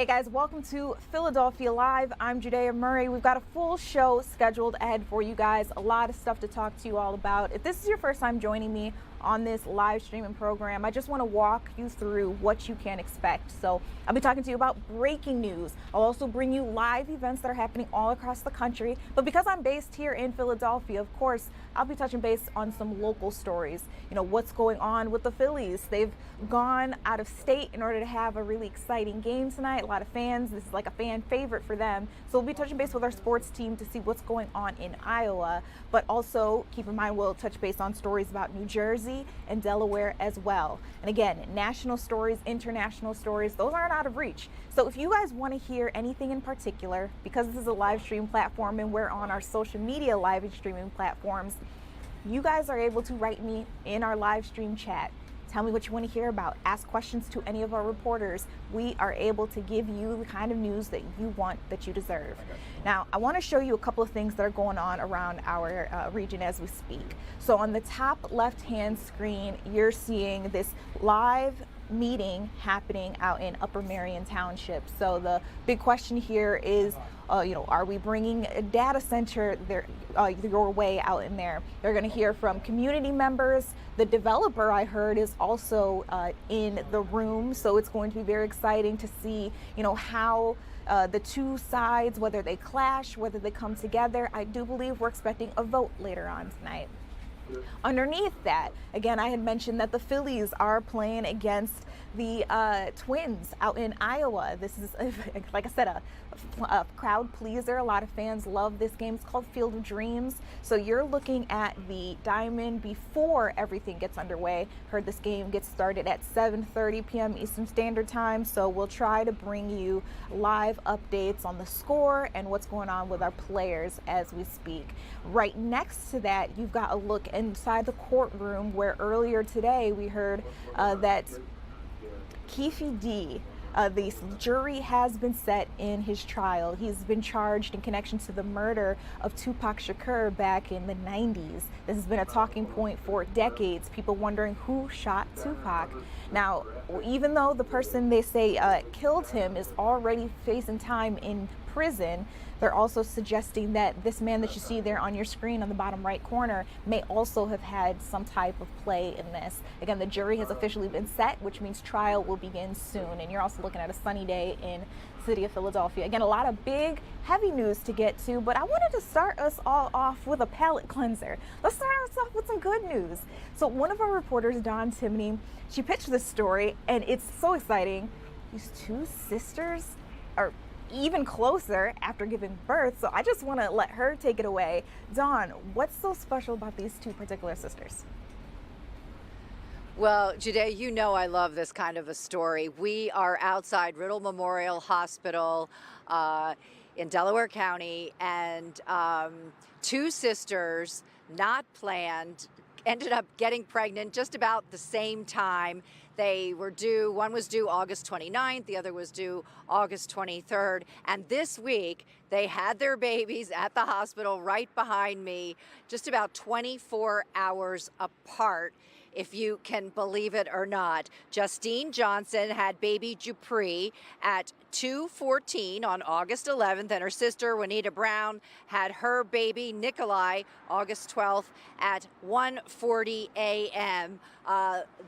Hey guys, welcome to Philadelphia Live. I'm Judea Murray. We've got a full show scheduled ahead for you guys. A lot of stuff to talk to you all about. If this is your first time joining me on this live streaming program, I just want to walk you through what you can expect. So I'll be talking to you about breaking news. I'll also bring you live events that are happening all across the country. But because I'm based here in Philadelphia, of course, I'll be touching base on some local stories. You know, what's going on with the Phillies. They've gone out of state in order to have a really exciting game tonight. A lot of fans. This is like a fan favorite for them. So we'll be touching base with our sports team to see what's going on in Iowa. But also keep in mind, we'll touch base on stories about New Jersey and Delaware as well. And again, national stories, international stories, those aren't out of reach. So if you guys want to hear anything in particular, because this is a live stream platform and we're on our social media live streaming platforms, you guys are able to write me in our live stream chat. Tell me what you want to hear about. Ask questions to any of our reporters. We are able to give you the kind of news that you want, that you deserve. Now, I want to show you a couple of things that are going on around our region as we speak. So on the top left-hand screen, you're seeing this live meeting happening out in Upper Marion Township. So the big question here is, are we bringing a data center there, your way out in there? They're going to hear from community members. The developer, I heard, is also in the room. So it's going to be very exciting to see, how the two sides, whether they clash, whether they come together. I do believe we're expecting a vote later on tonight. Underneath that, again, I had mentioned that the Phillies are playing against the Twins out in Iowa. This is, like I said, a crowd pleaser. A lot of fans love this game. It's called Field of Dreams. So you're looking at the diamond before everything gets underway. Heard this game gets started at 7:30 p.m. Eastern Standard Time. So we'll try to bring you live updates on the score and what's going on with our players as we speak. Right next to that, you've got a look inside the courtroom where earlier today we heard that Keefe D, the jury has been set in his trial. He's been charged in connection to the murder of Tupac Shakur back in the 90s. This has been a talking point for decades, people wondering who shot Tupac. Now, even though the person they say killed him is already facing time in prison, they're also suggesting that this man that you see there on your screen on the bottom right corner may also have had some type of play in this. Again, the jury has officially been set, which means trial will begin soon. And you're also looking at a sunny day in the city of Philadelphia. Again, a lot of big, heavy news to get to, but I wanted to start us all off with a palate cleanser. Let's start us off with some good news. So one of our reporters, Dawn Timoney, she pitched this story, and it's so exciting. These two sisters are even closer after giving birth. So I just want to let her take it away. Dawn, what's so special about these two particular sisters? Well, Judea, you know I love this kind of a story. We are outside Riddle Memorial Hospital in Delaware County, and two sisters, not planned, ended up getting pregnant just about the same time. They were due, one was due August 29th, the other was due August 23rd. And this week, they had their babies at the hospital right behind me, just about 24 hours apart, if you can believe it or not. Justine Johnson had baby Dupree at 2:14 on August 11th, and her sister, Juanita Brown, had her baby Nikolai August 12th at 1:40 a.m.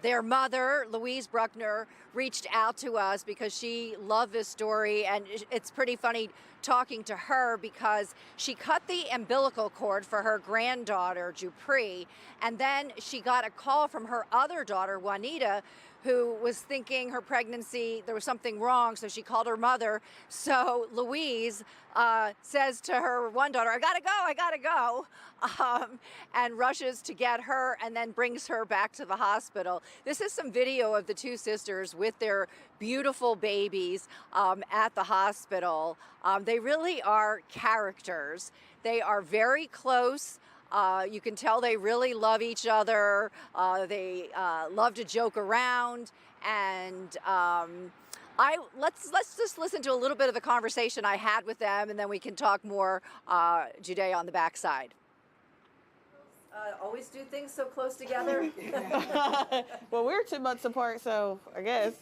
Their mother, Louise Bruckner, reached out to us because she loved this story, and it's pretty funny talking to her because she cut the umbilical cord for her granddaughter, Dupree, and then she got a call from her other daughter, Juanita, who was thinking her pregnancy, there was something wrong, so she called her mother. So Louise says to her one daughter, I gotta go, and rushes to get her and then brings her back to the hospital. This is some video of the two sisters with their beautiful babies at the hospital. They really are characters. They are very close. You can tell they really love each other. They love to joke around, and let's just listen to a little bit of the conversation I had with them, and then we can talk more, Judea, on the backside. Always do things so close together? Well, we're 2 months apart, so I guess.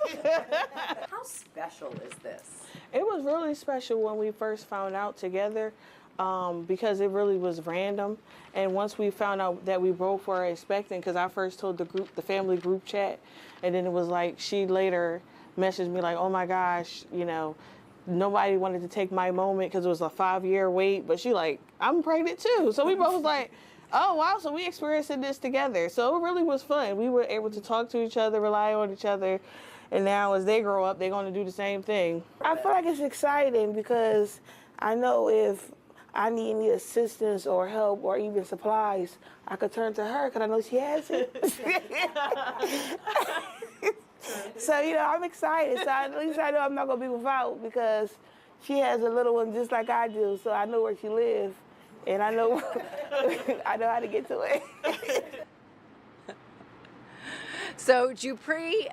How special is this? It was really special when we first found out together, because it really was random. And once we found out that we both were expecting, because I first told the family group chat, and then it was like she later messaged me like, "Oh my gosh, nobody wanted to take my moment because it was a 5-year wait." But she like, "I'm pregnant too." So we both was like, "Oh wow!" So we experiencing this together. So it really was fun. We were able to talk to each other, rely on each other. And now as they grow up, they're going to do the same thing. I feel like it's exciting because I know if I need any assistance or help or even supplies, I could turn to her because I know she has it. So, I'm excited. So at least I know I'm not going to be without because she has a little one just like I do. So I know where she lives and I know, I know how to get to it. So Dupree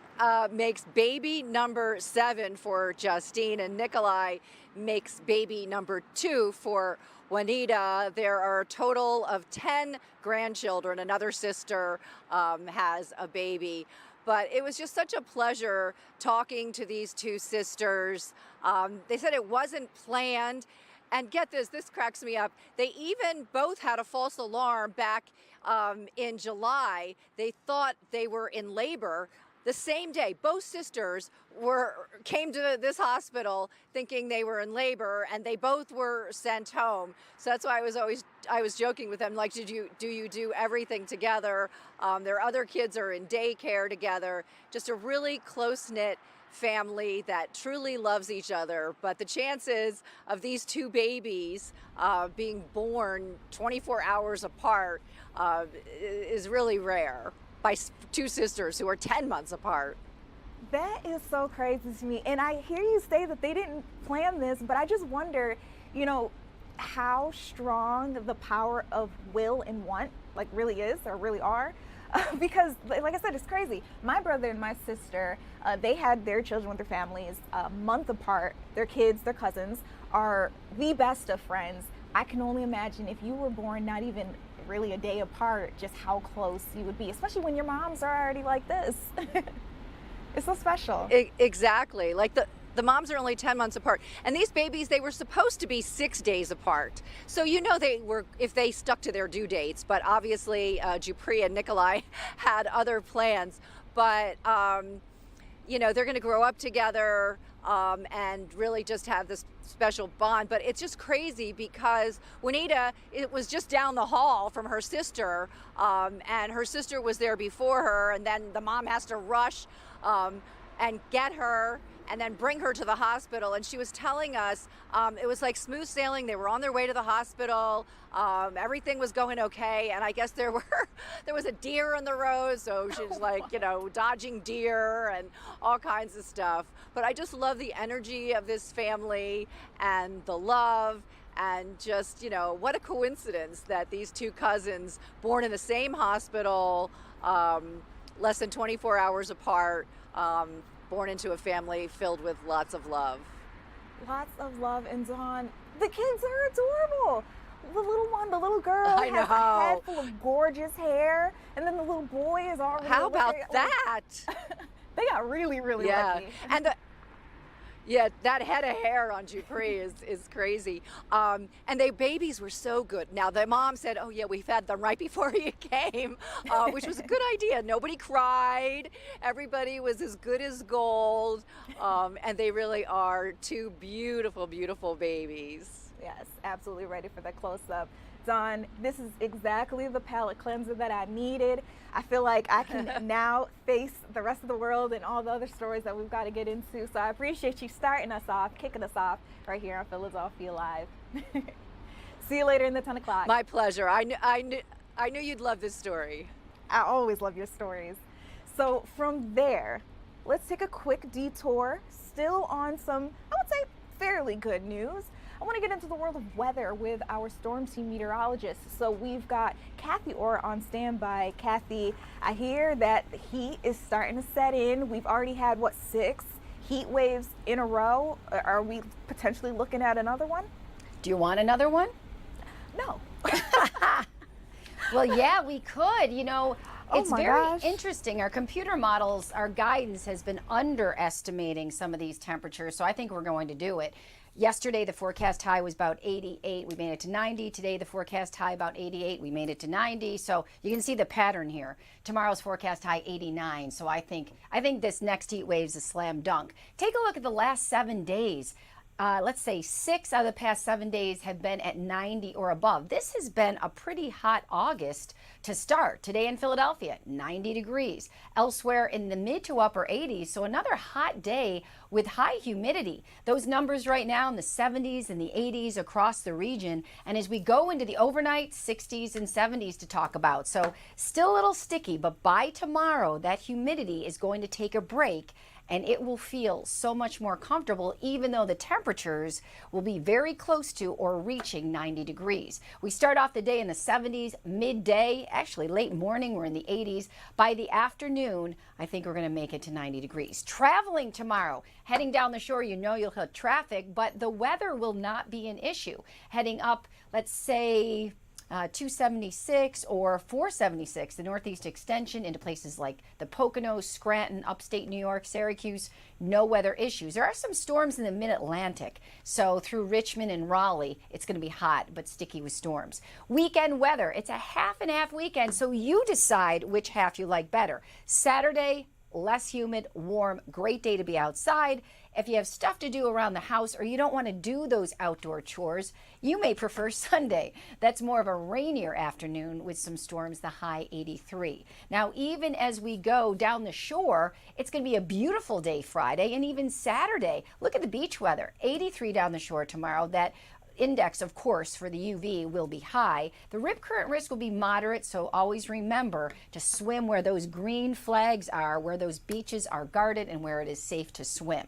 makes baby number 7 for Justine, and Nikolai makes baby number 2 for Juanita. There are a total of 10 grandchildren. Another sister has a baby. But it was just such a pleasure talking to these 2 sisters. They said it wasn't planned. And get this cracks me up. They even both had a false alarm back in July. They thought they were in labor the same day. Both sisters came to this hospital thinking they were in labor, and they both were sent home. So that's why I was joking with them, like, do you do everything together? Their other kids are in daycare together. Just a really close-knit family that truly loves each other. But the chances of these 2 babies being born 24 hours apart is really rare by 2 sisters who are 10 months apart. That is so crazy to me. And I hear you say that they didn't plan this, but I just wonder, how strong the power of will and want really is or really are. Because like I said, it's crazy. My brother and my sister, they had their children with their families a month apart. Their kids, their cousins, are the best of friends. I can only imagine if you were born not even really a day apart, just how close you would be, especially when your moms are already like this. It's so special. Exactly. Like the moms are only 10 months apart. And these babies, they were supposed to be 6 days apart. So they were, if they stuck to their due dates, but obviously Dupree and Nikolai had other plans. But, they're going to grow up together and really just have this special bond. But it's just crazy because Juanita, it was just down the hall from her sister, and her sister was there before her, and then the mom has to rush and get her and then bring her to the hospital. And she was telling us it was like smooth sailing. They were on their way to the hospital. Everything was going okay. And I guess there was a deer in the road. So she was like, dodging deer and all kinds of stuff. But I just love the energy of this family and the love. And just, what a coincidence that these 2 cousins, born in the same hospital, less than 24 hours apart, born into a family filled with lots of love. Lots of love. And Dawn, the kids are adorable. The little one, the little girl, I has know. a head full of gorgeous hair, and then the little boy is already. How about that? They got really, really lucky. And that head of hair on Dupree is crazy. And their babies were so good. Now, the mom said, "Oh, yeah, we fed them right before you came," which was a good idea. Nobody cried. Everybody was as good as gold. And they really are 2 beautiful, beautiful babies. Yes, absolutely ready for the close-up. Dawn, this is exactly the palate cleanser that I needed. I feel like I can now face the rest of the world and all the other stories that we've got to get into. So I appreciate you starting us off, kicking us off right here on Philadelphia Live. See you later in the 10 o'clock. My pleasure. I knew you'd love this story. I always love your stories. So from there, let's take a quick detour, still on some, I would say, fairly good news. I want to get into the world of weather with our storm team meteorologist. So we've got Kathy Orr on standby. Kathy, I hear that the heat is starting to set in. We've already had, 6 heat waves in a row. Are we potentially looking at another one? Do you want another one? No. Well, yeah, we could. Oh It's my very gosh. interesting. Our computer models, our guidance has been underestimating some of these temperatures, so I think we're going to do it. Yesterday, the forecast high was about 88. We made it to 90. Today, the forecast high about 88. We made it to 90. So you can see the pattern here. Tomorrow's forecast high 89. So I think this next heat wave is a slam dunk. Take a look at the last 7 days. Let's say 6 out of the past 7 days have been at 90 or above. This has been a pretty hot August to start. Today in Philadelphia, 90 degrees. Elsewhere in the mid to upper 80s. So another hot day with high humidity. Those numbers right now in the 70s and the 80s across the region. And as we go into the overnight, 60s and 70s to talk about. So still a little sticky, but by tomorrow, that humidity is going to take a break. And it will feel so much more comfortable, even though the temperatures will be very close to or reaching 90 degrees. We start off the day in the 70s, midday, actually late morning, we're in the 80s. By the afternoon, I think we're going to make it to 90 degrees. Traveling tomorrow, heading down the shore, you know you'll hit traffic, but the weather will not be an issue. Heading up, let's say, 276 or 476, the Northeast Extension into places like the Poconos, Scranton, upstate New York, Syracuse, no weather issues. There are some storms in the mid-Atlantic, so through Richmond and Raleigh, it's going to be hot but sticky with storms. Weekend weather, it's a half and half weekend, so you decide which half you like better. Saturday, less humid, warm, great day to be outside. If you have stuff to do around the house or you don't want to do those outdoor chores, you may prefer Sunday. That's more of a rainier afternoon with some storms, the high 83. Now, even as we go down the shore, it's going to be a beautiful day Friday and even Saturday. Look at the beach weather, 83 down the shore tomorrow. That index, of course, for the UV will be high. The rip current risk will be moderate, so always remember to swim where those green flags are, where those beaches are guarded, and where it is safe to swim.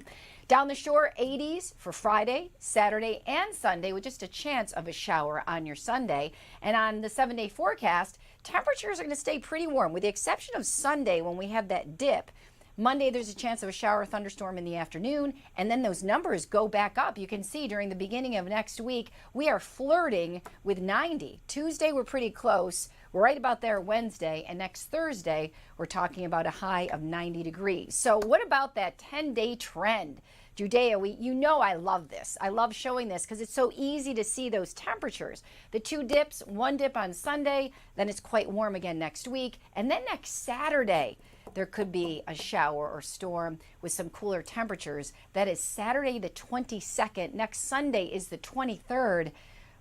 Down the shore, 80s for Friday, Saturday, and Sunday, with just a chance of a shower on your Sunday. And on the 7-day forecast, temperatures are going to stay pretty warm, with the exception of Sunday when we have that dip. Monday, there's a chance of a shower or thunderstorm in the afternoon, and then those numbers go back up. You can see during the beginning of next week, we are flirting with 90. Tuesday, we're pretty close. We're right about there Wednesday, and next Thursday, we're talking about a high of 90 degrees. So what about that 10-day trend? Judea, you know I love this. I love showing this because it's so easy to see those temperatures. The 2 dips, 1 dip on Sunday, then it's quite warm again next week, and then next Saturday, there could be a shower or storm with some cooler temperatures. That is Saturday the 22nd. Next Sunday is the 23rd.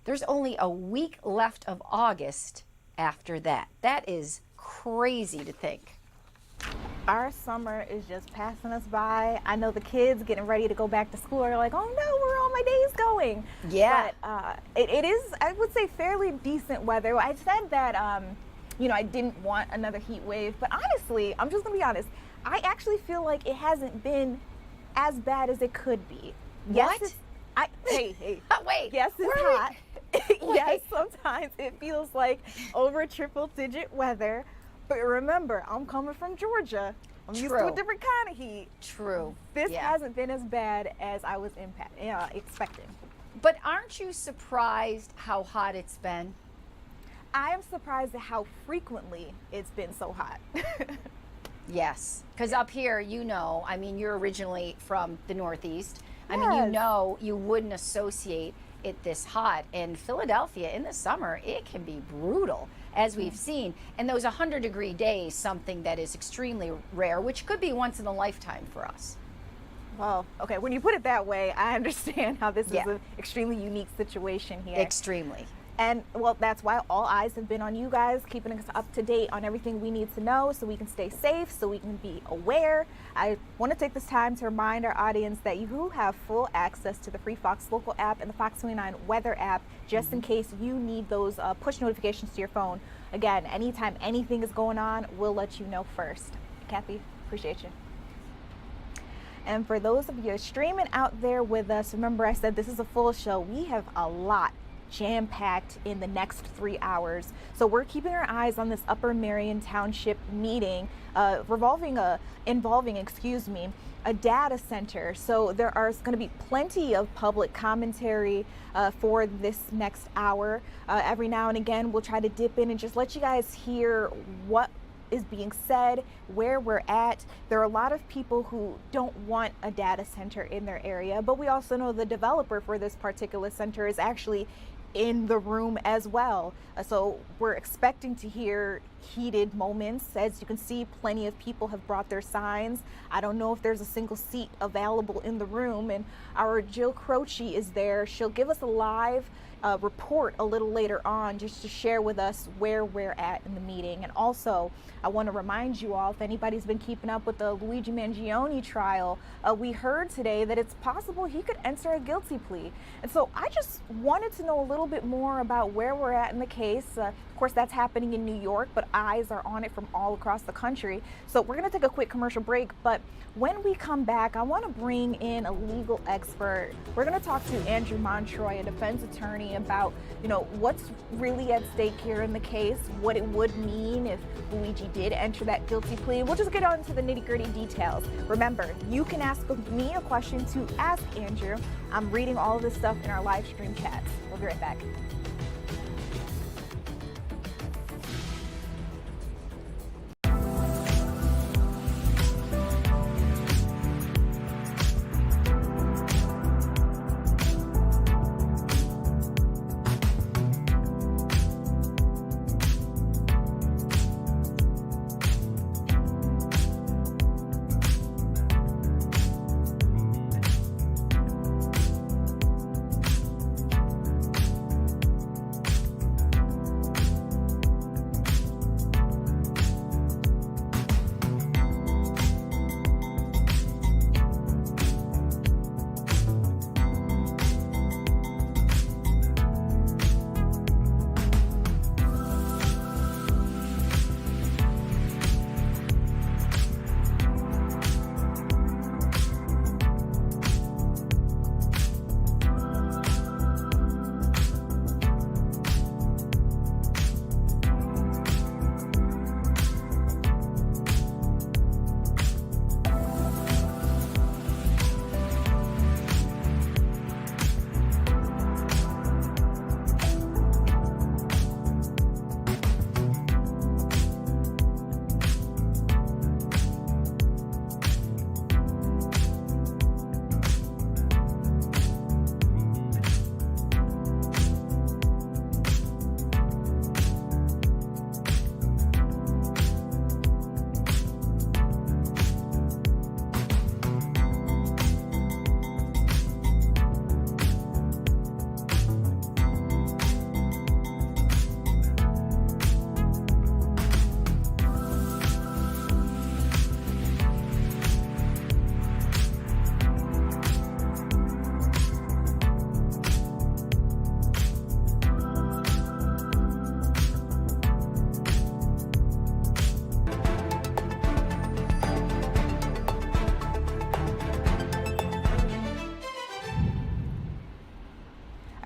There's only a week left of August after that. That is crazy to think. Our summer is just passing us by. I know the kids getting ready to go back to school are like, oh no, where are all my days going? Yeah. But it is, I would say, fairly decent weather. I said that, you know, I didn't want another heat wave, but honestly, I'm just gonna be honest, I actually feel like it hasn't been as bad as it could be. What? Yes, hey. Wait. Yes, it's where hot. Wait. Yes, sometimes it feels like over triple-digit weather. But remember, I'm coming from Georgia. I'm used to a True. different kind of heat. True. This Yeah. hasn't been as bad as I was expecting. But aren't you surprised how hot it's been? I am surprised at how frequently it's been so hot. Yes, because up here, you know, I mean, you're originally from the Northeast. I mean, you Yes. know, you wouldn't associate it this hot. In Philadelphia, in the summer, it can be brutal, as we've seen. And those 100-degree days, something that is extremely rare, which could be once in a lifetime for us. Well, okay, when you put it that way, I understand how this Yeah. is an extremely unique situation here. Extremely. And well, that's why all eyes have been on you guys, keeping us up to date on everything we need to know so we can stay safe, so we can be aware. I want to take this time to remind our audience that you have full access to the free Fox Local app and the Fox 29 Weather app, just in case you need those push notifications to your phone. Again, anytime anything is going on, we'll let you know first. Kathy, appreciate you. And for those of you streaming out there with us, remember I said this is a full show. We have a lot jam-packed in the next 3 hours. So we're keeping our eyes on this Upper Marion Township meeting involving a data center. So there are going to be plenty of public commentary for this next hour. Every now and again, we'll try to dip in and just let you guys hear what is being said, where we're at. There are a lot of people who don't want a data center in their area, but we also know the developer for this particular center is actually in the room as well. So we're expecting to hear heated moments. As you can see, plenty of people have brought their signs. I don't know if there's a single seat available in the room, and our Jill Croce is there. She'll give us a live report a little later on just to share with us where we're at in the meeting. And also, I want to remind you all, if anybody's been keeping up with the Luigi Mangione trial, we heard today that it's possible he could enter a guilty plea. And so I just wanted to know a little bit more about where we're at in the case. Of course, that's happening in New York, but eyes are on it from all across the country. So we're going to take a quick commercial break, but when we come back, I want to bring in a legal expert. We're going to talk to Andrew Montroy, a defense attorney, about, what's really at stake here in the case, what it would mean if Luigi did enter that guilty plea. We'll just get on to the nitty-gritty details. Remember, you can ask me a question to ask Andrew. I'm reading all of this stuff in our live stream chats. We'll be right back.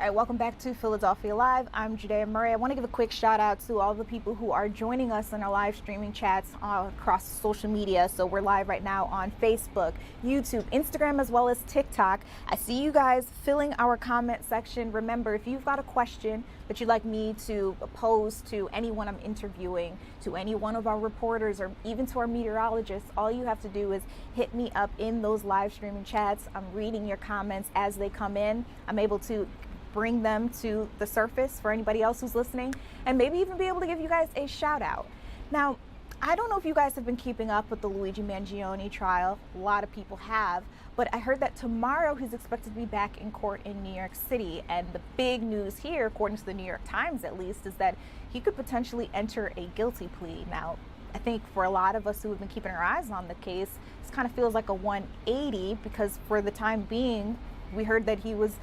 right, welcome back to Philadelphia Live. I'm Judea Murray. I want to give a quick shout out to all the people who are joining us in our live streaming chats across social media. So we're live right now on Facebook, YouTube, Instagram, as well as TikTok. I see you guys filling our comment section. Remember, if you've got a question that you'd like me to pose to anyone I'm interviewing, to any one of our reporters, or even to our meteorologists, all you have to do is hit me up in those live streaming chats. I'm reading your comments as they come in. I'm able to bring them to the surface for anybody else who's listening, and maybe even be able to give you guys a shout out. Now, I don't know if you guys have been keeping up with the Luigi Mangione trial. A lot of people have, but I heard that tomorrow he's expected to be back in court in New York City. And the big news here, according to the New York Times at least, is that he could potentially enter a guilty plea. Now, I think for a lot of us who have been keeping our eyes on the case, this kind of feels like a 180, because for the time being, we heard that he was,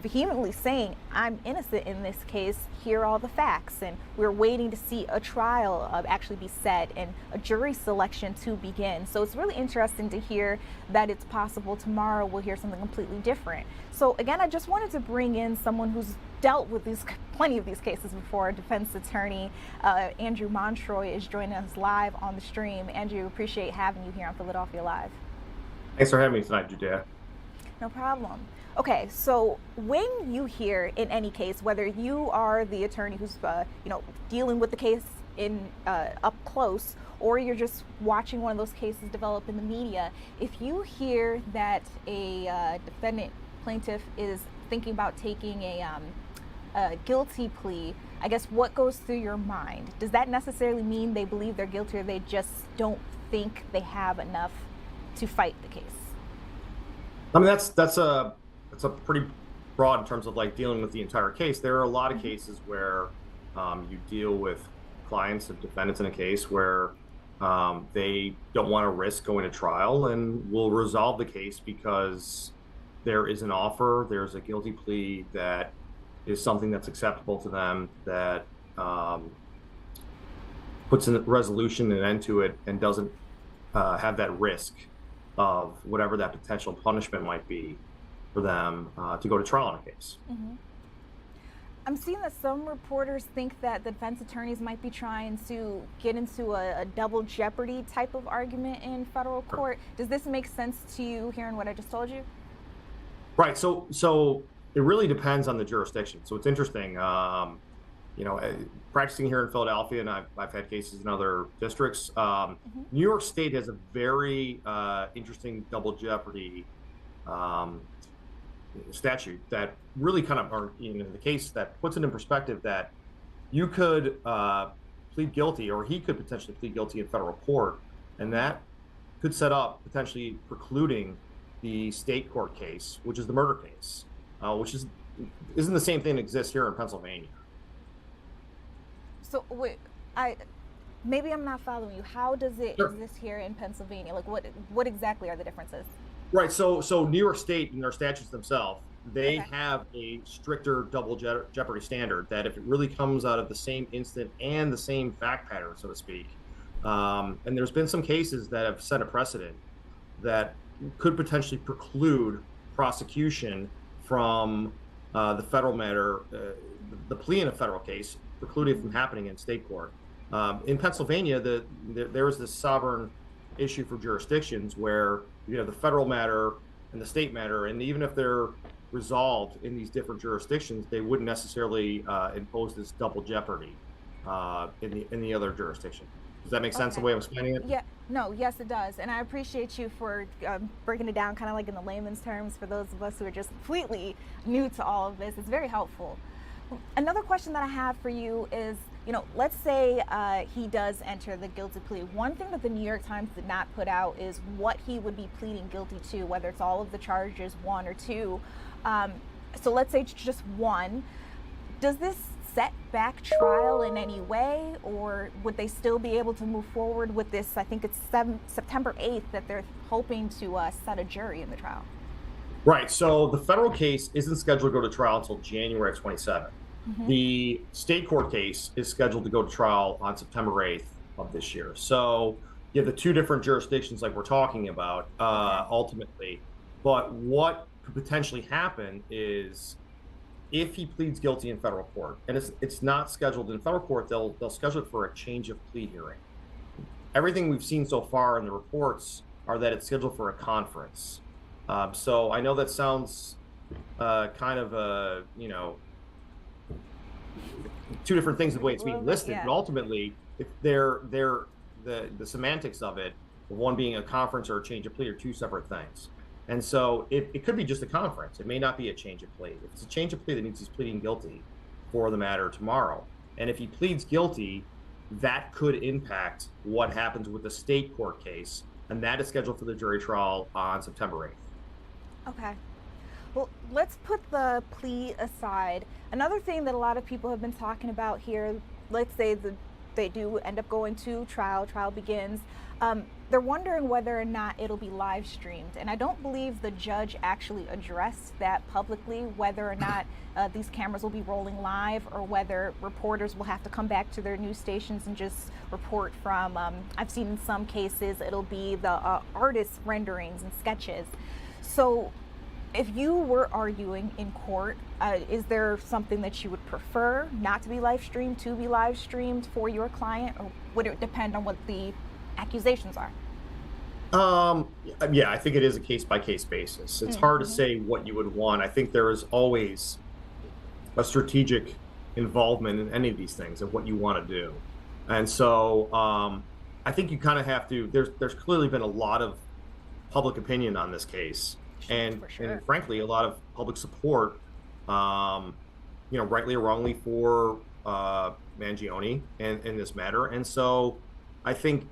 vehemently saying, I'm innocent in this case, here are all the facts. And we're waiting to see a trial actually be set and a jury selection to begin. So it's really interesting to hear that it's possible tomorrow we'll hear something completely different. So again, I just wanted to bring in someone who's dealt with plenty of these cases before. Defense attorney Andrew Montroy is joining us live on the stream. Andrew, appreciate having you here on Philadelphia Live. Thanks for having me tonight, Judea. No problem. Okay, so when you hear in any case, whether you are the attorney who's dealing with the case in up close, or you're just watching one of those cases develop in the media, if you hear that a defendant plaintiff is thinking about taking a guilty plea, I guess what goes through your mind? Does that necessarily mean they believe they're guilty, or they just don't think they have enough to fight the case? I mean, that's a pretty broad in terms of like dealing with the entire case. There are a lot of cases where you deal with clients of defendants in a case where they don't want to risk going to trial and will resolve the case because there is an offer, there's a guilty plea that is something that's acceptable to them, that puts a resolution and end to it, and doesn't have that risk of whatever that potential punishment might be for them to go to trial in a case. I'm seeing that some reporters think that the defense attorneys might be trying to get into a double jeopardy type of argument in federal court. Does this make sense to you, hearing what I just told you? Right. So it really depends on the jurisdiction. So it's interesting. Practicing here in Philadelphia, and I've had cases in other districts. New York State has a very interesting double jeopardy statute that really kind of, or in the case that puts it in perspective, that you could plead guilty, or he could potentially plead guilty in federal court, and that could set up potentially precluding the state court case, which is the murder case, which isn't the same thing that exists here in Pennsylvania. So wait, maybe I'm not following you. How does it exist here in Pennsylvania? Like what exactly are the differences? Right. So New York State, in their statutes themselves, they have a stricter double jeopardy standard, that if it really comes out of the same instant and the same fact pattern, so to speak, and there's been some cases that have set a precedent that could potentially preclude prosecution from the federal matter, the plea in a federal case, precluded from happening in state court. In Pennsylvania, there is this sovereign issue for jurisdictions where you have the federal matter and the state matter, and even if they're resolved in these different jurisdictions, they wouldn't necessarily impose this double jeopardy in the other jurisdiction. Does that make sense, the way I'm explaining it? Yeah, no, yes, it does. And I appreciate you for breaking it down kind of like in the layman's terms for those of us who are just completely new to all of this. It's very helpful. Another question that I have for you is, let's say he does enter the guilty plea. One thing that the New York Times did not put out is what he would be pleading guilty to, whether it's all of the charges, one or two. So let's say it's just one. Does this set back trial in any way, or would they still be able to move forward with this? I think it's September 8th that they're hoping to set a jury in the trial. Right. So the federal case isn't scheduled to go to trial until January 27th. The state court case is scheduled to go to trial on September 8th of this year. So you have the two different jurisdictions like we're talking about ultimately. But what could potentially happen is, if he pleads guilty in federal court, and it's not scheduled in federal court, they'll schedule it for a change of plea hearing. Everything we've seen so far in the reports are that it's scheduled for a conference. So I know that sounds kind of two different things the way it's being listed, but ultimately, if the semantics of it, one being a conference or a change of plea, are two separate things. And so it could be just a conference. It may not be a change of plea. If it's a change of plea, that means he's pleading guilty for the matter tomorrow. And if he pleads guilty, that could impact what happens with the state court case, and that is scheduled for the jury trial on September 8th. Okay. Well, let's put the plea aside. Another thing that a lot of people have been talking about here, let's say they do end up going to trial begins. They're wondering whether or not it'll be live streamed. And I don't believe the judge actually addressed that publicly, whether or not these cameras will be rolling live, or whether reporters will have to come back to their news stations and just report from, I've seen in some cases, it'll be the artist renderings and sketches. So if you were arguing in court, is there something that you would prefer not to be live streamed, to be live streamed for your client, or would it depend on what the accusations are? Yeah, I think it is a case-by-case basis. It's hard to say what you would want. I think there is always a strategic involvement in any of these things of what you want to do. And so I think you kind of have to. There's clearly been a lot of public opinion on this case, and For sure. and frankly, a lot of public support, rightly or wrongly, for Mangione and in this matter. And so I think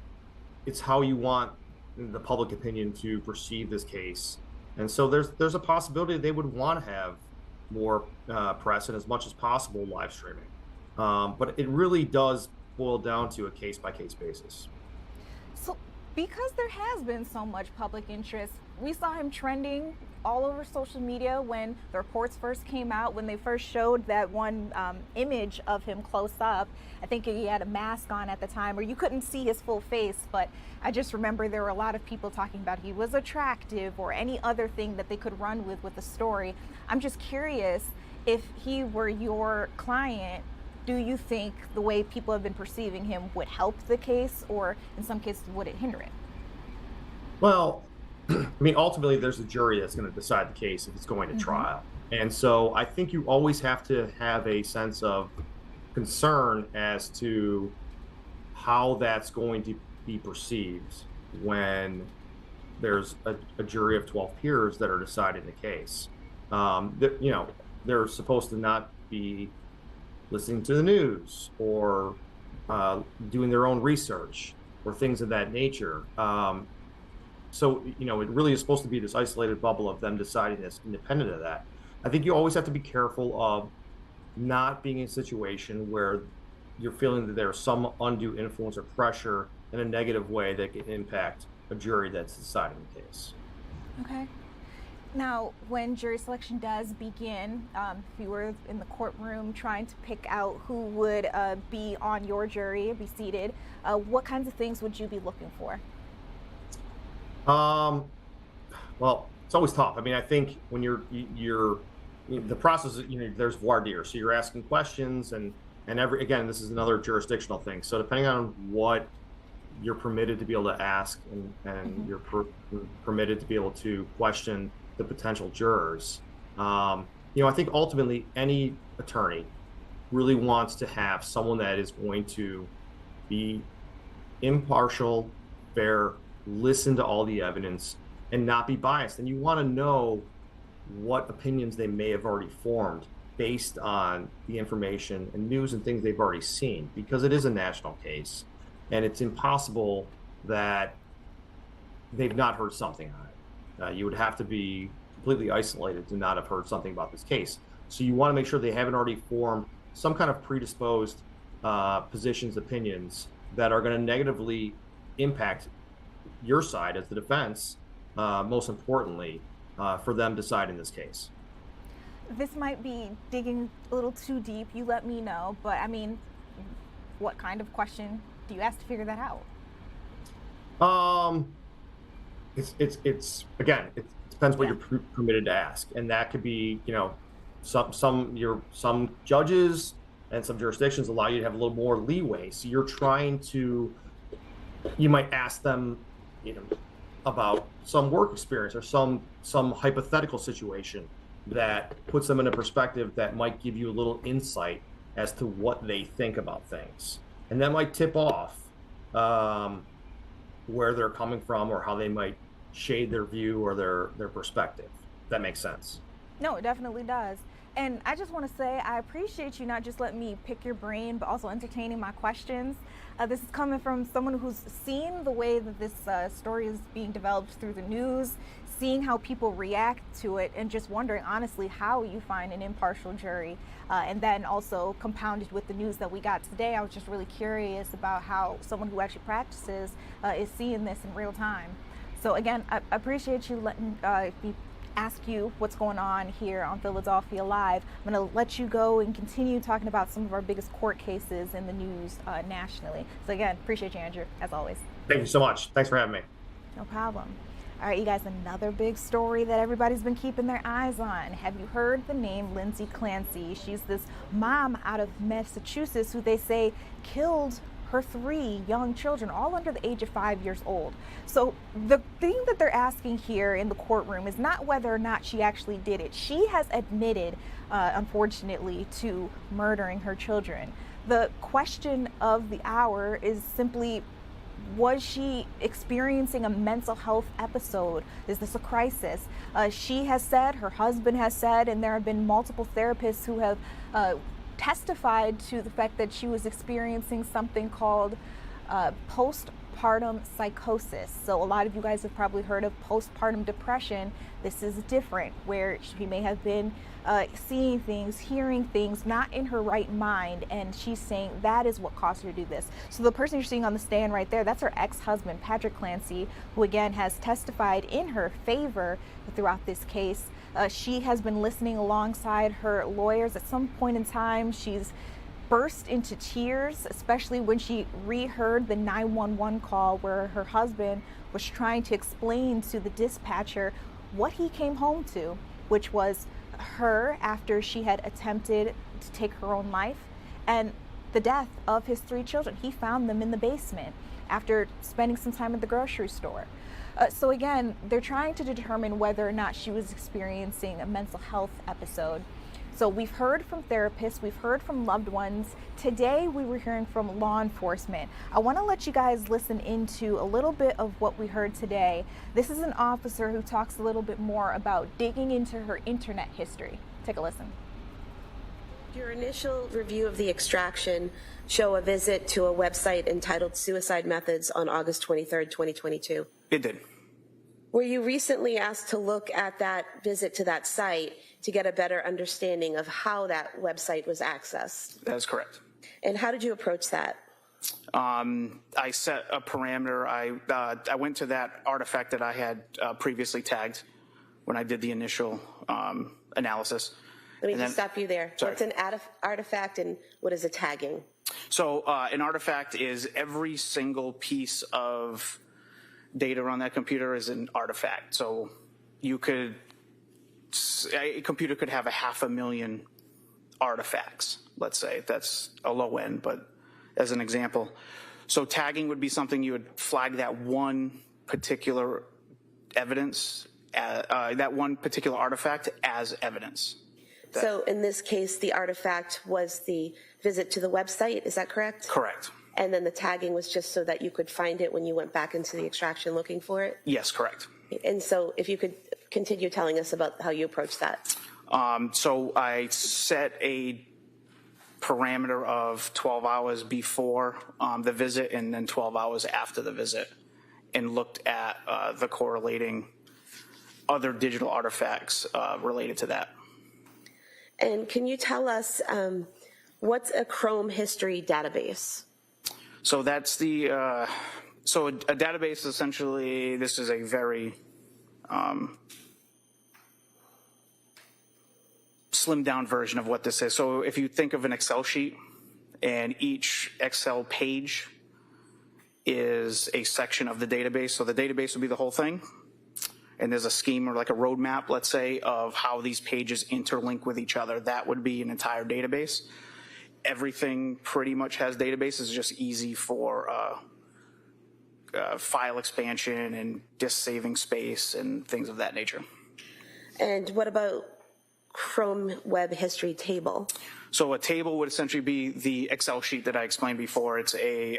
it's how you want the public opinion to perceive this case. And so there's a possibility they would want to have more press and as much as possible live streaming. But it really does boil down to a case by case basis. So, because there has been so much public interest, we saw him trending all over social media when the reports first came out, when they first showed that one image of him close up. I think he had a mask on at the time, or you couldn't see his full face, but I just remember there were a lot of people talking about he was attractive or any other thing that they could run with the story. I'm just curious, if he were your client, do you think the way people have been perceiving him would help the case, or in some cases would it hinder it? Well, I mean, ultimately, there's a jury that's going to decide the case if it's going to trial. And so I think you always have to have a sense of concern as to how that's going to be perceived when there's a jury of 12 peers that are deciding the case. They're supposed to not be listening to the news or doing their own research or things of that nature. So, it really is supposed to be this isolated bubble of them deciding this independent of that. I think you always have to be careful of not being in a situation where you're feeling that there's some undue influence or pressure in a negative way that can impact a jury that's deciding the case. Okay. Now, when jury selection does begin, if you were in the courtroom trying to pick out who would be on your jury, be seated, what kinds of things would you be looking for? Well, it's always tough. I mean, I think when the process, there's voir dire, so you're asking questions and again, this is another jurisdictional thing. So depending on what you're permitted to be able to ask and you're permitted to be able to question the potential jurors, I think ultimately any attorney really wants to have someone that is going to be impartial, fair, listen to all the evidence, and not be biased. And you want to know what opinions they may have already formed based on the information and news and things they've already seen, because it is a national case and it's impossible that they've not heard something on it. You would have to be completely isolated to not have heard something about this case. So you want to make sure they haven't already formed some kind of predisposed positions, opinions that are going to negatively impact your side as the defense, most importantly, for them deciding this case. This might be digging a little too deep. You let me know, but I mean, what kind of question do you ask to figure that out? It's again, it depends what you're permitted to ask, and that could be, some judges and some jurisdictions allow you to have a little more leeway. So you might ask them, about some work experience or some hypothetical situation that puts them in a perspective that might give you a little insight as to what they think about things. And that might tip off where they're coming from or how they might shade their view or their perspective. If that makes sense. No, it definitely does. And I just want to say I appreciate you not just letting me pick your brain, but also entertaining my questions. This is coming from someone who's seen the way that this story is being developed through the news, seeing how people react to it, and just wondering honestly how you find an impartial jury. And then also compounded with the news that we got today, I was just really curious about how someone who actually practices is seeing this in real time. So again, I appreciate you letting me ask you what's going on here on Philadelphia Live. I'm going to let you go and continue talking about some of our biggest court cases in the news nationally. So again, appreciate you, Andrew, as always. Thank you so much. Thanks for having me. No problem. All right, you guys, another big story that everybody's been keeping their eyes on. Have you heard the name Lindsay Clancy? She's this mom out of Massachusetts who they say killed her 3 young children, all under the age of 5 years old. So the thing that they're asking here in the courtroom is not whether or not she actually did it. She has admitted, unfortunately, to murdering her children. The question of the hour is simply, was she experiencing a mental health episode? Is this a crisis? She has said, her husband has said, and there have been multiple therapists who have testified to the fact that she was experiencing something called postpartum psychosis. So a lot of you guys have probably heard of postpartum depression. This is different, where she may have been seeing things, hearing things, not in her right mind, and she's saying that is what caused her to do this. So the person you're seeing on the stand right there, that's her ex-husband, Patrick Clancy, who again has testified in her favor throughout this case. She has been listening alongside her lawyers. At some point in time, she's burst into tears, especially when she reheard the 911 call where her husband was trying to explain to the dispatcher what he came home to, which was her after she had attempted to take her own life, and the death of his 3 children. He found them in the basement after spending some time at the grocery store. So again, they're trying to determine whether or not she was experiencing a mental health episode. So we've heard from therapists, we've heard from loved ones. Today we were hearing from law enforcement. I want to let you guys listen into a little bit of what we heard today. This is an officer who talks a little bit more about digging into her internet history. Take a listen. Your initial review of the extraction show a visit to a website entitled Suicide Methods on August 23rd, 2022. It did. Were you recently asked to look at that visit to that site to get a better understanding of how that website was accessed? That is correct. And how did you approach that? I set a parameter. I went to that artifact that I had previously tagged when I did the initial analysis. Let me just stop you there. Sorry. What's an artifact and what is a tagging? So an artifact is every single piece of data on that computer is an artifact. So a computer could have 500,000 artifacts, let's say. That's a low end, but as an example. So tagging would be something you would flag that one particular evidence, that one particular artifact as evidence. So in this case, the artifact was the visit to the website, is that correct? Correct. And then the tagging was just so that you could find it when you went back into the extraction looking for it? Yes, correct. And so if you could continue telling us about how you approached that. So I set a parameter of 12 hours before the visit and then 12 hours after the visit, and looked at the correlating other digital artifacts related to that. And can you tell us what's a Chrome history database? So that's the, so a database essentially, this is a very slimmed down version of what this is. So if you think of an Excel sheet, and each Excel page is a section of the database, so the database would be the whole thing. And there's a scheme or like a roadmap, let's say, of how these pages interlink with each other. That would be an entire database. Everything pretty much has databases. It's just easy for file expansion and disk saving space and things of that nature. And what about Chrome Web History Table? So a table would essentially be the Excel sheet that I explained before. It's a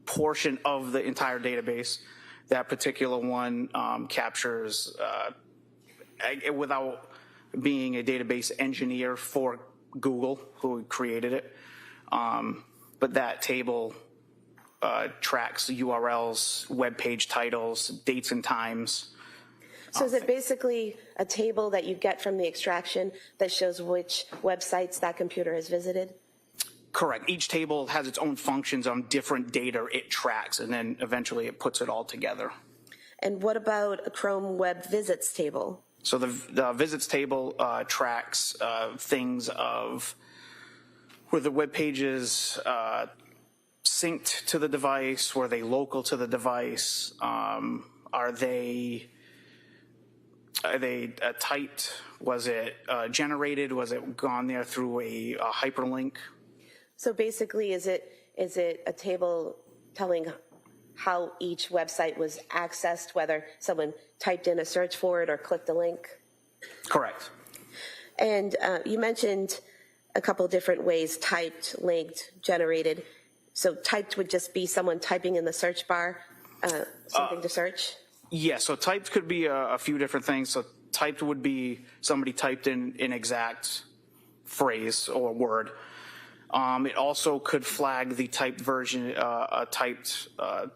portion of the entire database. That particular one captures, without being a database engineer for Google, who created it, but that table tracks URLs, web page titles, dates and times. So is it basically a table that you get from the extraction that shows which websites that computer has visited? Correct. Each table has its own functions on different data it tracks, and then eventually it puts it all together. And what about a Chrome Web Visits table? So the visits table tracks things of were the web pages synced to the device, were they local to the device, are they typed, was it generated, was it gone there through a hyperlink? So basically, is it Is it a table telling how each website was accessed, whether someone typed in a search for it or clicked a link? Correct. And you mentioned a couple different ways: typed, linked, generated. So typed would just be someone typing in the search bar something to search? Yeah, so typed could be a few different things. So typed would be somebody typed in an exact phrase or word. It also could flag the typed version, a typed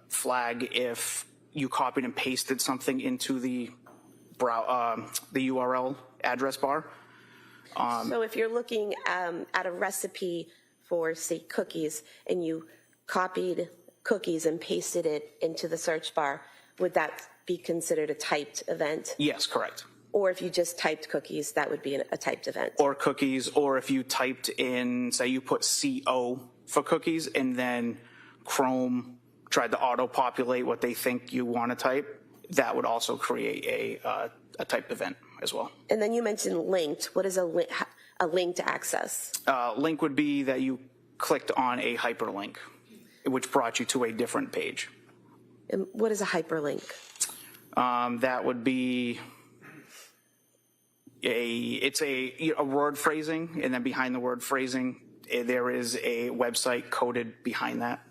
flag if you copied and pasted something into the URL address bar. So if you're looking at a recipe for, say, cookies, and you copied cookies and pasted it into the search bar, would that be considered a typed event? Yes, correct. Or if you just typed cookies, that would be a typed event? Or cookies, or if you typed in, say you put CO for cookies, and then Chrome tried to auto-populate what they think you want to type, that would also create a typed event as well. And then you mentioned linked. What is a linked access? Link would be that you clicked on a hyperlink, which brought you to a different page. And what is a hyperlink? That would be it's a word phrasing, and then behind the word phrasing, there is a website coded behind that.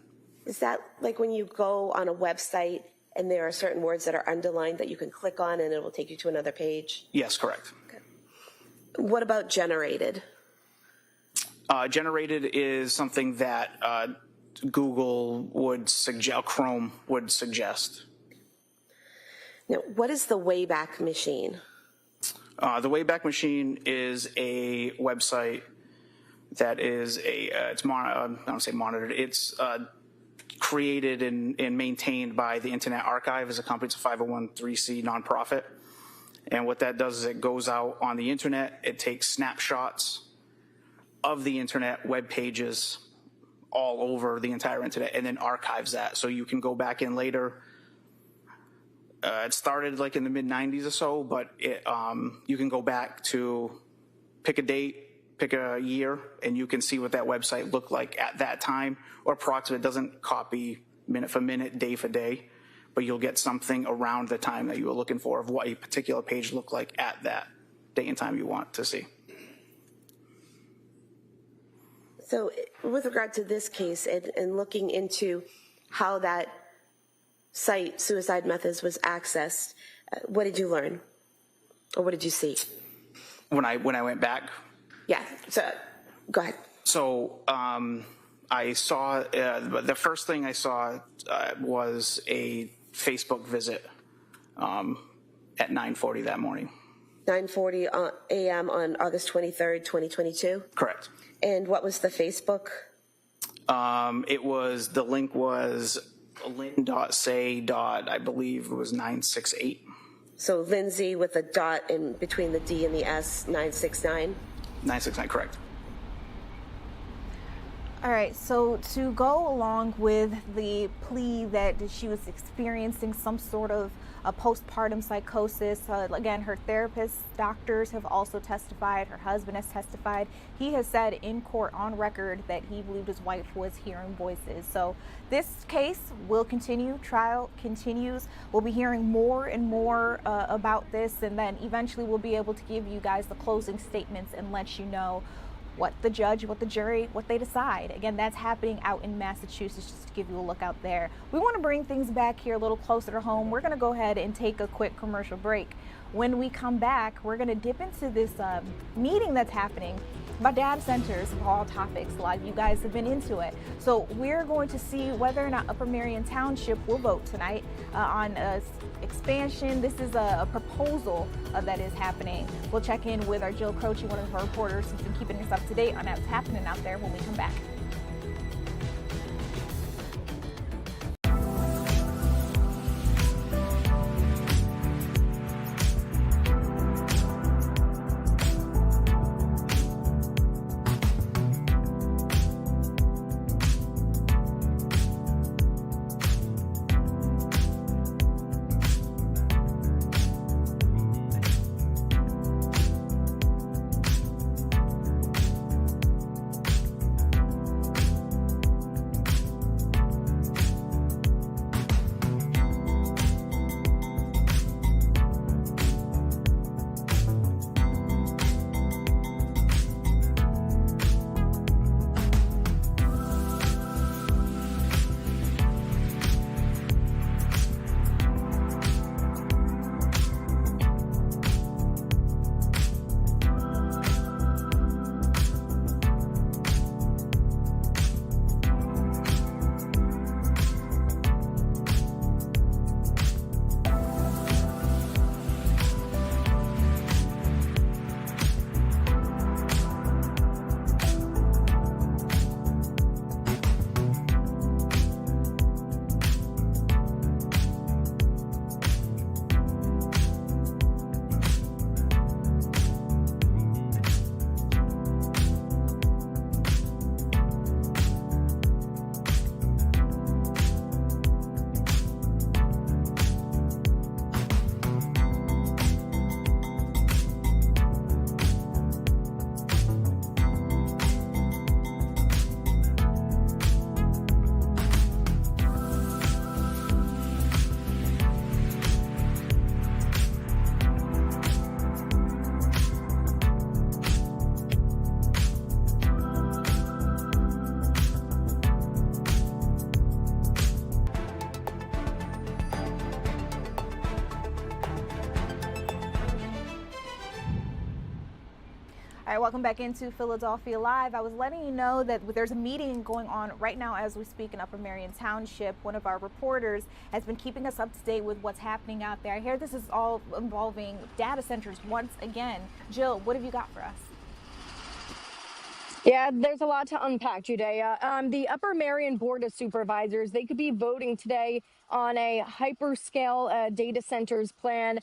Is that like when you go on a website and there are certain words that are underlined that you can click on and it will take you to another page? Yes, correct. Okay. What about generated? Generated is something that Google would suggest, Chrome would suggest. Now, what is the Wayback Machine? The Wayback Machine is a website that is it's I don't say monitored. It's created and maintained by the Internet Archive as a company. It's a 501(c) nonprofit. And what that does is it goes out on the internet. It takes snapshots of the internet, web pages all over the entire internet, and then archives that. So you can go back in later. It started like in the mid-90s or so, but you can go back to pick a date, pick a year, and you can see what that website looked like at that time, or approximate. It doesn't copy minute for minute, day for day, but you'll get something around the time that you were looking for of what a particular page looked like at that date and time you want to see. So with regard to this case and looking into how that site, Suicide Methods, was accessed, what did you learn? Or what did you see? When I went back? Yeah, so go ahead. So I saw, the first thing I saw was a Facebook visit at 9:40 that morning. 9:40 a.m. on August 23rd, 2022? Correct. And what was the Facebook? The link was lynn.say. I believe it was 968. So Lindsay with a dot in between the D and the S, 969? 969, correct. All right, so to go along with the plea that she was experiencing some sort of a postpartum psychosis, again, her therapists, doctors have also testified, her husband has testified. He has said in court on record that he believed his wife was hearing voices. So this case will continue, trial continues. We'll be hearing more and more about this, and then eventually we'll be able to give you guys the closing statements and let you know what the judge, what the jury, what they decide. Again, that's happening out in Massachusetts, just to give you a look out there. We want to bring things back here a little closer to home. We're going to go ahead and take a quick commercial break. When we come back, we're going to dip into this meeting that's happening about data centers of all topics. A lot of you guys have been into it. So we're going to see whether or not Upper Merion Township will vote tonight on expansion. This is a proposal that is happening. We'll check in with our Jill Croce, one of our reporters who's been keeping us up to date on what's happening out there when we come back. All right, welcome back into Philadelphia Live. I was letting you know that there's a meeting going on right now as we speak in Upper Marion Township. One of our reporters has been keeping us up to date with what's happening out there. I hear this is all involving data centers once again. Jill, what have you got for us? Yeah, there's a lot to unpack, Judea. The Upper Marion Board of Supervisors, they could be voting today on a hyperscale data centers plan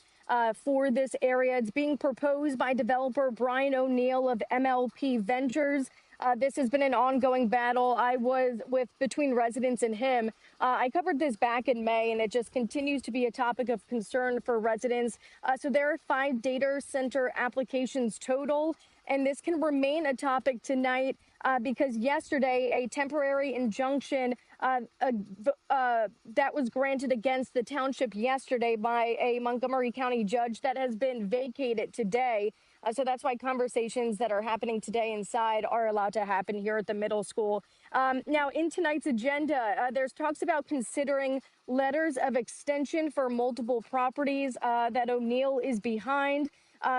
for this area. It's being proposed by developer Brian O'Neill of MLP Ventures. This has been an ongoing battle. I was between residents and him. I covered this back in May, and it just continues to be a topic of concern for residents. So there are 5 data center applications total, and this can remain a topic tonight because yesterday a temporary injunction that was granted against the township yesterday by a Montgomery County judge that has been vacated today. So that's why conversations that are happening today inside are allowed to happen here at the middle school. Now, in tonight's agenda, there's talks about considering letters of extension for multiple properties that O'Neill is behind,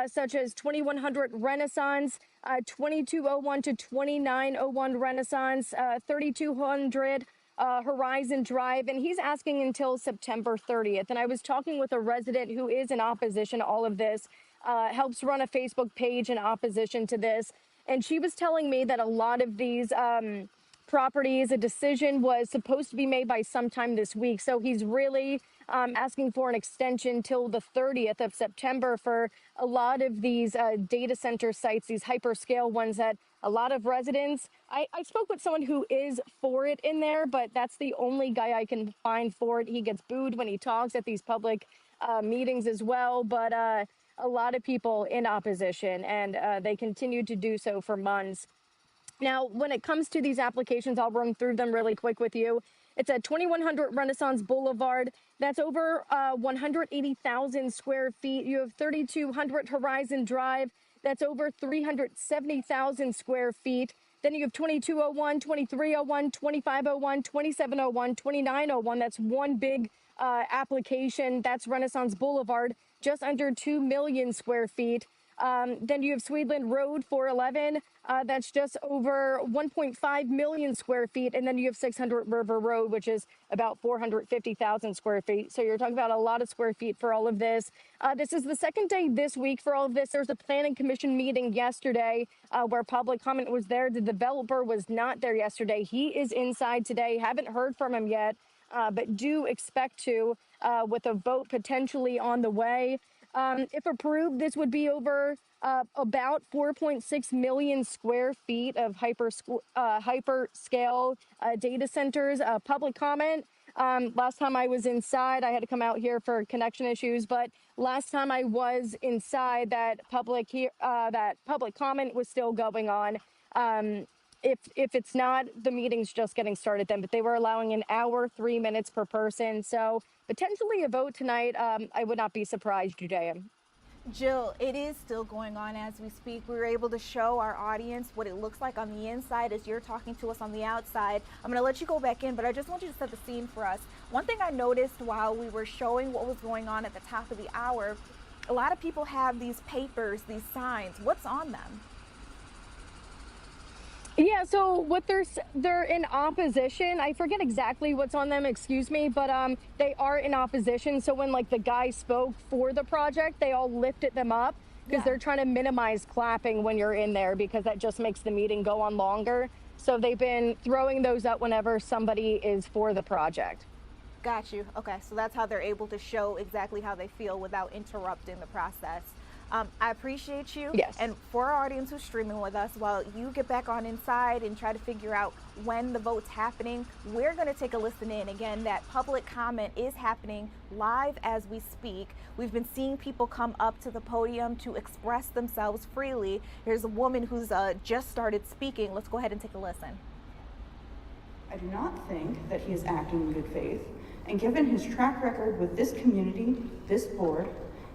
such as 2100 Renaissance, 2201 to 2901 Renaissance, 3200 Horizon Drive, and he's asking until September 30th. And I was talking with a resident who is in opposition to all of this, helps run a Facebook page in opposition to this. And she was telling me that a lot of these properties, a decision was supposed to be made by sometime this week. So he's really asking for an extension till the 30th of September for a lot of these data center sites, these hyperscale ones that a lot of residents, I spoke with someone who is for it in there, but that's the only guy I can find for it. He gets booed when he talks at these public meetings as well, but a lot of people in opposition, and they continue to do so for months. Now, when it comes to these applications, I'll run through them really quick with you. It's at 2100 Renaissance Boulevard. That's over 180,000 square feet. You have 3200 Horizon Drive. That's over 370,000 square feet. Then you have 2201, 2301, 2501, 2701, 2901. That's one big application. That's Renaissance Boulevard, just under 2 million square feet. Then you have Sweetland Road 411. That's just over 1.5 million square feet. And then you have 600 River Road, which is about 450,000 square feet. So you're talking about a lot of square feet for all of this. This is the second day this week for all of this. There was a planning commission meeting yesterday where public comment was there. The developer was not there yesterday. He is inside today. Haven't heard from him yet, but do expect to with a vote potentially on the way. If approved, this would be over about 4.6 million square feet of hyperscale data centers. Public comment. Last time I was inside, I had to come out here for connection issues, but last time I was inside, that public comment was still going on. If it's not, the meeting's just getting started then, but they were allowing an hour, 3 minutes per person. So potentially a vote tonight. I would not be surprised, Judea. Jill, it is still going on as we speak. We were able to show our audience what it looks like on the inside as you're talking to us on the outside. I'm going to let you go back in, but I just want you to set the scene for us. One thing I noticed while we were showing what was going on at the top of the hour, a lot of people have these papers, these signs. What's on them? Yeah, so what they're in opposition. I forget exactly what's on them, excuse me, but they are in opposition. So when like the guy spoke for the project, they all lifted them up because they're trying to minimize clapping when you're in there because that just makes the meeting go on longer. So they've been throwing those up whenever somebody is for the project. Got you. Okay, so that's how they're able to show exactly how they feel without interrupting the process. I appreciate you. Yes. And for our audience who's streaming with us, while you get back on inside and try to figure out when the vote's happening, we're going to take a listen in. Again, that public comment is happening live as we speak. We've been seeing people come up to the podium to express themselves freely. Here's a woman who's just started speaking. Let's go ahead and take a listen. I do not think that he is acting in good faith, and given his track record with this community, this board,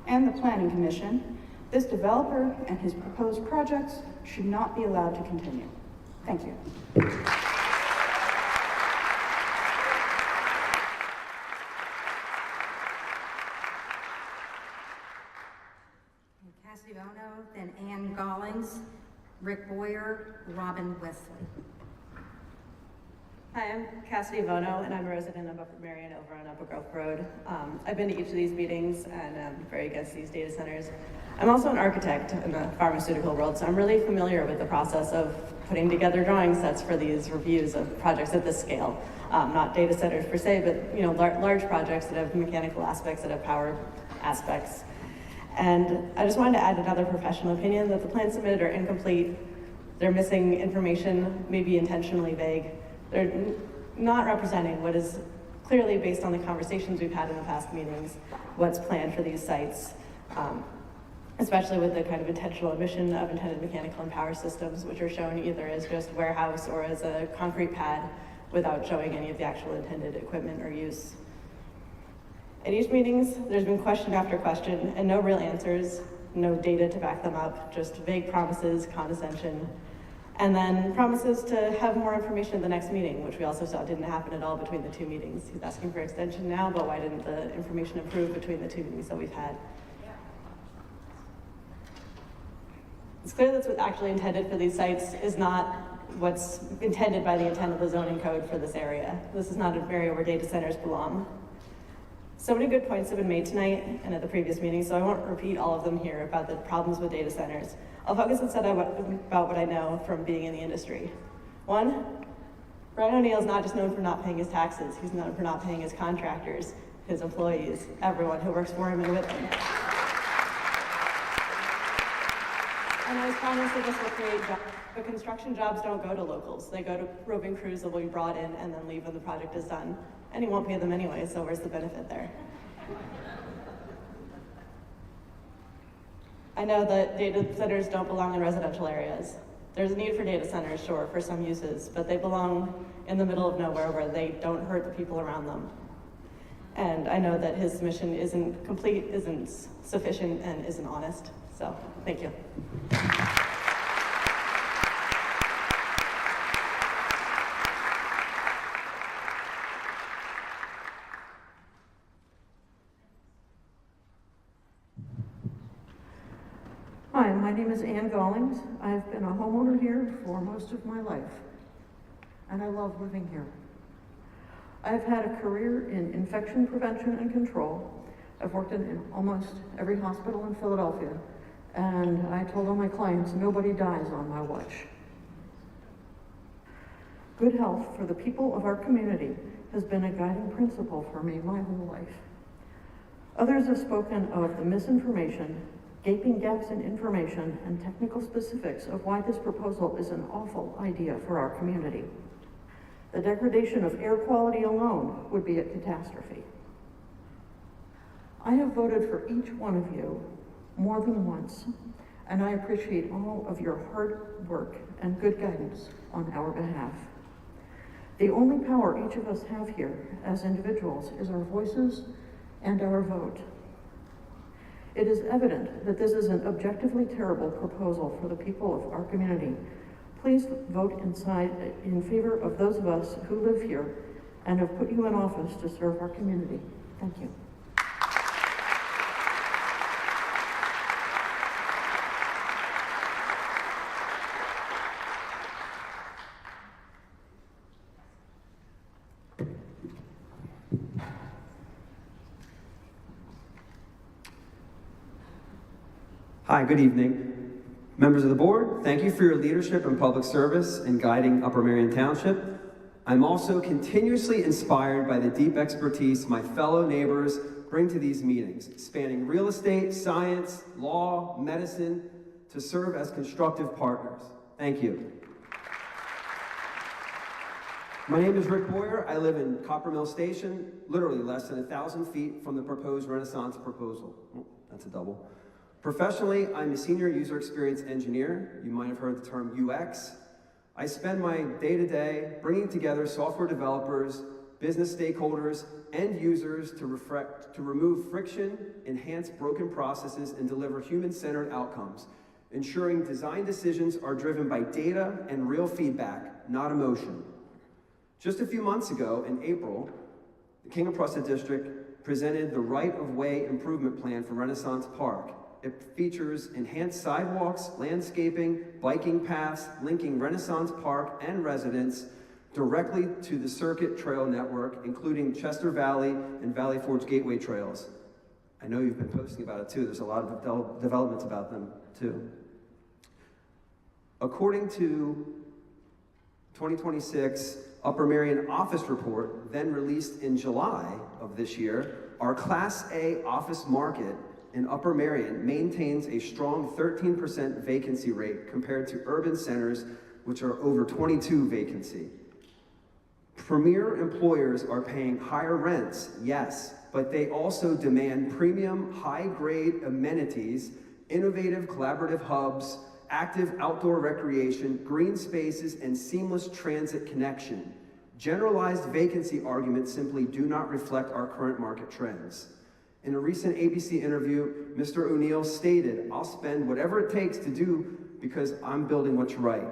and the Planning Commission, this developer and his proposed projects should not be allowed to continue. Thank you. Cassidy Bono, then Ann Gollings. Director, Robin Wesley. Hi, I'm Cassidy Vono, and I'm a resident of Upper Marion over on Upper Grove Road. I've been to each of these meetings, and I'm very against these data centers. I'm also an architect in the pharmaceutical world, so I'm really familiar with the process of putting together drawing sets for these reviews of projects at this scale. Not data centers per se, but large projects that have mechanical aspects, that have power aspects. And I just wanted to add another professional opinion that the plans submitted are incomplete. They're missing information, maybe intentionally vague. They're not representing what is clearly, based on the conversations we've had in the past meetings, what's planned for these sites, especially with the kind of intentional omission of intended mechanical and power systems, which are shown either as just warehouse or as a concrete pad without showing any of the actual intended equipment or use. At each meetings, there's been question after question and no real answers, no data to back them up, just vague promises, condescension, and then promises to have more information at the next meeting, which we also saw didn't happen at all between the two meetings. He's asking for extension now, but why didn't the information improve between the two meetings that we've had? It's clear that's what's actually intended for these sites is not what's intended by the intent of the zoning code for this area. This is not an area where data centers belong. So many good points have been made tonight and at the previous meeting, so I won't repeat all of them here about the problems with data centers. I'll focus instead about what I know from being in the industry. One, Brian O'Neill is not just known for not paying his taxes, he's known for not paying his contractors, his employees, everyone who works for him and with him. And I was promised that this will create jobs, but construction jobs don't go to locals. They go to roving crews that will be brought in and then leave when the project is done. And he won't pay them anyway, so where's the benefit there? I know that data centers don't belong in residential areas. There's a need for data centers, sure, for some uses, but they belong in the middle of nowhere where they don't hurt the people around them. And I know that his mission isn't complete, isn't sufficient, and isn't honest. So, thank you. Hi, my name is Ann Gollings. I've been a homeowner here for most of my life, and I love living here. I've had a career in infection prevention and control. I've worked in almost every hospital in Philadelphia, and I told all my clients, nobody dies on my watch. Good health for the people of our community has been a guiding principle for me my whole life. Others have spoken of the misinformation, gaping gaps in information, and technical specifics of why this proposal is an awful idea for our community. The degradation of air quality alone would be a catastrophe. I have voted for each one of you more than once, and I appreciate all of your hard work and good guidance on our behalf. The only power each of us have here as individuals is our voices and our vote. It is evident that this is an objectively terrible proposal for the people of our community. Please vote in favor of those of us who live here and have put you in office to serve our community. Thank you. Hi, good evening. Members of the board, thank you for your leadership and public service in guiding Upper Marion Township. I'm also continuously inspired by the deep expertise my fellow neighbors bring to these meetings, spanning real estate, science, law, medicine, to serve as constructive partners. Thank you. My name is Rick Boyer. I live in Copper Mill Station, literally less than 1,000 feet from the proposed Renaissance proposal. Oh, that's a double. Professionally, I'm a senior user experience engineer. You might have heard the term UX. I spend my day-to-day bringing together software developers, business stakeholders, and users to remove friction, enhance broken processes, and deliver human-centered outcomes, ensuring design decisions are driven by data and real feedback, not emotion. Just a few months ago, in April, the King of Prussia District presented the right-of-way improvement plan for Renaissance Park, It features enhanced sidewalks, landscaping, biking paths, linking Renaissance Park and residents directly to the Circuit Trail network, including Chester Valley and Valley Forge Gateway trails. I know you've been posting about it too. There's a lot of developments about them too. According to 2026 Upper Merion Office Report, then released in July of this year, our Class A office market in Upper Merion maintains a strong 13% vacancy rate compared to urban centers, which are over 22% vacancy. Premier employers are paying higher rents, yes, but they also demand premium, high-grade amenities, innovative collaborative hubs, active outdoor recreation, green spaces, and seamless transit connection. Generalized vacancy arguments simply do not reflect our current market trends. In a recent ABC interview, Mr. O'Neill stated, "I'll spend whatever it takes to do because I'm building what's right."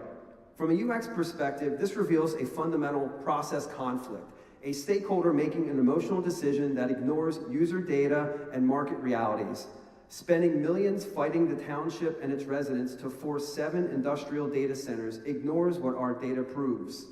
From a UX perspective, this reveals a fundamental process conflict, a stakeholder making an emotional decision that ignores user data and market realities. Spending millions fighting the township and its residents to force 7 industrial data centers ignores what our data proves.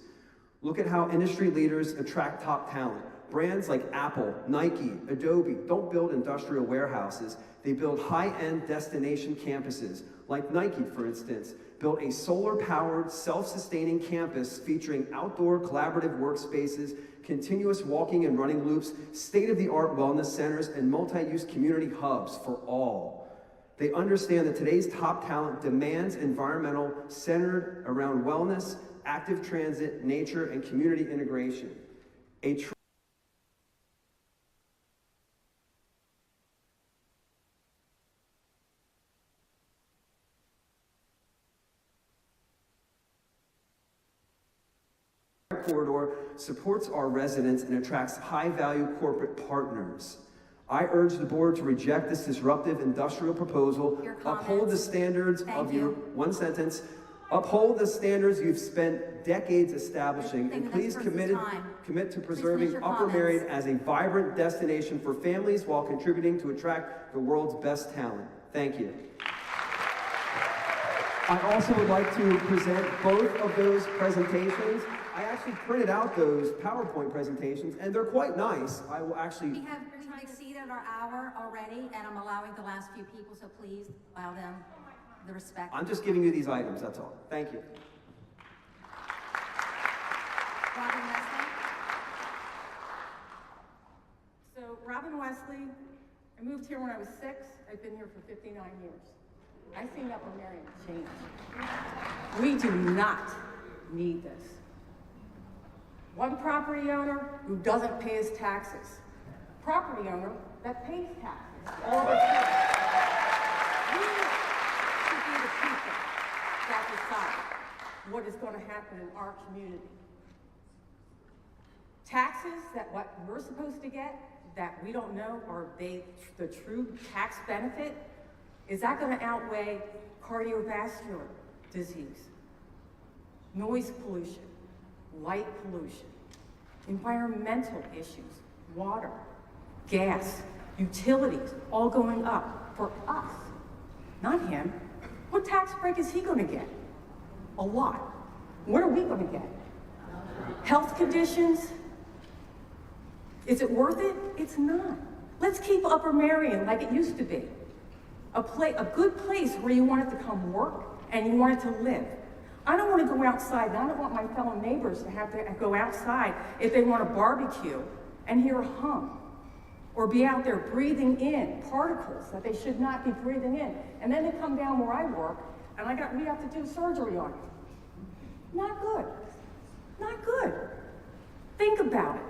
Look at how industry leaders attract top talent. Brands like Apple, Nike, Adobe don't build industrial warehouses. They build high-end destination campuses. Like Nike, for instance, built a solar-powered, self-sustaining campus featuring outdoor collaborative workspaces, continuous walking and running loops, state-of-the-art wellness centers, and multi-use community hubs for all. They understand that today's top talent demands environmental centered around wellness, active transit, nature, and community integration. Corridor supports our residents and attracts high-value corporate partners. I urge the board to reject this disruptive industrial proposal, uphold the standards of your, one sentence, uphold the standards you've spent decades establishing, and please commit to preserving Upper Merion as a vibrant destination for families while contributing to attract the world's best talent. Thank you. I also would like to present both of those presentations. I actually printed out those PowerPoint presentations, and they're quite nice. I will actually... We've exceeded our hour already, and I'm allowing the last few people, so please allow them the respect. I'm just giving you these items, that's all. Thank you. Robin Wesley. So, Robin Wesley, I moved here when I was 6. I've been here for 59 years. I've seen Upper Merion change. We do not need this. One property owner who doesn't pay his taxes. Property owner that pays taxes all the time. We should be the people that decide what is going to happen in our community. Taxes that what we're supposed to get that we don't know are they the true tax benefit? Is that going to outweigh cardiovascular disease, noise pollution, light pollution, environmental issues, water, gas, utilities, all going up for us, not him? What tax break is he going to get? A lot. What are we going to get? Health conditions? Is it worth it? It's not. Let's keep Upper Merion like it used to be. A good place where you want it to come work and you want it to live. I don't want to go outside, and I don't want my fellow neighbors to have to go outside if they want to barbecue and hear a hum, or be out there breathing in particles that they should not be breathing in. And then they come down where I work, and we have to do surgery on it. Not good. Not good. Think about it.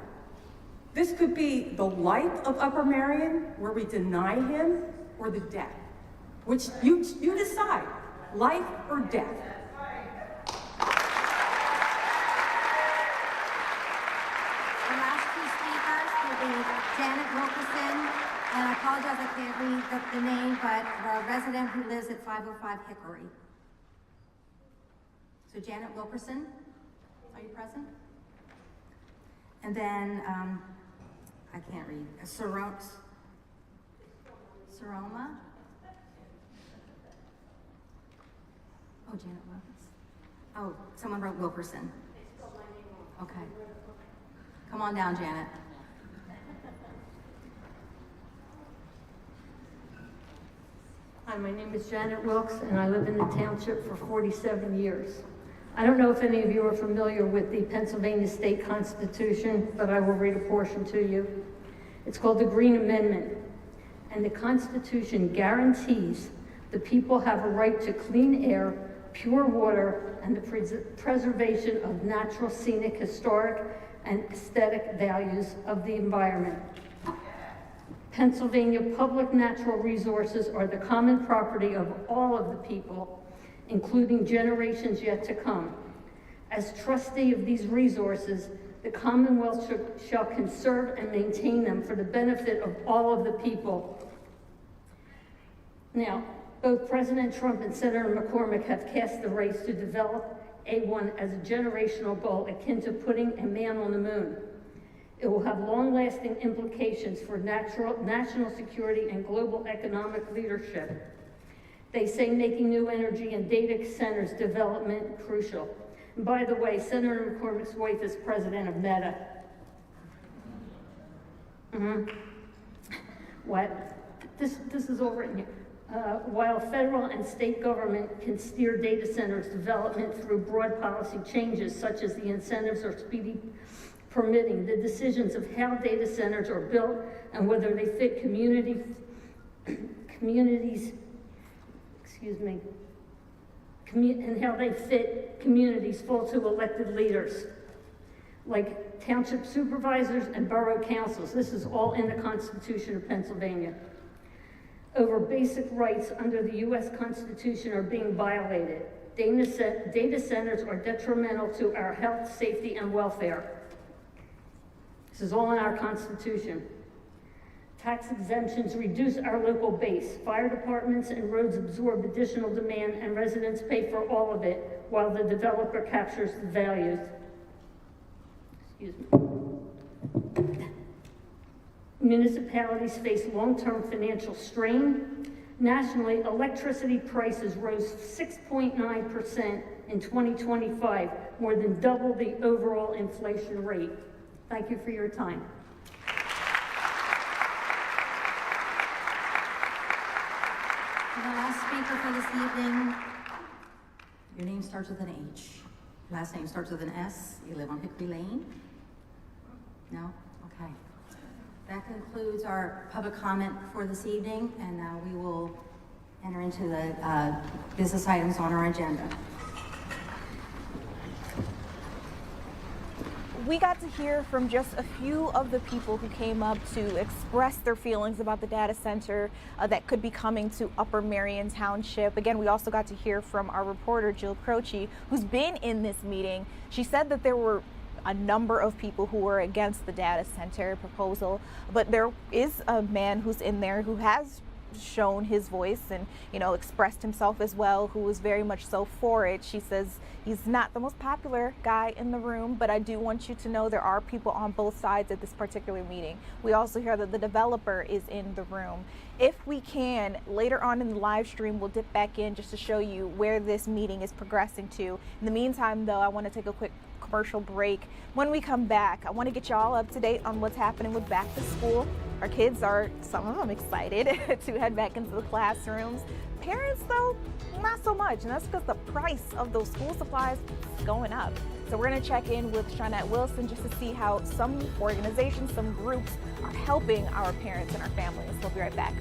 This could be the life of Upper Merion, where we deny him, or the death. Which you decide, life or death. The last two speakers will be Janet Wilkerson, and I apologize I can't read the name, but a resident who lives at 505 Hickory. So Janet Wilkerson, are you present? And then, I can't read, Saroma? Oh, Janet Wilkins. Oh, someone wrote Wilkerson. Okay. Come on down, Janet. Hi, my name is Janet Wilkes, and I live in the township for 47 years. I don't know if any of you are familiar with the Pennsylvania State Constitution, but I will read a portion to you. It's called the Green Amendment, and the Constitution guarantees the people have a right to clean air, pure water, and the preservation of natural, scenic, historic, and aesthetic values of the environment. Pennsylvania public natural resources are the common property of all of the people, including generations yet to come. As trustee of these resources, the Commonwealth shall conserve and maintain them for the benefit of all of the people. Now, both President Trump and Senator McCormick have cast the race to develop A1 as a generational goal akin to putting a man on the moon. It will have long-lasting implications for national security and global economic leadership. They say making new energy and data centers development crucial. And by the way, Senator McCormick's wife is president of Meta. What? This is all written here. While federal and state government can steer data centers development through broad policy changes, such as the incentives or speedy permitting, the decisions of how data centers are built and whether they fit communities, and how they fit communities fall to elected leaders, like township supervisors and borough councils. This is all in the Constitution of Pennsylvania. Over basic rights under the U.S. Constitution are being violated. Data centers are detrimental to our health, safety, and welfare. This is all in our Constitution. Tax exemptions reduce our local base. Fire departments and roads absorb additional demand, and residents pay for all of it while the developer captures the values. Excuse me. Municipalities face long-term financial strain. Nationally, electricity prices rose 6.9% in 2025, more than double the overall inflation rate. Thank you for your time. The last speaker for this evening, your name starts with an H. Last name starts with an S. You live on Hickory Lane? No? Okay. That concludes our public comment for this evening, and now we will enter into the business items on our agenda. We got to hear from just a few of the people who came up to express their feelings about the data center that could be coming to Upper Merion Township. Again, we also got to hear from our reporter, Jill Croce, who's been in this meeting. She said that there were a number of people who were against the data center proposal, but there is a man who's in there who has shown his voice and, expressed himself as well, who was very much so for it. She says he's not the most popular guy in the room, but I do want you to know there are people on both sides at this particular meeting. We also hear that the developer is in the room. If we can, later on in the live stream, we'll dip back in just to show you where this meeting is progressing to. In the meantime, though, I want to take a quick commercial break. When we come back, I want to get you all up to date on what's happening with back to school. Our kids are, some of them, excited to head back into the classrooms. Parents, though, not so much, and that's because the price of those school supplies is going up. So we're going to check in with Shawnette Wilson just to see how some organizations, some groups are helping our parents and our families. We'll be right back.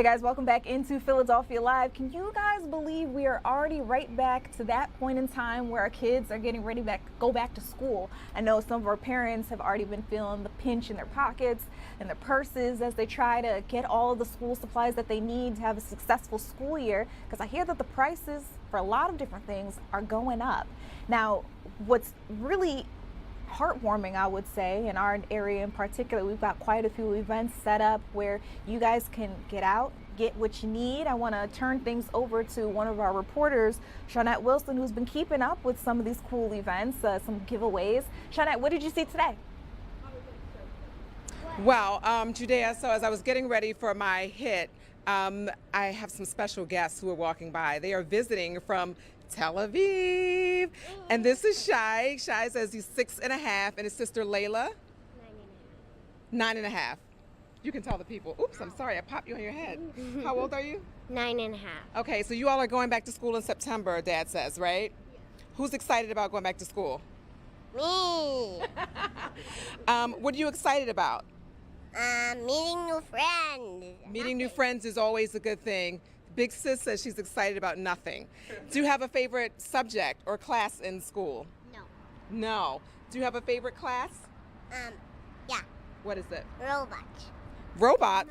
Hey guys, welcome back into Philadelphia Live. Can you guys believe we are already right back to that point in time where our kids are getting ready to go back to school? I know some of our parents have already been feeling the pinch in their pockets and their purses as they try to get all of the school supplies that they need to have a successful school year, because I hear that the prices for a lot of different things are going up. Now, what's really heartwarming, I would say, in our area in particular, we've got quite a few events set up where you guys can get out, get what you need. I want to turn things over to one of our reporters, Shawnette Wilson, who's been keeping up with some of these cool events, some giveaways. Shawnette, what did you see today? Well, Judea, so as I was getting ready for my hit, I have some special guests who are walking by. They are visiting from Tel Aviv. And this is Shai. Shai says he's 6.5, and his sister Layla? 9.5. You can tell the people. Oops, I'm sorry, I popped you on your head. How old are you? 9.5. Okay, so you all are going back to school in September, Dad says, right? Yeah. Who's excited about going back to school? Me. What are you excited about? Meeting new friends. Meeting new friends is always a good thing. Big sis says she's excited about nothing. Do you have a favorite subject or class in school? No. No. Do you have a favorite class? Yeah. What is it? Robots. Robots?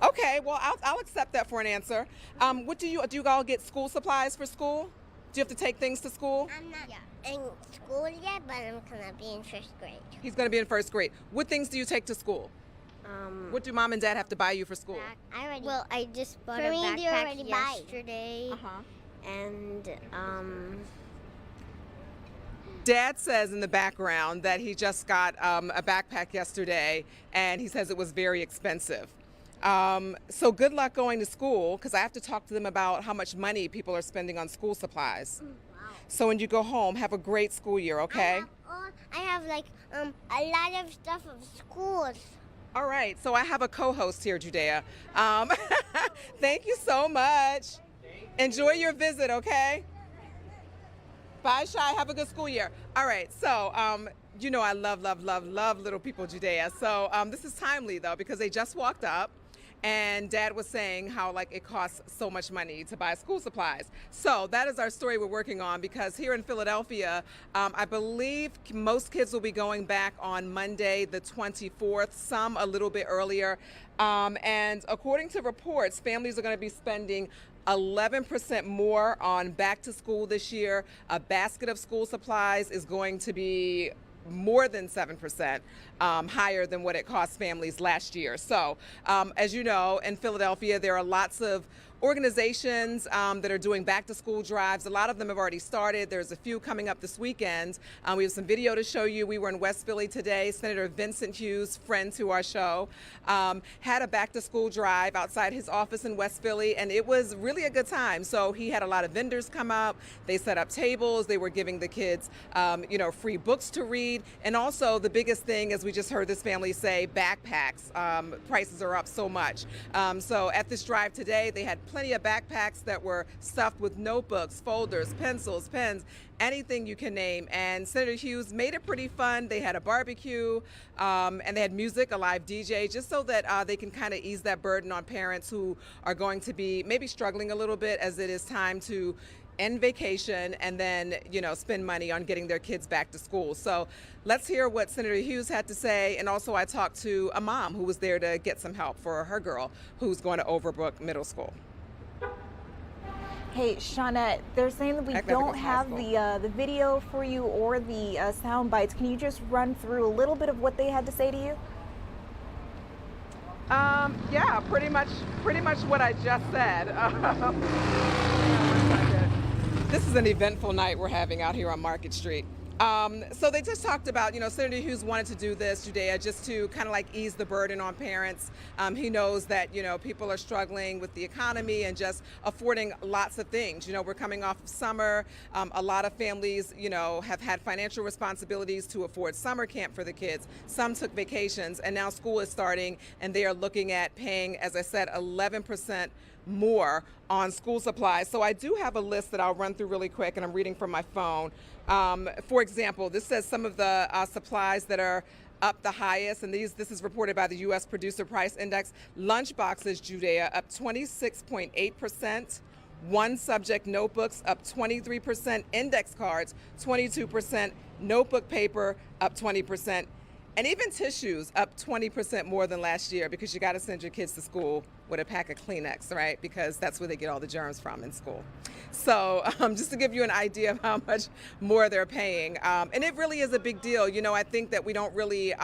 No. Okay, well, I'll accept that for an answer. What do you all get school supplies for school? Do you have to take things to school? I'm not in school yet, but I'm gonna be in first grade. He's gonna be in first grade. What things do you take to school? What do Mom and Dad have to buy you for school? I just bought a backpack yesterday. And Dad says in the background that he just got a backpack yesterday, and he says it was very expensive. So good luck going to school, because I have to talk to them about how much money people are spending on school supplies. Wow. So when you go home, have a great school year, okay? I have like a lot of stuff of schools. All right, so I have a co-host here, Judea. Thank you so much. Enjoy your visit, okay? Bye, Shai. Have a good school year. All right, so you know I love little people, Judea. So this is timely, though, because they just walked up, and Dad was saying how it costs so much money to buy school supplies. So that is our story we're working on, because here in Philadelphia, I believe most kids will be going back on Monday the 24th, some a little bit earlier. And according to reports, families are going to be spending 11% more on back to school this year. A basket of school supplies is going to be more than 7% higher than what it cost families last year. So as you know, in Philadelphia, there are lots of organizations that are doing back to school drives. A lot of them have already started. There's a few coming up this weekend. We have some video to show you. We were in West Philly today. Senator Vincent Hughes, friend to our show, had a back to school drive outside his office in West Philly, and it was really a good time. So he had a lot of vendors come up. They set up tables. They were giving the kids free books to read. And also the biggest thing, as we just heard this family say, backpacks. Prices are up so much. So at this drive today, they had plenty of backpacks that were stuffed with notebooks, folders, pencils, pens, anything you can name. And Senator Hughes made it pretty fun. They had a barbecue, and they had music, a live DJ, just so that they can kind of ease that burden on parents who are going to be maybe struggling a little bit as it is time to end vacation and then, spend money on getting their kids back to school. So let's hear what Senator Hughes had to say. And also I talked to a mom who was there to get some help for her girl who's going to Overbrook Middle School. Hey, Shawnette, they're saying that we don't have the video for you or the sound bites. Can you just run through a little bit of what they had to say to you? Yeah, pretty much what I just said. This is an eventful night we're having out here on Market Street. So they just talked about, Senator Hughes wanted to do this, Judea, just to kind of ease the burden on parents. He knows that, people are struggling with the economy and just affording lots of things. We're coming off of summer. A lot of families, have had financial responsibilities to afford summer camp for the kids. Some took vacations, and now school is starting, and they are looking at paying, as I said, 11% more on school supplies. So I do have a list that I'll run through really quick, and I'm reading from my phone. For example, this says some of the supplies that are up the highest, and this is reported by the U.S. Producer Price Index. Lunchboxes, Judea, up 26.8%. One subject notebooks up 23%, index cards 22%, notebook paper up 20%, and even tissues up 20% more than last year, because you got to send your kids to school with a pack of Kleenex, right? Because that's where they get all the germs from in school. So just to give you an idea of how much more they're paying. And it really is a big deal. You know, I think that we don't really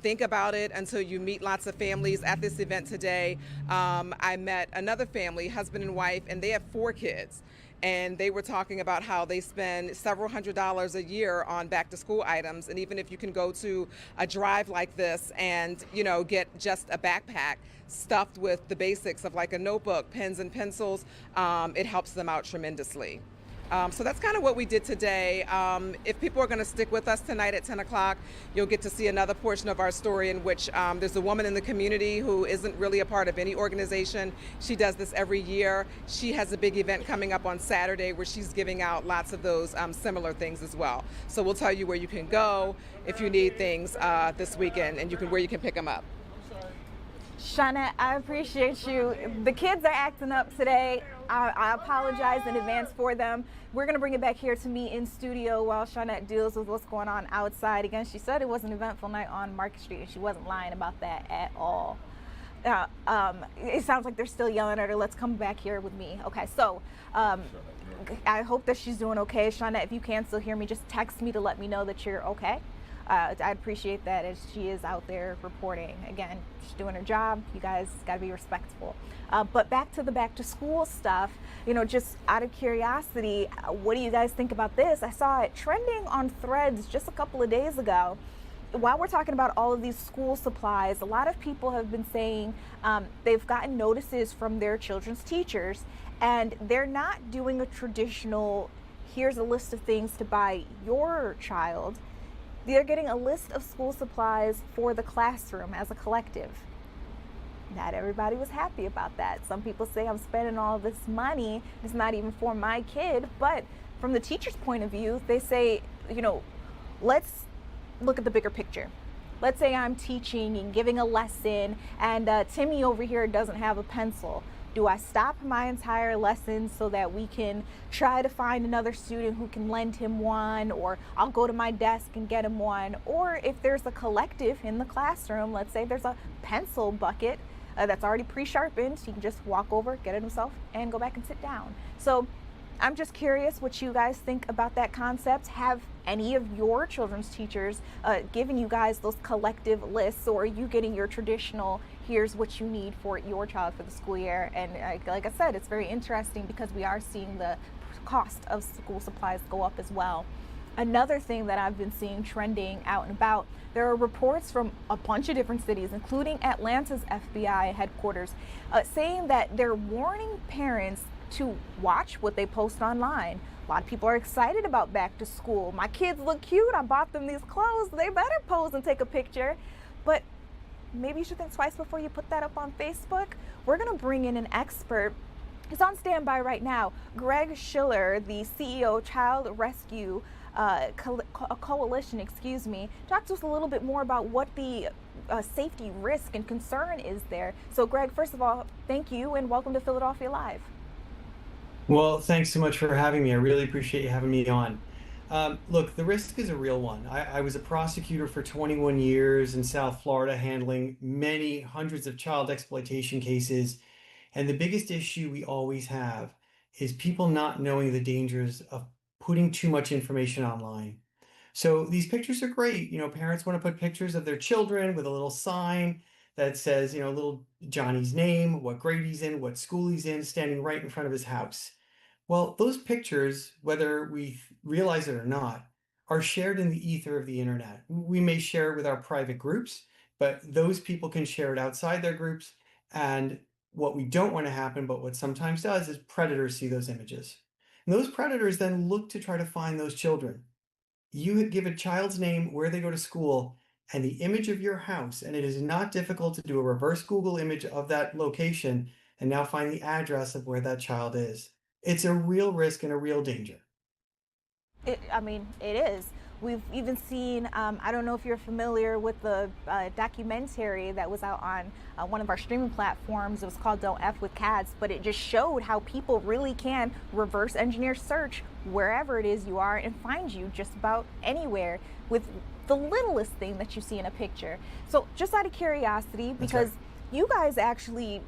think about it until you meet lots of families. At this event today, I met another family, husband and wife, and they have 4 kids. And they were talking about how they spend several $100s a year on back to school items. And even if you can go to a drive like this and, you know, get just a backpack stuffed with the basics of like a notebook, pens and pencils, it helps them out tremendously. So that's kind of what we did today. If people are going to stick with us tonight at 10 o'clock, you'll get to see another portion of our story in which there's a woman in the community who isn't really a part of any organization. She does this every year. She has a big event coming up on Saturday where she's giving out lots of those similar things as well. So we'll tell you where you can go if you need things this weekend, and where you can pick them up. Shawnette, I appreciate you. The kids are acting up today. I apologize in advance for them. We're going to bring it back here to me in studio while Shawnette deals with what's going on outside. Again, she said it was an eventful night on Market Street, and she wasn't lying about that at all. It sounds like they're still yelling at her. Let's come back here with me. Okay, so I hope that she's doing okay. Shawnette, if you can still hear me, just text me to let me know that you're okay. I appreciate that, as she is out there reporting. Again, she's doing her job. You guys got to be respectful. But back to the back to school stuff, you know, just out of curiosity, what do you guys think about this? I saw it trending on Threads just a couple of days ago. While we're talking about all of these school supplies, a lot of people have been saying they've gotten notices from their children's teachers, and they're not doing a traditional, here's a list of things to buy your child. They're getting a list of school supplies for the classroom as a collective. Not everybody was happy about that. Some people say, I'm spending all this money, it's not even for my kid. But from the teacher's point of view, they say, you know, let's look at the bigger picture. Let's say I'm teaching and giving a lesson, and Timmy over here doesn't have a pencil. Do I stop my entire lesson so that we can try to find another student who can lend him one, or I'll go to my desk and get him one? Or if there's a collective in the classroom, let's say there's a pencil bucket that's already pre-sharpened, he can just walk over, get it himself, and go back and sit down. So I'm just curious what you guys think about that concept. Have any of your children's teachers given you guys those collective lists, or are you getting your traditional, here's what you need for your child for the school year? And like I said, it's very interesting because we are seeing the cost of school supplies go up as well. Another thing that I've been seeing trending out and about, there are reports from a bunch of different cities, including Atlanta's FBI headquarters, saying that they're warning parents to watch what they post online. A lot of people are excited about back to school. My kids look cute. I bought them these clothes. They better pose and take a picture. But maybe you should think twice before you put that up on Facebook. We're going to bring in an expert. He's on standby right now. Greg Schiller, the CEO of Child Rescue Coalition, talk to us a little bit more about what the safety risk and concern is there. So Greg, first of all, thank you and welcome to Philadelphia Live. Well, thanks so much for having me. I really appreciate you having me on. Look, the risk is a real one. I was a prosecutor for 21 years in South Florida, handling many hundreds of child exploitation cases. And the biggest issue we always have is people not knowing the dangers of putting too much information online. So these pictures are great. You know, parents want to put pictures of their children with a little sign that says, you know, little Johnny's name, what grade he's in, what school he's in, standing right in front of his house. Well, those pictures, whether we realize it or not, are shared in the ether of the internet. We may share it with our private groups, but those people can share it outside their groups. And what we don't want to happen, but what sometimes does, is predators see those images. And those predators then look to try to find those children. You give a child's name, where they go to school, and the image of your house, and it is not difficult to do a reverse Google image of that location and now find the address of where that child is. It's a real risk and a real danger. I mean, it is. We've even seen, I don't know if you're familiar with the documentary that was out on one of our streaming platforms. It was called Don't F with Cats, but it just showed how people really can reverse engineer search wherever it is you are and find you just about anywhere with the littlest thing that you see in a picture. So just out of curiosity, because you guys actually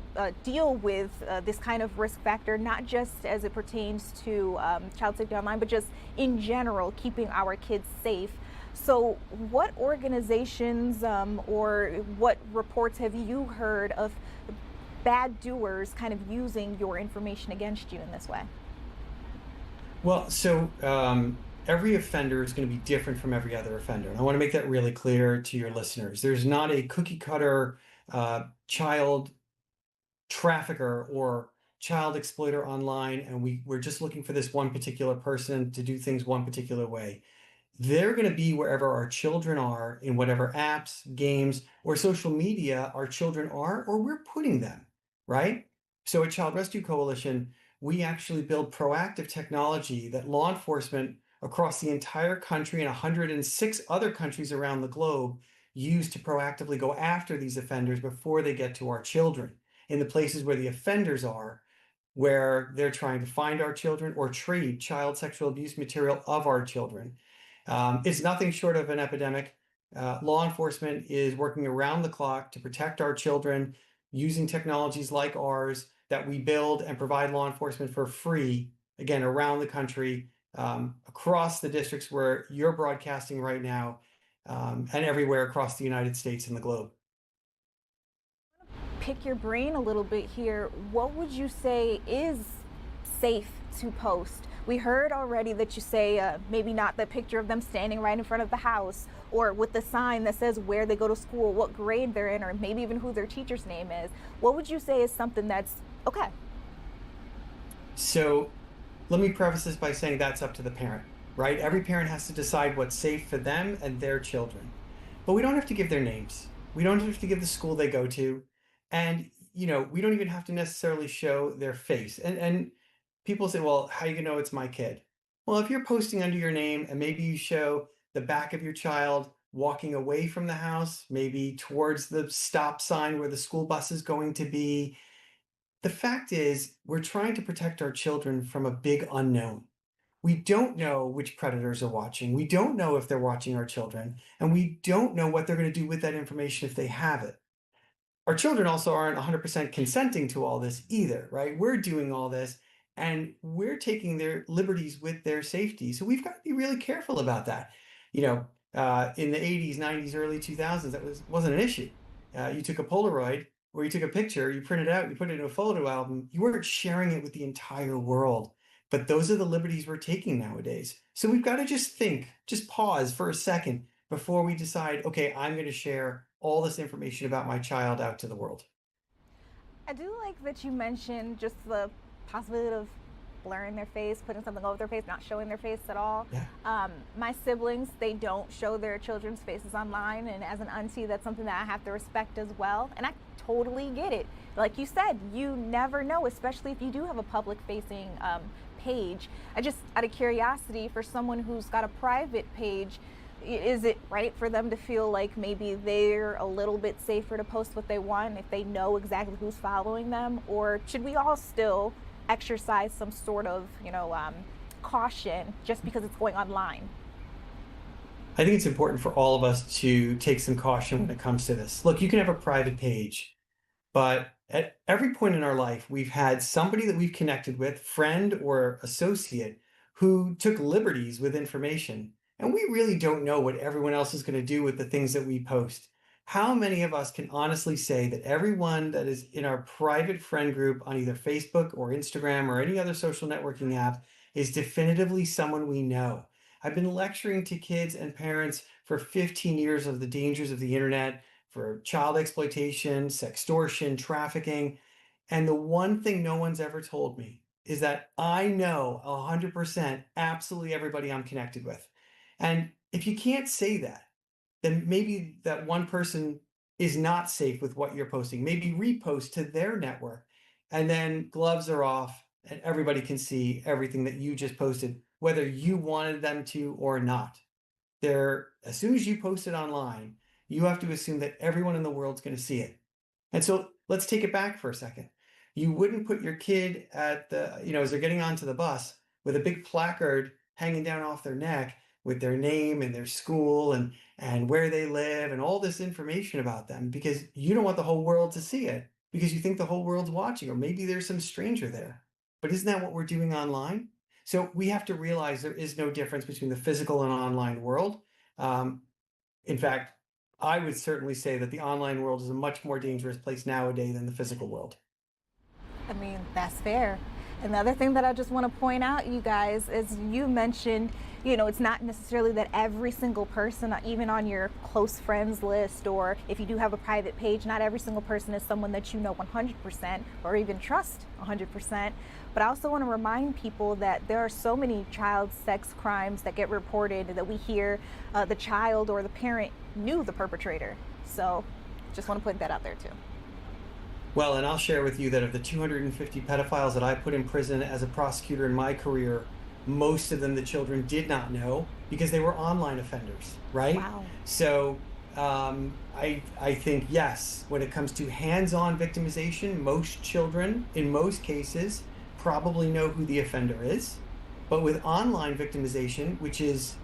deal with this kind of risk factor, not just as it pertains to child safety online, but just in general, keeping our kids safe. So what organizations or what reports have you heard of bad doers kind of using your information against you in this way? Well, so every offender is going to be different from every other offender. And I want to make that really clear to your listeners. There's not a cookie cutter child trafficker or child exploiter online, and we're just looking for this one particular person to do things one particular way. They're going to be wherever our children are, in whatever apps, games, or social media our children are, or we're putting them, right? So at Child Rescue Coalition, we actually build proactive technology that law enforcement across the entire country and 106 other countries around the globe use to proactively go after these offenders before they get to our children in the places where the offenders are, where they're trying to find our children or trade child sexual abuse material of our children. It's nothing short of an epidemic. Law enforcement is working around the clock to protect our children using technologies like ours that we build and provide law enforcement for free, again, around the country, across the districts where you're broadcasting right now, and everywhere across the United States and the globe. Pick your brain a little bit here. What would you say is safe to post? We heard already that you say maybe not the picture of them standing right in front of the house, or with the sign that says where they go to school, what grade they're in, or maybe even who their teacher's name is. What would you say is something that's okay? So let me preface this by saying that's up to the parent, right? Every parent has to decide what's safe for them and their children. But we don't have to give their names. We don't have to give the school they go to. And, we don't even have to necessarily show their face. And people say, well, how are you going to know it's my kid? Well, if you're posting under your name and maybe you show the back of your child walking away from the house, maybe towards the stop sign where the school bus is going to be, the fact is we're trying to protect our children from a big unknown. We don't know which predators are watching. We don't know if they're watching our children, and we don't know what they're going to do with that information if they have it. Our children also aren't 100% consenting to all this either, right? We're doing all this and we're taking their liberties with their safety. So we've got to be really careful about that. In the 80s, 90s, early 2000s, that wasn't an issue. You took a Polaroid or you took a picture, you printed it out, you put it in a photo album, you weren't sharing it with the entire world. But those are the liberties we're taking nowadays. So we've got to just pause for a second before we decide, okay, I'm going to share all this information about my child out to the world. I do like that you mentioned just the possibility of blurring their face, putting something over their face, not showing their face at all. Yeah. My siblings, they don't show their children's faces online, and as an auntie, that's something that I have to respect as well. And I totally get it. Like you said, you never know, especially if you do have a public-facing page. I just, out of curiosity, for someone who's got a private page, is it right for them to feel like maybe they're a little bit safer to post what they want if they know exactly who's following them? Or should we all still exercise some sort of, caution just because it's going online? I think it's important for all of us to take some caution when it comes to this. Look, you can have a private page, but at every point in our life, we've had somebody that we've connected with, friend or associate, who took liberties with information. And we really don't know what everyone else is going to do with the things that we post. How many of us can honestly say that everyone that is in our private friend group on either Facebook or Instagram or any other social networking app is definitively someone we know? I've been lecturing to kids and parents for 15 years of the dangers of the internet, for child exploitation, sextortion, trafficking. And the one thing no one's ever told me is that I know 100% absolutely everybody I'm connected with. And if you can't say that, then maybe that one person is not safe with what you're posting. Maybe repost to their network, and then gloves are off and everybody can see everything that you just posted, whether you wanted them to or not. as soon as you post it online, you have to assume that everyone in the world's going to see it. And so let's take it back for a second. You wouldn't put your kid at the, as they're getting onto the bus with a big placard hanging down off their neck with their name and their school and where they live and all this information about them, because you don't want the whole world to see it because you think the whole world's watching, or maybe there's some stranger there. But isn't that what we're doing online? So we have to realize there is no difference between the physical and online world. In fact, I would certainly say that the online world is a much more dangerous place nowadays than the physical world. I mean, that's fair. And the other thing that I just want to point out, you guys, is you mentioned, it's not necessarily that every single person, even on your close friends list, or if you do have a private page, not every single person is someone that you know 100% or even trust 100%. But I also want to remind people that there are so many child sex crimes that get reported that we hear the child or the parent knew the perpetrator. So just want to put that out there too. Well, and I'll share with you that of the 250 pedophiles that I put in prison as a prosecutor in my career, most of them the children did not know because they were online offenders, right? Wow. So I think, yes, when it comes to hands-on victimization, most children, in most cases, probably know who the offender is. But with online victimization, which is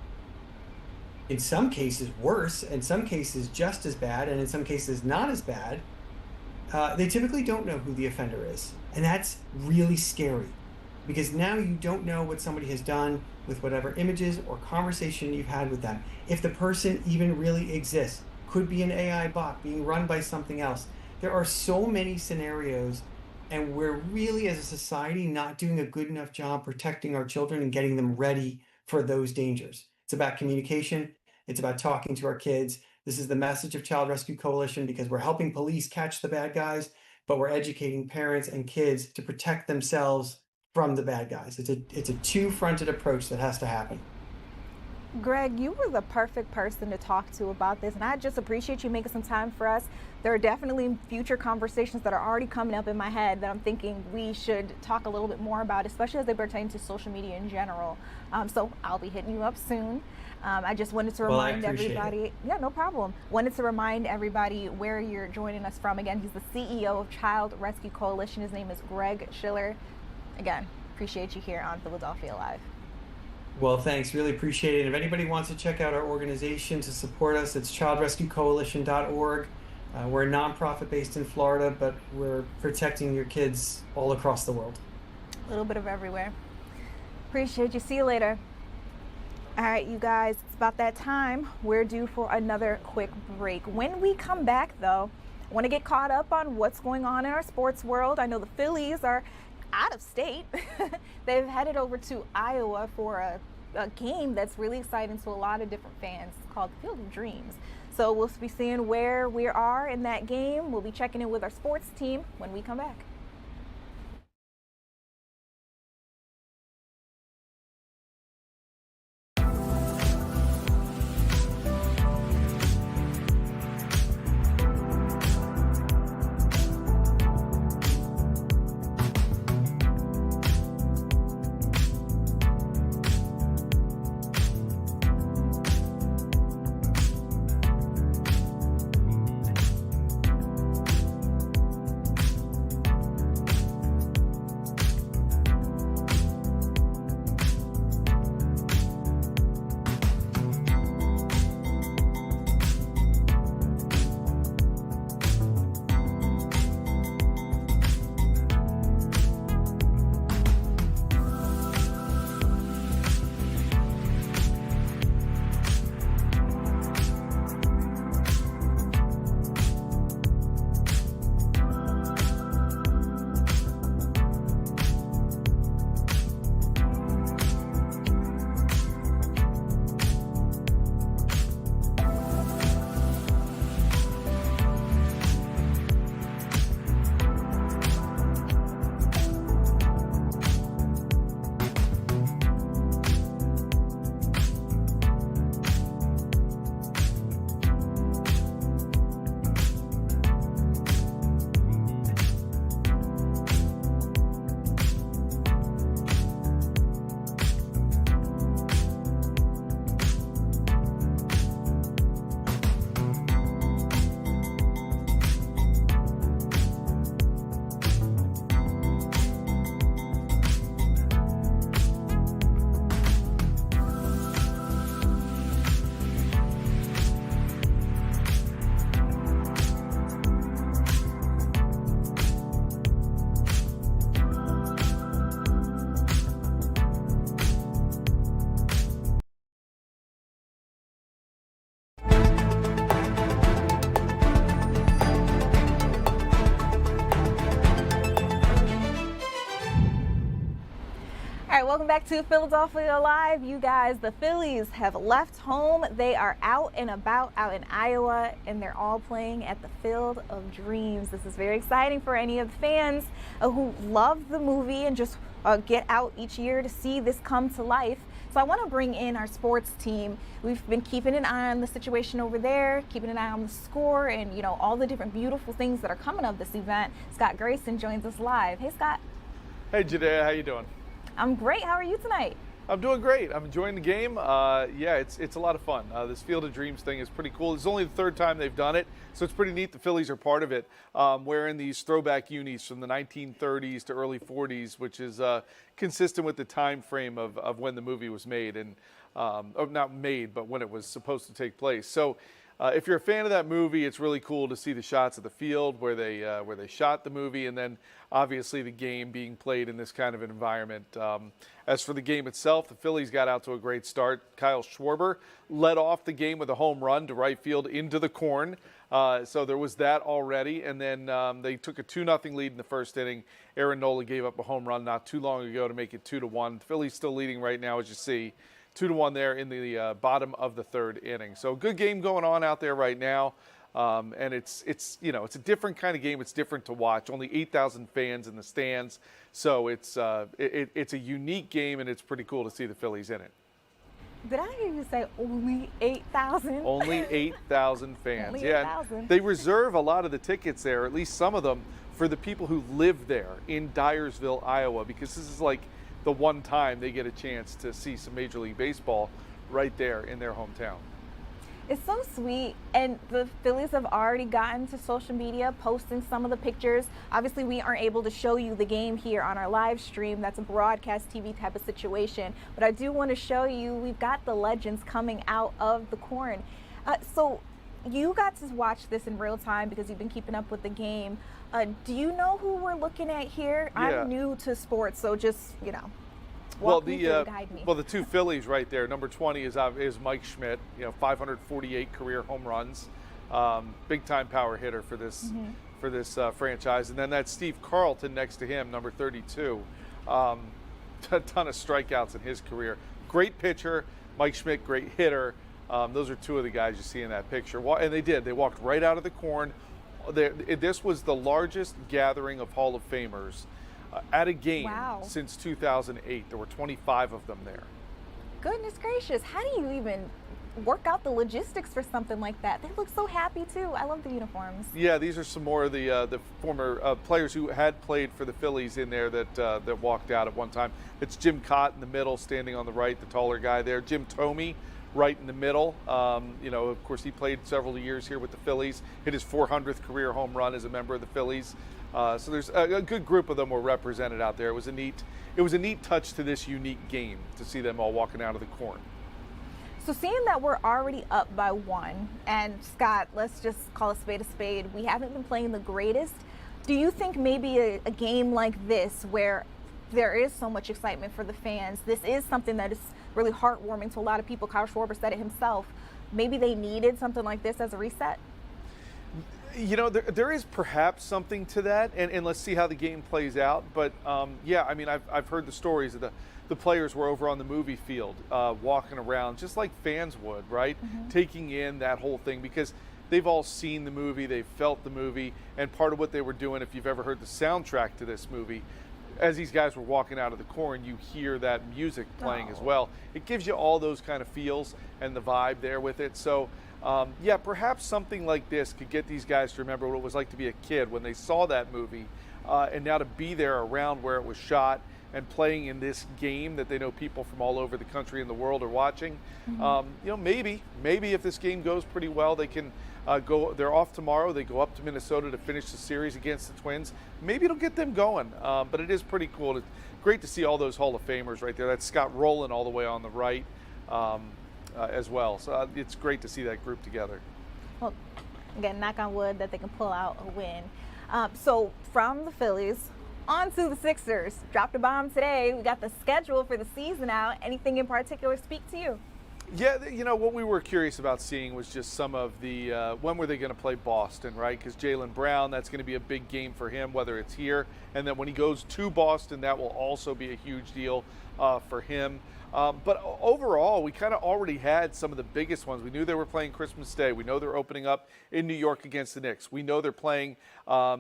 in some cases worse, in some cases just as bad, and in some cases not as bad, they typically don't know who the offender is. And that's really scary because now you don't know what somebody has done with whatever images or conversation you've had with them. If the person even really exists, could be an AI bot being run by something else. There are so many scenarios, and we're really, as a society, not doing a good enough job protecting our children and getting them ready for those dangers. It's about communication. It's about talking to our kids. This is the message of Child Rescue Coalition, because we're helping police catch the bad guys, but we're educating parents and kids to protect themselves from the bad guys. It's a two-fronted approach that has to happen. Greg, you were the perfect person to talk to about this, and I just appreciate you making some time for us. There are definitely future conversations that are already coming up in my head that I'm thinking we should talk a little bit more about, especially as they pertain to social media in general. So I'll be hitting you up soon. I just wanted to remind everybody. Yeah, no problem. Wanted to remind everybody where you're joining us from. Again, he's the CEO of Child Rescue Coalition. His name is Greg Schiller. Again, appreciate you here on Philadelphia Live. Well, thanks. Really appreciate it. If anybody wants to check out our organization to support us, it's childrescuecoalition.org. We're a nonprofit based in Florida, but we're protecting your kids all across the world. A little bit of everywhere. Appreciate you. See you later. All right, you guys, it's about that time. We're due for another quick break. When we come back, though, I want to get caught up on what's going on in our sports world. I know the Phillies are out of state. They've headed over to Iowa for a game that's really exciting to a lot of different fans. It's called Field of Dreams. So we'll be seeing where we are in that game. We'll be checking in with our sports team when we come back. welcome back to Philadelphia Live. You guys, the Phillies have left home. They are out and about out in Iowa, and they're all playing at the Field of Dreams. This is very exciting for any of the fans who love the movie and just get out each year to see this come to life. So I want to bring in our sports team. We've been keeping an eye on the situation over there, keeping an eye on the score, and you know, all the different beautiful things that are coming of this event. Scott Grayson joins us live. Hey, Scott. Hey, Judea, how you doing? I'm great. How are you tonight? I'm doing great. I'm enjoying the game. Yeah, it's a lot of fun. This Field of Dreams thing is pretty cool. It's only the third time they've done it, so it's pretty neat. The Phillies are part of it, wearing these throwback unis from the 1930s to early 40s, which is consistent with the time frame of when the movie was made, and not made, but when it was supposed to take place. So if you're a fan of that movie, it's really cool to see the shots of the field where they shot the movie, and then obviously the game being played in this kind of an environment. As for the game itself, the Phillies got out to a great start. Kyle Schwarber led off the game with a home run to right field into the corn. So there was that already, and then they took a 2-0 lead in the first inning. Aaron Nola gave up a home run not too long ago to make it 2-1. The Phillies still leading right now, as you see. 2-1 there in the bottom of the third inning. So good game going on out there right now. And it's a different kind of game. It's different to watch. Only 8,000 fans in the stands. So it's a unique game, and it's pretty cool to see the Phillies in it. Did I hear you say only 8,000? Only 8,000 fans. Only yeah, 8,000. They reserve a lot of the tickets there, at least some of them, for the people who live there in Dyersville, Iowa, because this is like the one time they get a chance to see some Major League Baseball right there in their hometown. It's so sweet, and the Phillies have already gotten to social media, posting some of the pictures. Obviously, we aren't able to show you the game here on our live stream. That's a broadcast TV type of situation. But I do want to show you, we've got the legends coming out of the corn. So you got to watch this in real time because you've been keeping up with the game. Do you know who we're looking at here? Yeah. I'm new to sports, so just, you know. Well, guide me. the two Phillies right there. Number 20 is Mike Schmidt. 548 career home runs, big time power hitter for this franchise. And then that's Steve Carlton next to him, number 32. A ton of strikeouts in his career. Great pitcher, Mike Schmidt, great hitter. Those are two of the guys you see in that picture. And they walked right out of the corn. This was the largest gathering of Hall of Famers at a game since 2008. There were 25 of them there. Goodness gracious, how do you even work out the logistics for something like that? They look so happy too. I love the uniforms. Yeah, these are some more of the former players who had played for the Phillies in there that walked out at one time. It's Jim Cott in the middle, standing on the right, the taller guy there. Jim Thome right in the middle. Of course, he played several years here with the Phillies. Hit his 400th career home run as a member of the Phillies. So there's a good group of them were represented out there. It was a neat touch to this unique game to see them all walking out of the corn. So seeing that we're already up by 1, and Scott, let's just call a spade, we haven't been playing the greatest. Do you think maybe a game like this, where there is so much excitement for the fans, this is something that is really heartwarming to a lot of people? Kyle Schwarber said it himself. Maybe they needed something like this as a reset? There is perhaps something to that, and let's see how the game plays out. But I've heard the stories of the players were over on the movie field, walking around just like fans would, right? Mm-hmm. Taking in that whole thing because they've all seen the movie, they've felt the movie, and part of what they were doing, if you've ever heard the soundtrack to this movie, as these guys were walking out of the corn, you hear that music playing as well. It gives you all those kind of feels and the vibe there with it. So. Perhaps something like this could get these guys to remember what it was like to be a kid when they saw that movie, and now to be there around where it was shot and playing in this game that they know people from all over the country and the world are watching. Mm-hmm. Maybe if this game goes pretty well, they can go. They're off tomorrow. They go up to Minnesota to finish the series against the Twins. Maybe it'll get them going. But it is pretty cool. It's great to see all those Hall of Famers right there. That's Scott Rowland all the way on the right. As well. So it's great to see that group together. Well, again, knock on wood that they can pull out a win. So from the Phillies, on to the Sixers. Dropped a bomb today. We got the schedule for the season out. Anything in particular speak to you? Yeah, what we were curious about seeing was just some of the when were they going to play Boston, right? Because Jaylen Brown, that's going to be a big game for him, whether it's here, and then when he goes to Boston, that will also be a huge deal for him. But overall, we kind of already had some of the biggest ones. We knew they were playing Christmas Day. We know they're opening up in New York against the Knicks. We know they're playing, a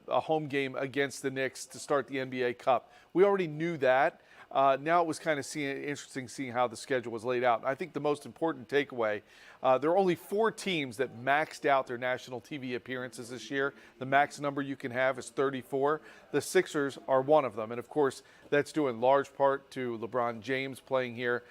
home game against the Knicks to start the NBA Cup. We already knew that. Now it was kind of interesting seeing how the schedule was laid out. I think the most important takeaway, there are only 4 teams that maxed out their national TV appearances this year. The max number you can have is 34. The Sixers are one of them. And, of course, that's due in large part to LeBron James playing here.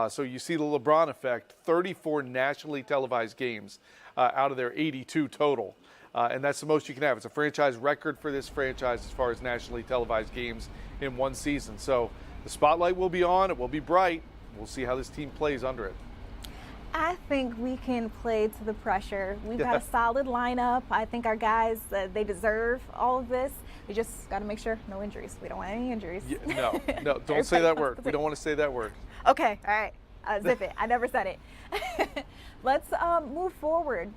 So you see the LeBron effect, 34 nationally televised games out of their 82 total. And that's the most you can have. It's a franchise record for this franchise as far as nationally televised games in one season. So the spotlight will be on. It will be bright. We'll see how this team plays under it. I think we can play to the pressure. We've got a solid lineup. I think our guys, they deserve all of this. We just got to make sure no injuries. We don't want any injuries. Yeah, no, don't say that word. We don't want to say that word. Okay, all right. Zip it. I never said it. Let's move forward.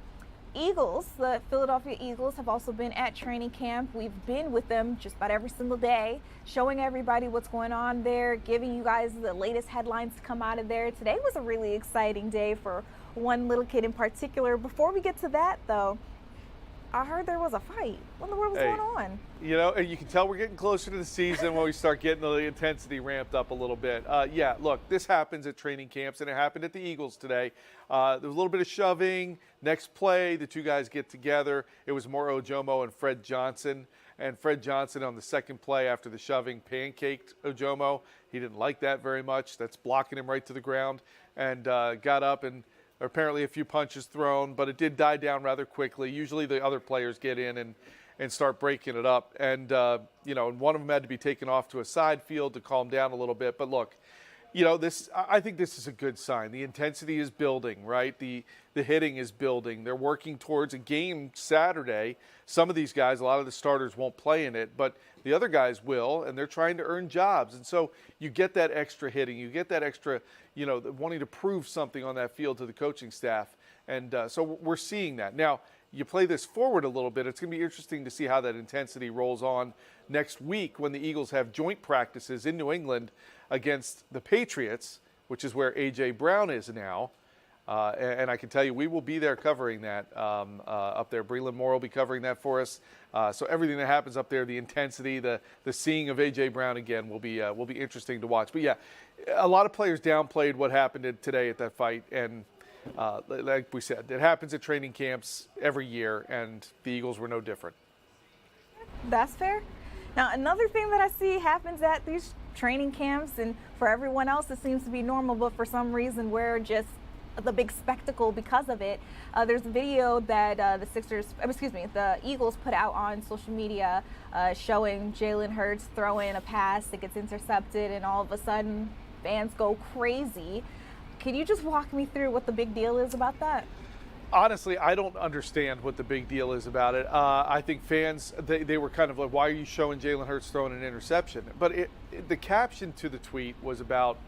Eagles, the Philadelphia Eagles, have also been at training camp. We've been with them just about every single day, showing everybody what's going on there, giving you guys the latest headlines to come out of there. Today was a really exciting day for one little kid in particular. Before we get to that, though, I heard there was a fight. What in the world was going on? And you can tell we're getting closer to the season when we start getting the intensity ramped up a little bit. Yeah, look, this happens at training camps, and it happened at the Eagles today. There was a little bit of shoving. Next play, the two guys get together. It was Moro Ojomo and Fred Johnson. And Fred Johnson on the second play after the shoving pancaked Ojomo. He didn't like that very much. That's blocking him right to the ground. And got up, and apparently a few punches thrown, but it did die down rather quickly. Usually the other players get in and start breaking it up. And, and one of them had to be taken off to a side field to calm down a little bit. But look, I think this is a good sign. The intensity is building, right? The hitting is building. They're working towards a game Saturday. Some of these guys, a lot of the starters won't play in it, but the other guys will, and they're trying to earn jobs. And so you get that extra hitting. You get that extra, wanting to prove something on that field to the coaching staff. And so we're seeing that. Now, you play this forward a little bit, it's going to be interesting to see how that intensity rolls on next week when the Eagles have joint practices in New England against the Patriots, which is where A.J. Brown is now. And I can tell you we will be there covering that up there. Breland Moore will be covering that for us. So everything that happens up there, the intensity, the seeing of A.J. Brown again will be interesting to watch. But, yeah, a lot of players downplayed what happened today at that fight. And like we said, it happens at training camps every year, and the Eagles were no different. That's fair. Now, another thing that I see happens at these training camps, and for everyone else it seems to be normal, but for some reason we're just the big spectacle because of it. There's a video that the Eagles put out on social media showing Jalen Hurts throwing a pass that gets intercepted, and all of a sudden fans go crazy. Can you just walk me through what the big deal is about that? Honestly, I don't understand what the big deal is about it. I think fans, they were kind of like, why are you showing Jalen Hurts throwing an interception? But the caption to the tweet was about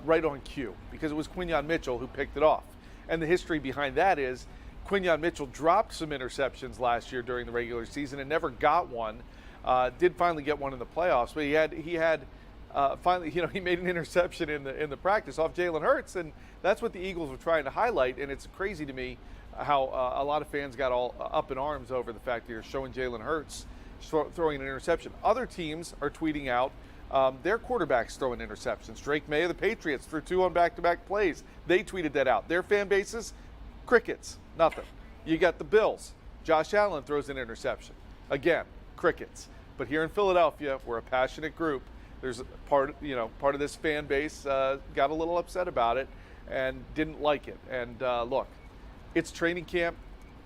right on cue, because it was Quinyon Mitchell who picked it off. And the history behind that is Quinyon Mitchell dropped some interceptions last year during the regular season and never got one. Did finally get one in the playoffs, but he had finally, he made an interception in the practice off Jalen Hurts, and that's what the Eagles were trying to highlight. And it's crazy to me how a lot of fans got all up in arms over the fact that you're showing Jalen Hurts throwing an interception. Other teams are tweeting out their quarterbacks throwing interceptions. Drake May of the Patriots threw 2 on back-to-back plays. They tweeted that out. Their fan bases, crickets, nothing. You got the Bills. Josh Allen throws an interception. Again, crickets. But here in Philadelphia, we're a passionate group. There's part of this fan base got a little upset about it and didn't like it. And look, it's training camp.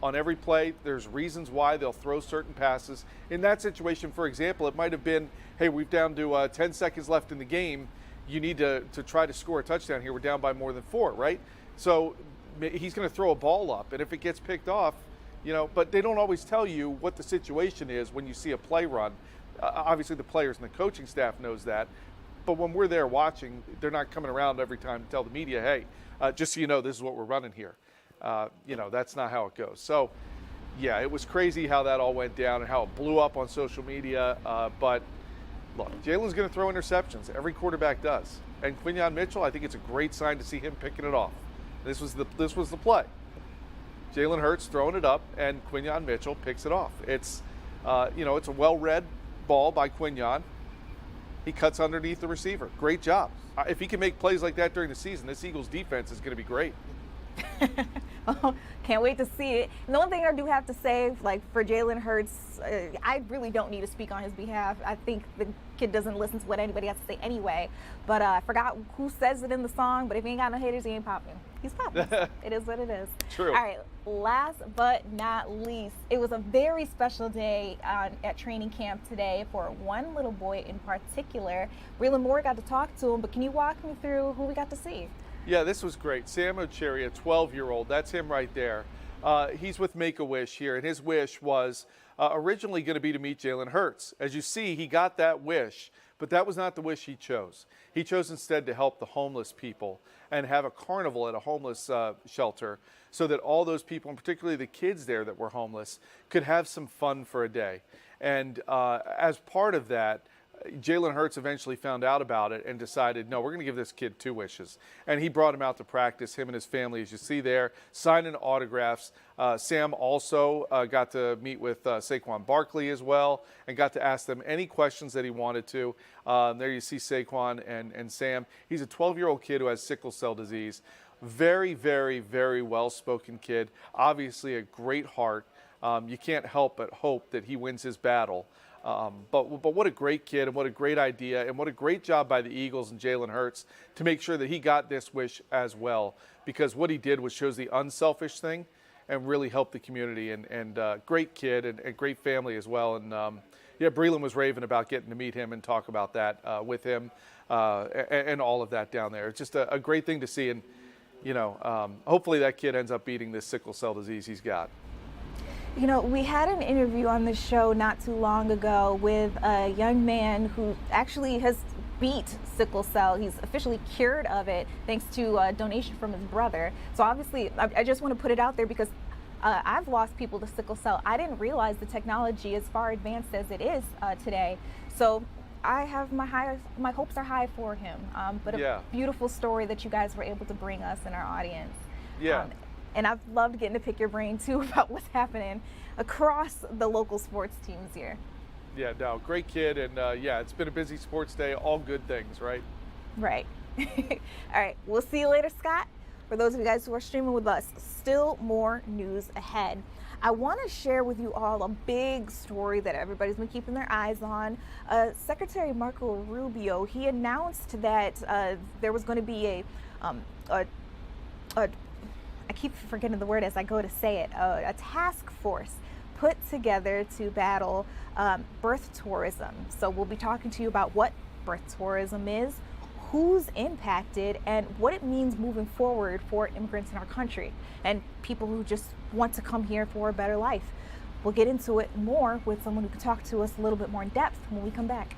On every play, there's reasons why they'll throw certain passes. In that situation, for example, it might have been, hey, we're down to 10 seconds left in the game. You need to try to score a touchdown here. We're down by more than 4, right? So he's going to throw a ball up, and if it gets picked off, but they don't always tell you what the situation is when you see a play run. Obviously, the players and the coaching staff knows that. but when we're there watching, they're not coming around every time to tell the media, hey, just so you know, this is what we're running here. That's not how it goes. So, yeah, it was crazy how that all went down and how it blew up on social media. But look, Jalen's going to throw interceptions. Every quarterback does. And Quinyon Mitchell, I think it's a great sign to see him picking it off. This was the play. Jalen Hurts throwing it up, and Quinyon Mitchell picks it off. It's it's a well-read ball by Quinyon. He cuts underneath the receiver. Great job. If he can make plays like that during the season, this Eagles defense is going to be great. Can't wait to see it. And the one thing I do have to say, like for Jalen Hurts, I really don't need to speak on his behalf. I think the kid doesn't listen to what anybody has to say anyway. But I forgot who says it in the song, but if he ain't got no haters, he ain't popping. He's popping. It is what it is. True. All right, last but not least, it was a very special day at training camp today for one little boy in particular. Breland Moore got to talk to him, but can you walk me through who we got to see? Yeah, this was great. Sam Ocheri, a 12-year-old, that's him right there. He's with Make-A-Wish here, and his wish was originally going to be to meet Jalen Hurts. As you see, he got that wish, but that was not the wish he chose. He chose instead to help the homeless people and have a carnival at a homeless shelter so that all those people, and particularly the kids there that were homeless, could have some fun for a day. And as part of that, Jalen Hurts eventually found out about it and decided, no, we're going to give this kid 2 wishes. And he brought him out to practice, him and his family, as you see there, signing autographs. Sam also got to meet with Saquon Barkley as well and got to ask them any questions that he wanted to. There you see Saquon and Sam. He's a 12-year-old kid who has sickle cell disease. Very, very, very well-spoken kid. Obviously a great heart. You can't help but hope that he wins his battle. But what a great kid, and what a great idea, and what a great job by the Eagles and Jalen Hurts to make sure that he got this wish as well, because what he did was shows the unselfish thing and really helped the community, and great kid and great family as well. And Breland was raving about getting to meet him and talk about that with him and all of that down there. It's just a great thing to see, and hopefully that kid ends up beating this sickle cell disease he's got. You know, we had an interview on the show not too long ago with a young man who actually has beat sickle cell. He's officially cured of it thanks to a donation from his brother. So obviously, I just want to put it out there because I've lost people to sickle cell. I didn't realize the technology is far advanced as it is today. So I have my hopes are high for him. But a beautiful story that you guys were able to bring us and our audience. Yeah. And I've loved getting to pick your brain too about what's happening across the local sports teams here. Yeah, no, great kid, and it's been a busy sports day. All good things, right? Right. All right, we'll see you later, Scott. For those of you guys who are streaming with us, still more news ahead. I want to share with you all a big story that everybody's been keeping their eyes on. Secretary Marco Rubio, he announced that there was going to be I keep forgetting the word as I go to say it, a task force put together to battle birth tourism. So we'll be talking to you about what birth tourism is, who's impacted, and what it means moving forward for immigrants in our country and people who just want to come here for a better life. We'll get into it more with someone who can talk to us a little bit more in depth when we come back.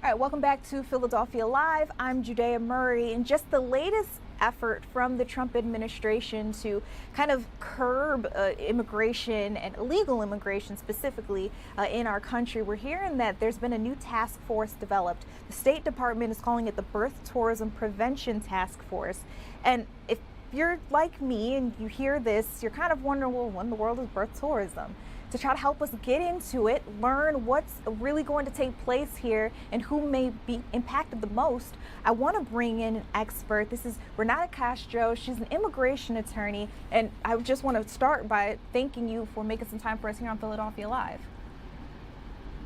right, welcome back to Philadelphia Live. I'm Judea Murray, and just the latest effort from the Trump administration to kind of curb immigration and illegal immigration specifically in our country. We're hearing that there's been a new task force developed. The State Department is calling it the Birth Tourism Prevention Task Force. And if you're like me and you hear this, you're kind of wondering, well, what in the world is birth tourism? To try to help us get into it, learn what's really going to take place here and who may be impacted the most, I want to bring in an expert. This is Renata Castro. She's an immigration attorney, and I just want to start by thanking you for making some time for us here on Philadelphia Live.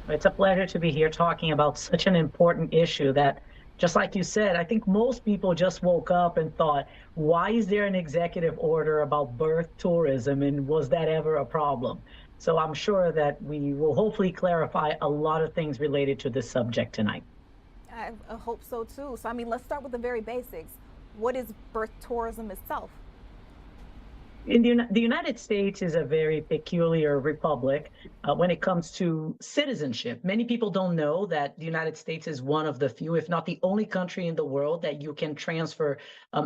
It's a pleasure to be here talking about such an important issue that, just like you said, I think most people just woke up and thought, why is there an executive order about birth tourism, and was that ever a problem? So I'm sure that we will hopefully clarify a lot of things related to this subject tonight. I hope so too. So, I mean, let's start with the very basics. What is birth tourism itself? In the United States is a very peculiar republic when it comes to citizenship. Many people don't know that the United States is one of the few, if not the only country in the world that you can transfer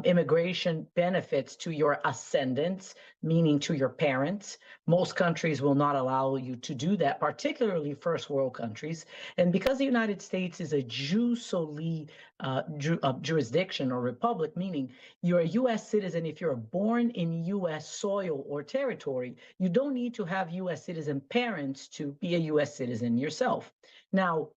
immigration benefits to your ascendants, meaning to your parents. Most countries will not allow you to do that, particularly first world countries. And because the United States is a jus soli jurisdiction or republic, meaning you're a U.S. citizen if you're born in U.S. soil or territory, you don't need to have U.S. citizen parents to be a U.S. citizen yourself. Now,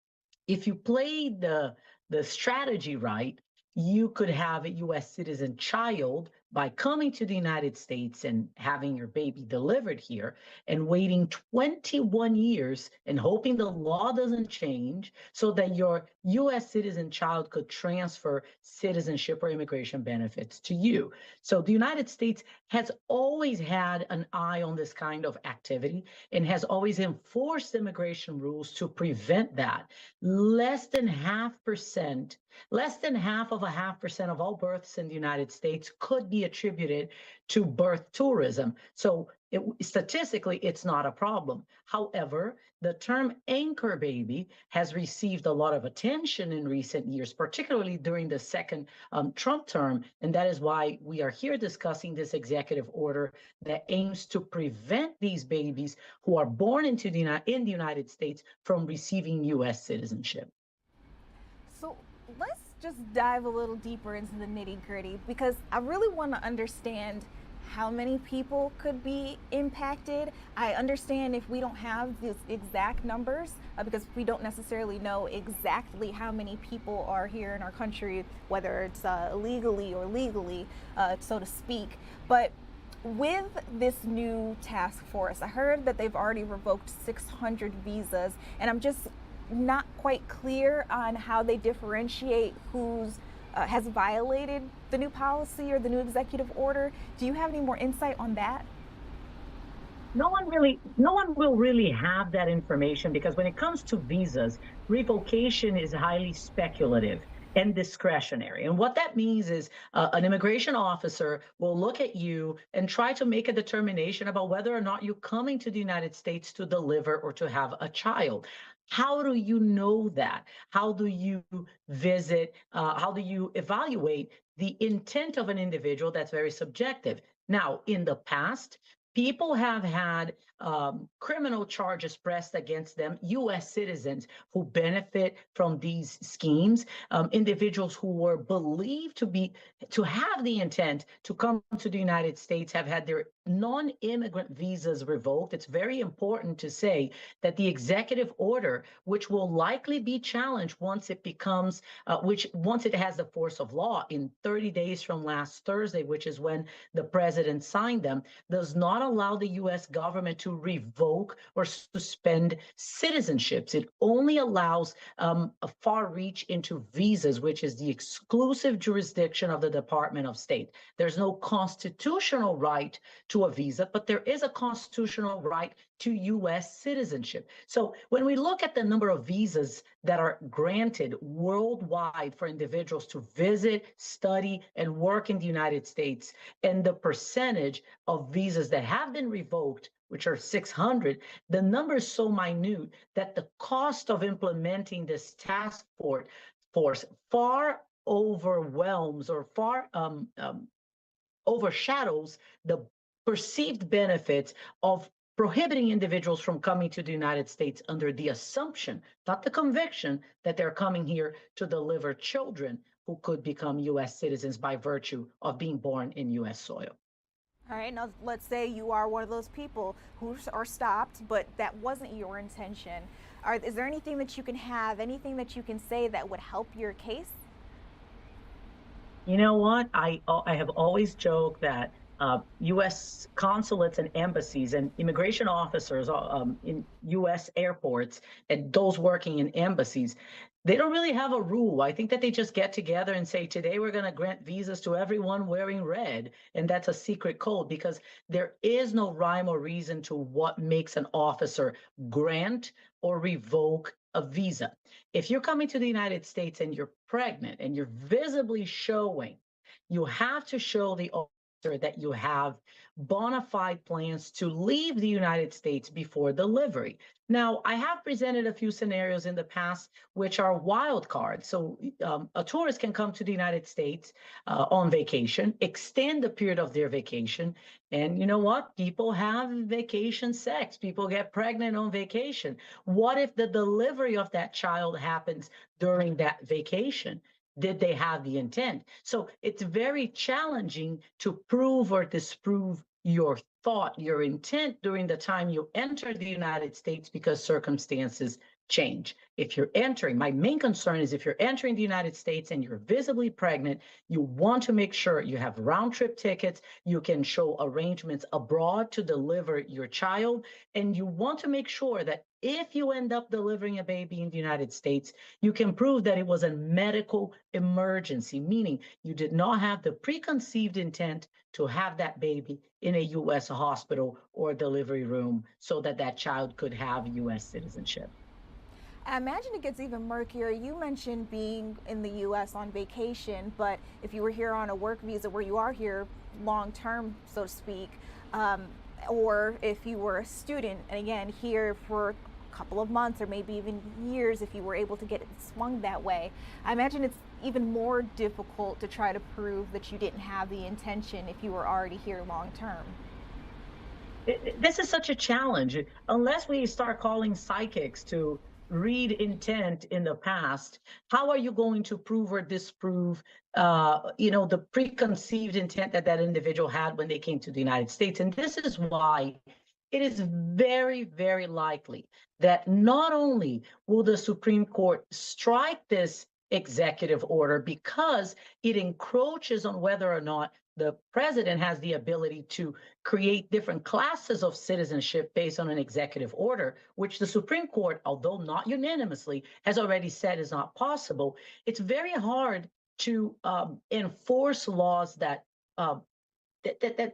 if you play the strategy right, you could have a U.S. citizen child by coming to the United States and having your baby delivered here and waiting 21 years and hoping the law doesn't change so that your U.S. citizen child could transfer citizenship or immigration benefits to you. So the United States has always had an eye on this kind of activity and has always enforced immigration rules to prevent that. Less than 0.5% of all births in the United States could be attributed to birth tourism. So statistically, it's not a problem. However, the term anchor baby has received a lot of attention in recent years, particularly during the second Trump term. And that is why we are here discussing this executive order that aims to prevent these babies who are born in the United States from receiving U.S. citizenship. So let's just dive a little deeper into the nitty-gritty, because I really want to understand how many people could be impacted. I understand if we don't have these exact numbers, because we don't necessarily know exactly how many people are here in our country, whether it's illegally or legally, so to speak. But with this new task force, I heard that they've already revoked 600 visas, and I'm just not quite clear on how they differentiate who's has violated the new policy or the new executive order. Do you have any more insight on that? No one will really have that information, because when it comes to visas, revocation is highly speculative and discretionary. And what that means is an immigration officer will look at you and try to make a determination about whether or not you're coming to the United States to deliver or to have a child. How do you know that? How do you how do you evaluate the intent of an individual? That's very subjective. Now, in the past, people have had criminal charges pressed against them, U.S. citizens who benefit from these schemes, individuals who were believed to have the intent to come to the United States have had their non-immigrant visas revoked. It's very important to say that the executive order, which will likely be challenged once it becomes, once it has the force of law in 30 days from last Thursday, which is when the president signed them, does not allow the U.S. government to revoke or suspend citizenships. It only allows a far reach into visas, which is the exclusive jurisdiction of the Department of State. There's no constitutional right to to a visa, but there is a constitutional right to U.S. citizenship. So when we look at the number of visas that are granted worldwide for individuals to visit, study, and work in the United States, and the percentage of visas that have been revoked, which are 600, the number is so minute that the cost of implementing this task force far overwhelms or far overshadows the perceived benefits of prohibiting individuals from coming to the United States under the assumption, not the conviction, that they're coming here to deliver children who could become U.S. citizens by virtue of being born in U.S. soil. All right, now let's say you are one of those people who are stopped, but that wasn't your intention. Is there anything that you can have, anything that you can say that would help your case? You know what? I have always joked that U.S. consulates and embassies and immigration officers in U.S. airports and those working in embassies, they don't really have a rule. I think that they just get together and say, today we're going to grant visas to everyone wearing red. And that's a secret code because there is no rhyme or reason to what makes an officer grant or revoke a visa. If you're coming to the United States and you're pregnant and you're visibly showing, you have to show the officer that you have bona fide plans to leave the United States before delivery. Now, I have presented a few scenarios in the past which are wild cards. So a tourist can come to the United States on vacation, extend the period of their vacation, and you know what? People have vacation sex. People get pregnant on vacation. What if the delivery of that child happens during that vacation? Did they have the intent? So it's very challenging to prove or disprove your thought, your intent during the time you enter the United States because circumstances change. If you're entering, my main concern is if you're entering the United States and you're visibly pregnant, you want to make sure you have round trip tickets, you can show arrangements abroad to deliver your child, and you want to make sure that if you end up delivering a baby in the United States, you can prove that it was a medical emergency, meaning you did not have the preconceived intent to have that baby in a U.S. hospital or delivery room so that that child could have U.S. citizenship. I imagine it gets even murkier. You mentioned being in the U.S. on vacation, but if you were here on a work visa where you are here long term, so to speak, or if you were a student, and again, here for a couple of months or maybe even years, if you were able to get it swung that way, I imagine it's even more difficult to try to prove that you didn't have the intention if you were already here long term. This is such a challenge. Unless we start calling psychics to read intent in the past, how are you going to prove or disprove, the preconceived intent that that individual had when they came to the United States? And this is why it is very, very likely that not only will the Supreme Court strike this executive order because it encroaches on whether or not the president has the ability to create different classes of citizenship based on an executive order, which the Supreme Court, although not unanimously, has already said is not possible. It's very hard to enforce laws that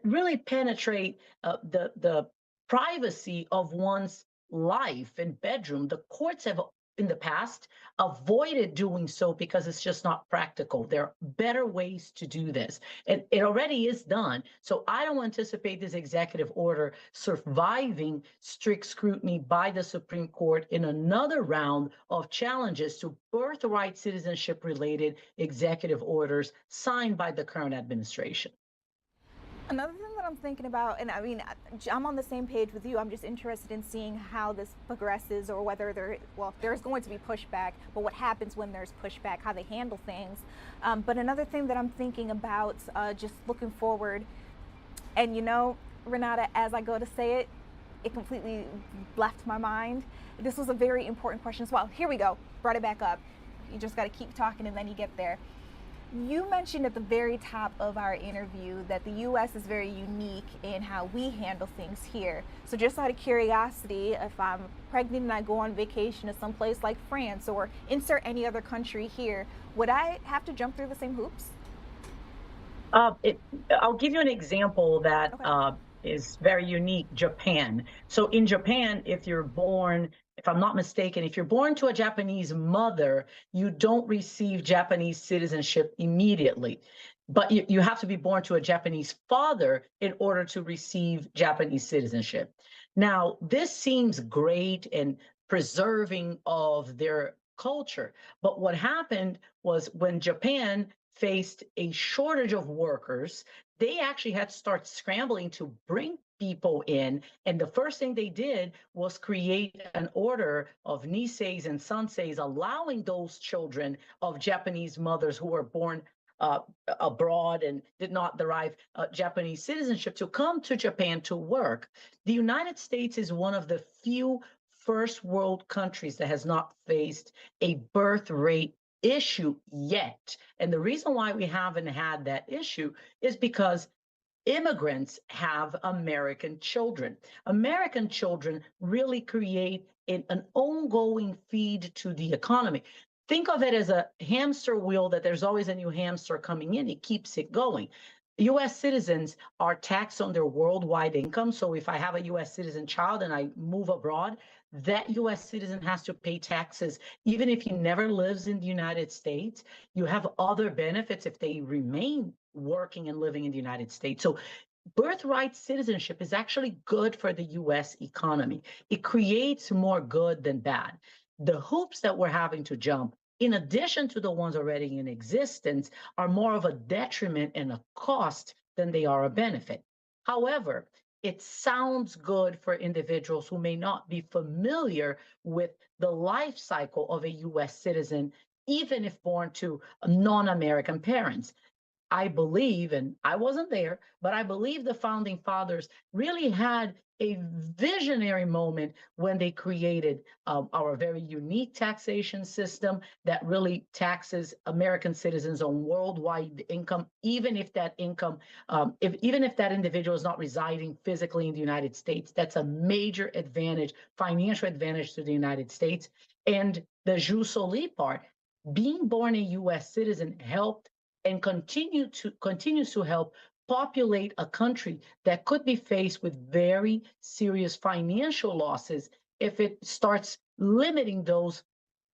really penetrate the privacy of one's life and bedroom. The courts have in the past avoided doing so because it's just not practical. There are better ways to do this. And it already is done. So I don't anticipate this executive order surviving strict scrutiny by the Supreme Court in another round of challenges to birthright citizenship related executive orders signed by the current administration. Another thing that I'm thinking about, and I mean, I'm on the same page with you. I'm just interested in seeing how this progresses or whether there's going to be pushback, but what happens when there's pushback, how they handle things. But another thing that I'm thinking about, just looking forward, and Renata, as I go to say it, it completely left my mind. This was a very important question as well. Here we go, brought it back up. You just got to keep talking and then you get there. You mentioned at the very top of our interview that the U.S. is very unique in how we handle things here. So just out of curiosity, if I'm pregnant and I go on vacation to someplace like France or insert any other country here, would I have to jump through the same hoops? I'll give you an example that is very unique, Japan. So in Japan, if you're born, if I'm not mistaken, if you're born to a Japanese mother, you don't receive Japanese citizenship immediately. But you have to be born to a Japanese father in order to receive Japanese citizenship. Now, this seems great and preserving of their culture. But what happened was when Japan faced a shortage of workers, they actually had to start scrambling to bring people in. And the first thing they did was create an order of niseis and sanseis, allowing those children of Japanese mothers who were born abroad and did not derive Japanese citizenship to come to Japan to work. The United States is one of the few first world countries that has not faced a birth rate issue yet. And the reason why we haven't had that issue is because immigrants have American children. American children really create an ongoing feed to the economy. Think of it as a hamster wheel that there's always a new hamster coming in. It keeps it going. US citizens are taxed on their worldwide income. So if I have a US citizen child and I move abroad, that US citizen has to pay taxes. Even if he never lives in the United States, you have other benefits if they remain working and living in the United States. So birthright citizenship is actually good for the US economy. It creates more good than bad. The hoops that we're having to jump, in addition to the ones already in existence, are more of a detriment and a cost than they are a benefit. However, it sounds good for individuals who may not be familiar with the life cycle of a US citizen, even if born to non-American parents. I believe, and I wasn't there, but I believe the founding fathers really had a visionary moment when they created our very unique taxation system that really taxes American citizens on worldwide income, even if that income, even if that individual is not residing physically in the United States. That's a major advantage, financial advantage to the United States. And the jus soli part, being born a U.S. citizen helped and continues to help populate a country that could be faced with very serious financial losses if it starts limiting those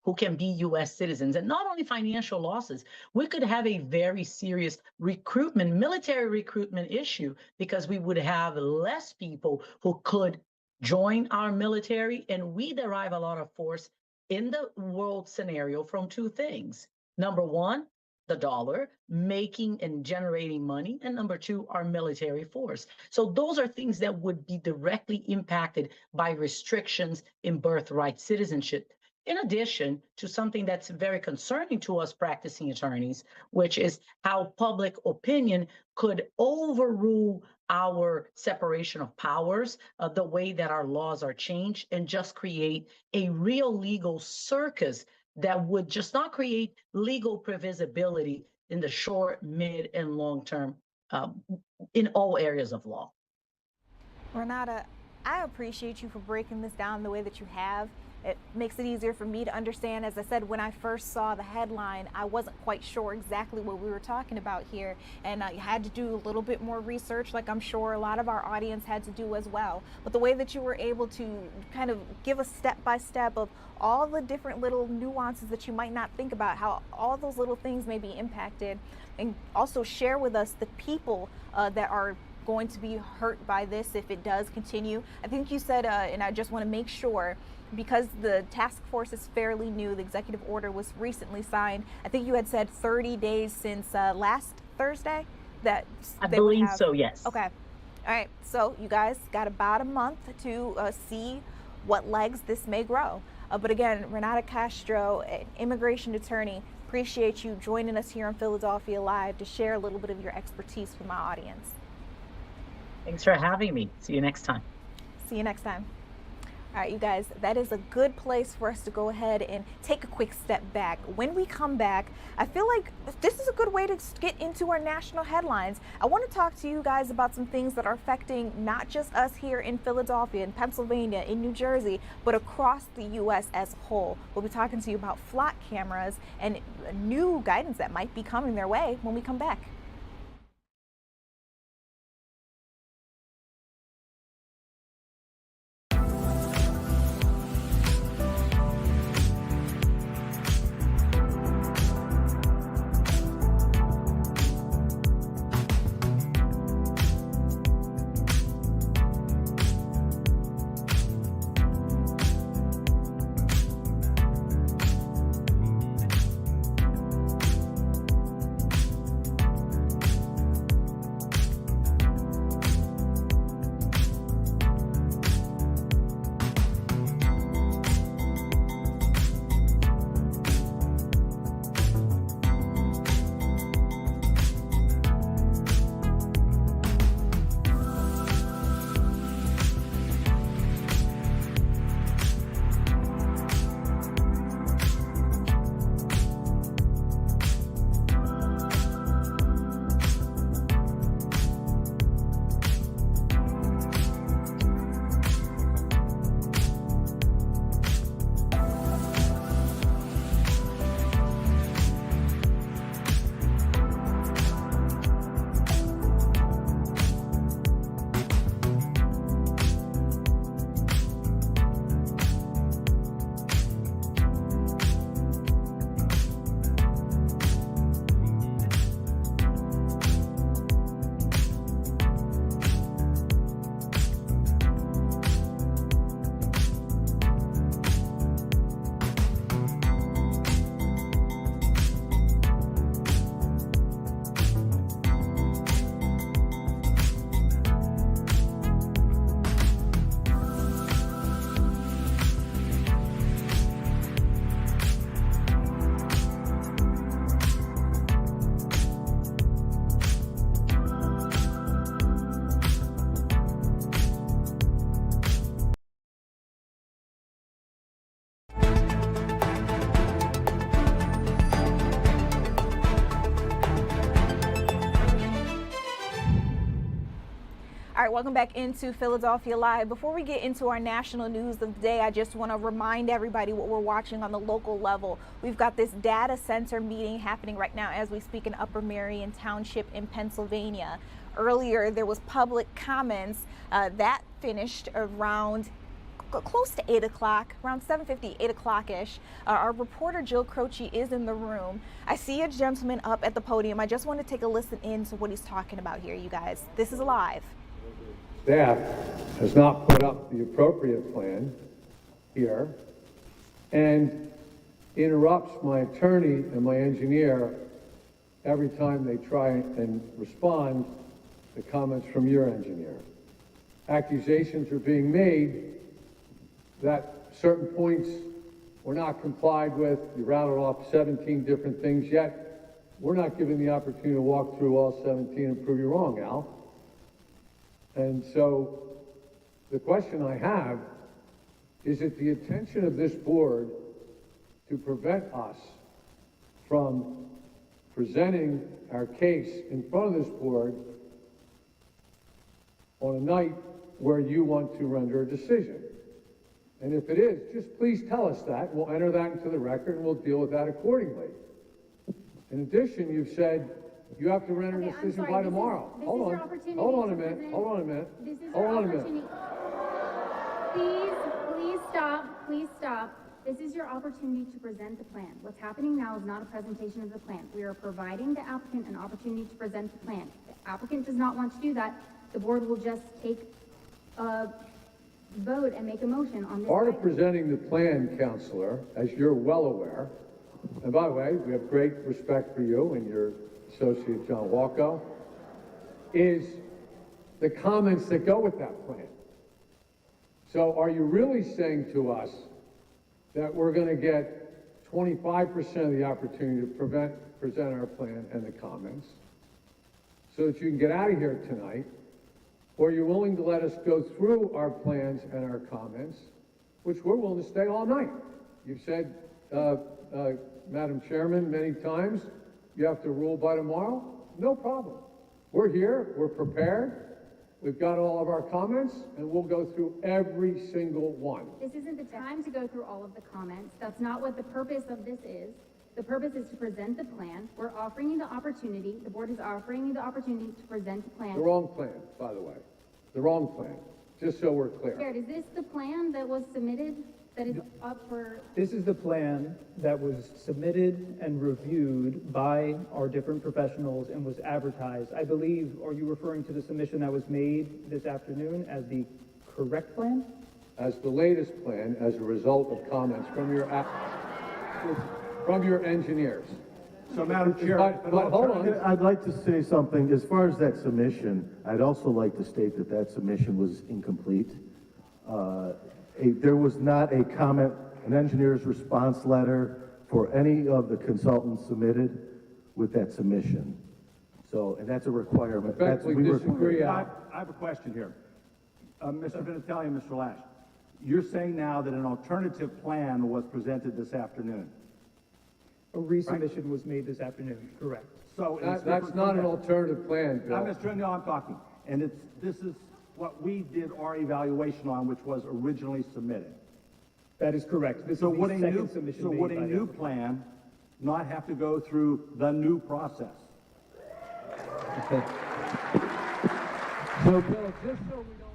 who can be US citizens. And not only financial losses, we could have a very serious recruitment, military recruitment issue, because we would have less people who could join our military. And we derive a lot of force in the world scenario from two things. Number one, the dollar, making and generating money, and number two, our military force. So those are things that would be directly impacted by restrictions in birthright citizenship. In addition to something that's very concerning to us practicing attorneys, which is how public opinion could overrule our separation of powers, the way that our laws are changed, and just create a real legal circus that would just not create legal previsibility in the short, mid, and long term in all areas of law. Renata, I appreciate you for breaking this down the way that you have. It makes it easier for me to understand. As I said, when I first saw the headline, I wasn't quite sure exactly what we were talking about here, and I had to do a little bit more research, like I'm sure a lot of our audience had to do as well. But the way that you were able to kind of give a step-by-step of all the different little nuances that you might not think about, how all those little things may be impacted, and also share with us the people that are going to be hurt by this if it does continue. I think you said, and I just want to make sure, because the task force is fairly new, the executive order was recently signed. I think you had said 30 days since last Thursday that I believe so, yes. Okay. All right. So you guys got about a month to see what legs this may grow. But again, Renata Castro, an immigration attorney, appreciate you joining us here on Philadelphia Live to share a little bit of your expertise with my audience. Thanks for having me. See you next time. See you next time. All right, you guys, that is a good place for us to go ahead and take a quick step back. When we come back, I feel like this is a good way to get into our national headlines. I want to talk to you guys about some things that are affecting not just us here in Philadelphia, in Pennsylvania, in New Jersey, but across the U.S. as a whole. We'll be talking to you about flock cameras and new guidance that might be coming their way when we come back. All right, welcome back into Philadelphia Live. Before we get into our national news of the day, I just want to remind everybody what we're watching on the local level. We've got this data center meeting happening right now as we speak in Upper Merion Township in Pennsylvania. Earlier, there was public comments that finished around close to 8 o'clock, around 7:50, 8 o'clock-ish. Our reporter Jill Croce is in the room. I see a gentleman up at the podium. I just want to take a listen in to what he's talking about here, you guys. This is live. Staff has not put up the appropriate plan here and interrupts my attorney and my engineer every time they try and respond to comments from your engineer. Accusations are being made that certain points were not complied with. You rattled off 17 different things, yet we're not given the opportunity to walk through all 17 and prove you wrong, Al. And so the question I have is it the intention of this board to prevent us from presenting our case in front of this board on a night where you want to render a decision? And if it is, just please tell us that. We'll enter that into the record and we'll deal with that accordingly. In addition, you've said you have to render a decision by tomorrow. Hold on a minute. Please stop. This is your opportunity to present the plan. What's happening now is not a presentation of the plan. We are providing the applicant an opportunity to present the plan. If the applicant does not want to do that, the board will just take a vote and make a motion on this. Part of presenting the plan, Counselor, as you're well aware, and by the way, we have great respect for you and your associate John Walko, is the comments that go with that plan. So are you really saying to us that we're going to get 25% of the opportunity to present our plan and the comments so that you can get out of here tonight? Or are you willing to let us go through our plans and our comments, which we're willing to stay all night? You've said, Madam Chairman, many times, you have to rule by tomorrow. No problem. We're here, we're prepared, we've got all of our comments, and we'll go through every single one. This isn't the time to go through all of the comments. That's not what the purpose of this is. The purpose is to present the plan. We're offering you the opportunity, the board is offering you the opportunity to present the plan. The wrong plan, by the way. The wrong plan, just so we're clear. Jared, is this the plan that was submitted that is up for? This is the plan that was submitted and reviewed by our different professionals and was advertised. I believe, are you referring to the submission that was made this afternoon as the correct plan? As the latest plan, as a result of comments from your engineers. So, Madam Chair, but hold on. I'd like to say something. As far as that submission, I'd also like to state that that submission was incomplete. There was not a comment, an engineer's response letter for any of the consultants submitted with that submission. So, and that's a requirement. We disagree. I have a question here. Mr. Vinatelli and Mr. Lash, you're saying now that an alternative plan was presented this afternoon. A resubmission was made this afternoon, correct. So that's not an alternative plan, Bill. I'm talking. And this is what we did our evaluation on, which was originally submitted. That is correct. This is the second submission made would a new plan not have to go through the new process? So, Bill, just so we don't...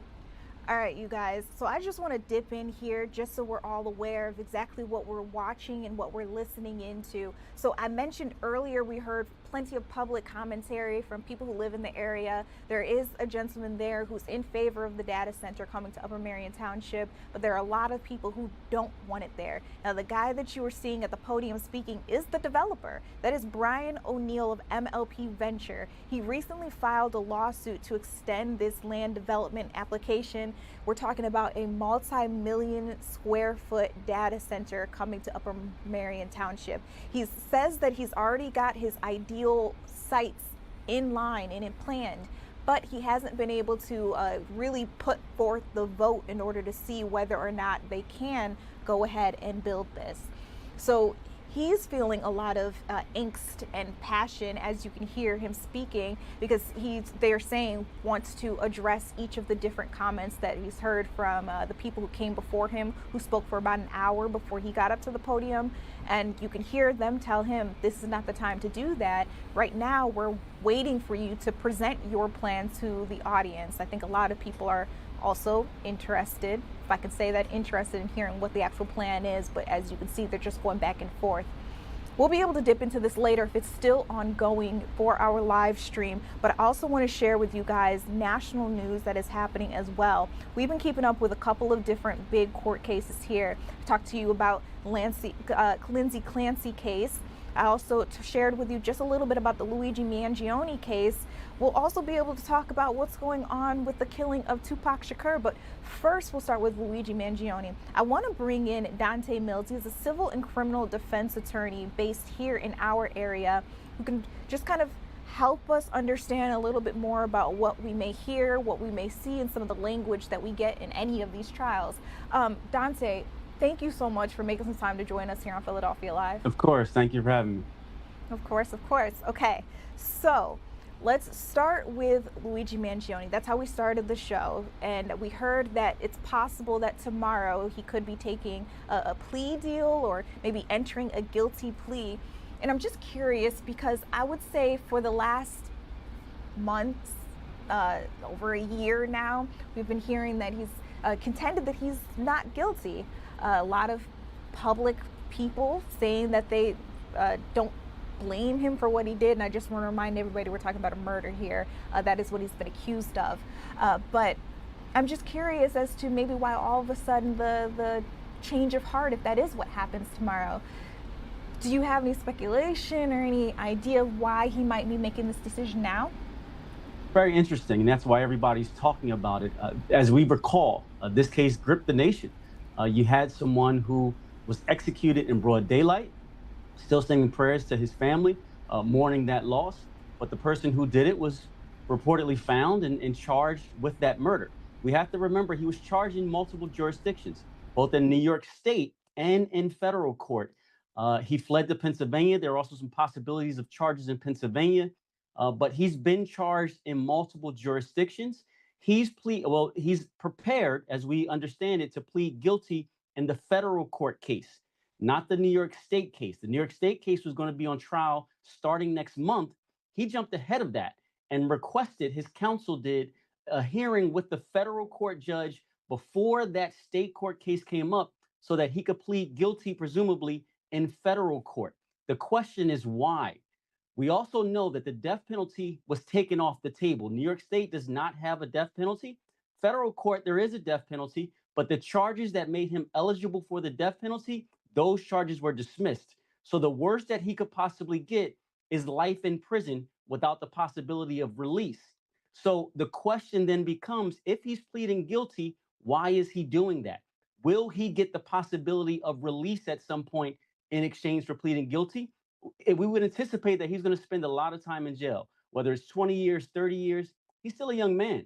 All right, you guys, so I just want to dip in here just so we're all aware of exactly what we're watching and what we're listening into. So I mentioned earlier we heard plenty of public commentary from people who live in the area. There is a gentleman there who's in favor of the data center coming to Upper Merion Township, but there are a lot of people who don't want it there. Now, the guy that you were seeing at the podium speaking is the developer. That is Brian O'Neill of MLP Venture. He recently filed a lawsuit to extend this land development application. We're talking about a multi-million square foot data center coming to Upper Merion Township. He says that he's already got his ideal sites in line and in planned, but he hasn't been able to really put forth the vote in order to see whether or not they can go ahead and build this. So he's feeling a lot of angst and passion, as you can hear him speaking, because they're saying wants to address each of the different comments that he's heard from the people who came before him, who spoke for about an hour before he got up to the podium. And you can hear them tell him, this is not the time to do that. Right now, we're waiting for you to present your plan to the audience. I think a lot of people are also interested, if I could say that, interested in hearing what the actual plan is. But as you can see, they're just going back and forth. We'll be able to dip into this later if it's still ongoing for our live stream, but I also want to share with you guys national news that is happening as well. We've been keeping up with a couple of different big court cases here. I talked to you about Lindsay Clancy case. I also shared with you just a little bit about the Luigi Mangione case. We'll also be able to talk about what's going on with the killing of Tupac Shakur, but first we'll start with Luigi Mangione. I want to bring in Dante Mills. He's a civil and criminal defense attorney based here in our area, who can just kind of help us understand a little bit more about what we may hear, what we may see, and some of the language that we get in any of these trials. Dante, thank you so much for making some time to join us here on Philadelphia Live. Of course. Thank you for having me. Of course, of course. Okay, so let's start with Luigi Mangione. That's how we started the show. And we heard that it's possible that tomorrow he could be taking a plea deal or maybe entering a guilty plea. And I'm just curious because I would say for the last months, over a year now, we've been hearing that he's contended that he's not guilty. A lot of public people saying that they don't blame him for what he did, and I just want to remind everybody we're talking about a murder here. That is what he's been accused of. But I'm just curious as to maybe why all of a sudden the change of heart, if that is what happens tomorrow. Do you have any speculation or any idea of why he might be making this decision now? Very interesting, and that's why everybody's talking about it. As we recall, this case gripped the nation. You had someone who was executed in broad daylight, still sending prayers to his family, mourning that loss. But the person who did it was reportedly found and charged with that murder. We have to remember he was charged in multiple jurisdictions, both in New York State and in federal court. He fled to Pennsylvania. There are also some possibilities of charges in Pennsylvania, but he's been charged in multiple jurisdictions. He's prepared, as we understand it, to plead guilty in the federal court case, not the New York State case. The New York State case was going to be on trial starting next month. He jumped ahead of that and requested, his counsel did, a hearing with the federal court judge before that state court case came up so that he could plead guilty, presumably, in federal court. The question is why? We also know that the death penalty was taken off the table. New York State does not have a death penalty. Federal court, there is a death penalty, but the charges that made him eligible for the death penalty, those charges were dismissed. So the worst that he could possibly get is life in prison without the possibility of release. So the question then becomes, if he's pleading guilty, why is he doing that? Will he get the possibility of release at some point in exchange for pleading guilty? We would anticipate that he's going to spend a lot of time in jail, whether it's 20 years, 30 years. He's still a young man.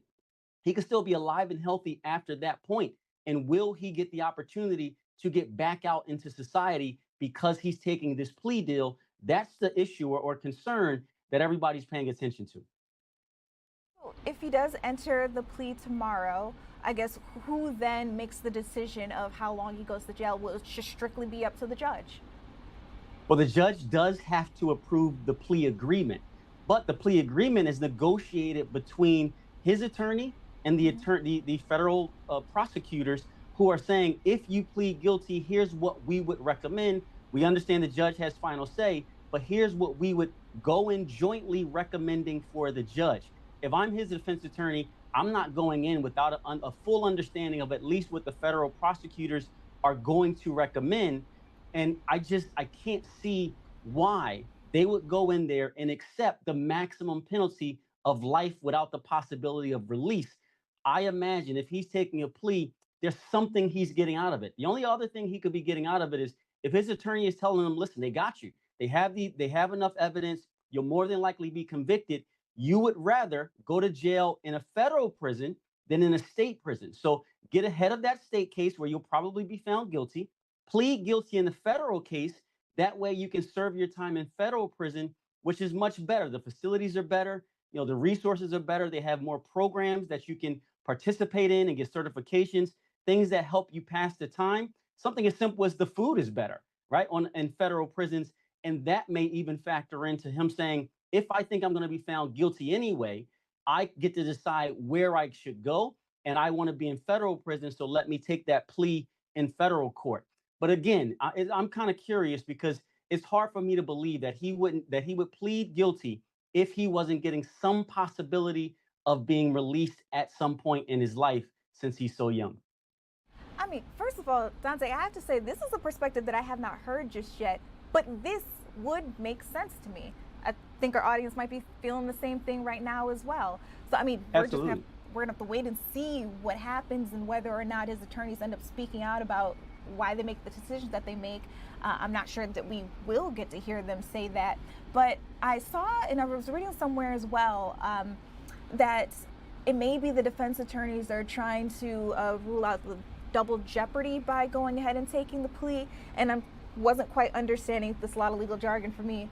He could still be alive and healthy after that point. And will he get the opportunity to get back out into society because he's taking this plea deal? That's the issue or concern that everybody's paying attention to. If he does enter the plea tomorrow, I guess who then makes the decision of how long he goes to jail? Will it just strictly be up to the judge? Well, the judge does have to approve the plea agreement, but the plea agreement is negotiated between his attorney and the federal prosecutors, who are saying, if you plead guilty, here's what we would recommend. We understand the judge has final say, but here's what we would go in jointly recommending for the judge. If I'm his defense attorney, I'm not going in without a full understanding of at least what the federal prosecutors are going to recommend. And I can't see why they would go in there and accept the maximum penalty of life without the possibility of release. I imagine if he's taking a plea, there's something he's getting out of it. The only other thing he could be getting out of it is if his attorney is telling him, listen, they got you. They have enough evidence. You'll more than likely be convicted. You would rather go to jail in a federal prison than in a state prison. So get ahead of that state case where you'll probably be found guilty, plead guilty in the federal case, That way you can serve your time in federal prison, which is much better. The facilities are better. The resources are better. They have more programs that you can participate in and get certifications, things that help you pass the time. Something as simple as the food is better, right? In federal prisons. And that may even factor into him saying, if I think I'm going to be found guilty anyway, I get to decide where I should go. And I want to be in federal prison. So let me take that plea in federal court. But again, I'm kind of curious because it's hard for me to believe that he would plead guilty if he wasn't getting some possibility of being released at some point in his life since he's so young. I mean, first of all, Dante, I have to say this is a perspective that I have not heard just yet, but this would make sense to me. I think our audience might be feeling the same thing right now as well. So, I mean, we're going to have to wait and see what happens and whether or not his attorneys end up speaking out about why they make the decisions that they make. I'm not sure that we will get to hear them say that, but I saw, and I was reading somewhere as well, that it may be the defense attorneys are trying to rule out the double jeopardy by going ahead and taking the plea, and I wasn't quite understanding, this is a lot of legal jargon for me,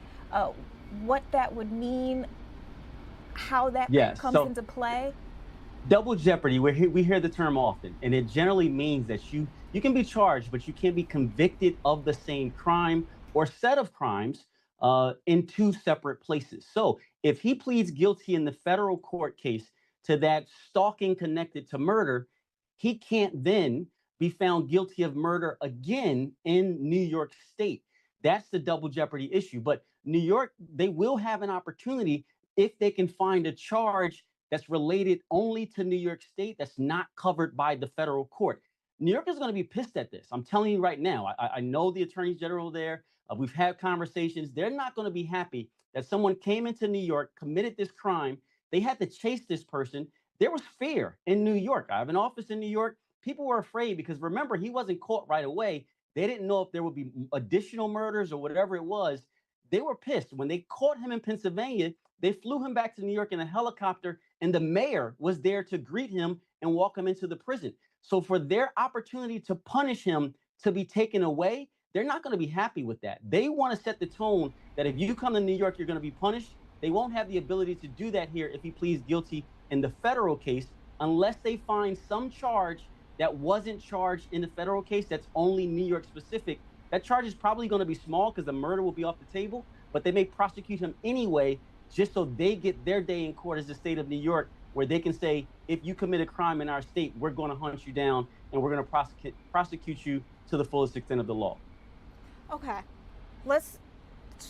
what that would mean, how that comes into play. Double jeopardy, we hear the term often, and it generally means that you can be charged, but you can't be convicted of the same crime or set of crimes in two separate places. So if he pleads guilty in the federal court case to that stalking connected to murder, he can't then be found guilty of murder again in New York State. That's the double jeopardy issue. But New York, they will have an opportunity if they can find a charge that's related only to New York State that's not covered by the federal court. New York is going to be pissed at this. I'm telling you right now. I know the attorneys general there. We've had conversations. They're not going to be happy that someone came into New York, committed this crime. They had to chase this person. There was fear in New York. I have an office in New York. People were afraid because remember, he wasn't caught right away. They didn't know if there would be additional murders or whatever it was. They were pissed. When they caught him in Pennsylvania, they flew him back to New York in a helicopter, and the mayor was there to greet him and walk him into the prison. So for their opportunity to punish him to be taken away, they're not going to be happy with that. They want to set the tone that if you come to New York, you're going to be punished. They won't have the ability to do that here if he pleads guilty in the federal case, unless they find some charge that wasn't charged in the federal case that's only New York specific. That charge is probably going to be small because the murder will be off the table, but they may prosecute him anyway, just so they get their day in court as the state of New York, where they can say, if you commit a crime in our state, we're going to hunt you down and we're going to prosecute you to the fullest extent of the law. Okay, let's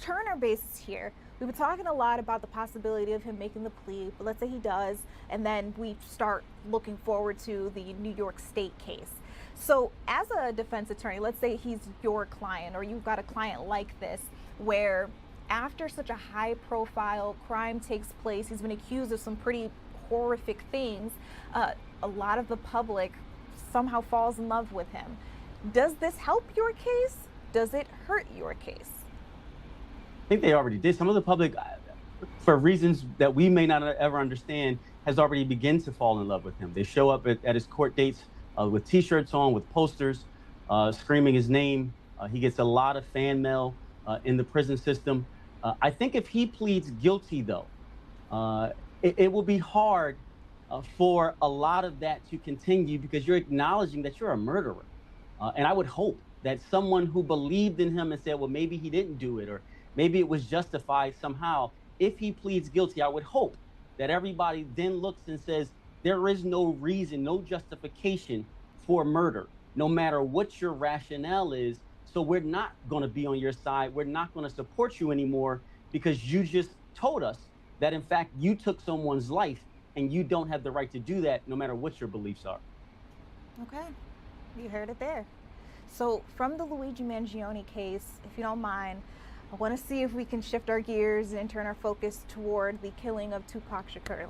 turn our bases here. We've been talking a lot about the possibility of him making the plea, but let's say he does, and then we start looking forward to the New York State case. So as a defense attorney, let's say he's your client, or you've got a client like this, where after such a high profile crime takes place, he's been accused of some pretty horrific things, a lot of the public somehow falls in love with him. Does this help your case? Does it hurt your case? I think they already did. Some of the public, for reasons that we may not ever understand, has already begun to fall in love with him. They show up at his court dates with T-shirts on, with posters, screaming his name. He gets a lot of fan mail in the prison system. I think if he pleads guilty, though, it will be hard for a lot of that to continue because you're acknowledging that you're a murderer. And I would hope that someone who believed in him and said, well, maybe he didn't do it, or maybe it was justified somehow. If he pleads guilty, I would hope that everybody then looks and says, there is no reason, no justification for murder, no matter what your rationale is. So we're not going to be on your side. We're not going to support you anymore because you just told us that, in fact, you took someone's life and you don't have the right to do that no matter what your beliefs are. Okay, you heard it there. So from the Luigi Mangione case, if you don't mind, I want to see if we can shift our gears and turn our focus toward the killing of Tupac Shakur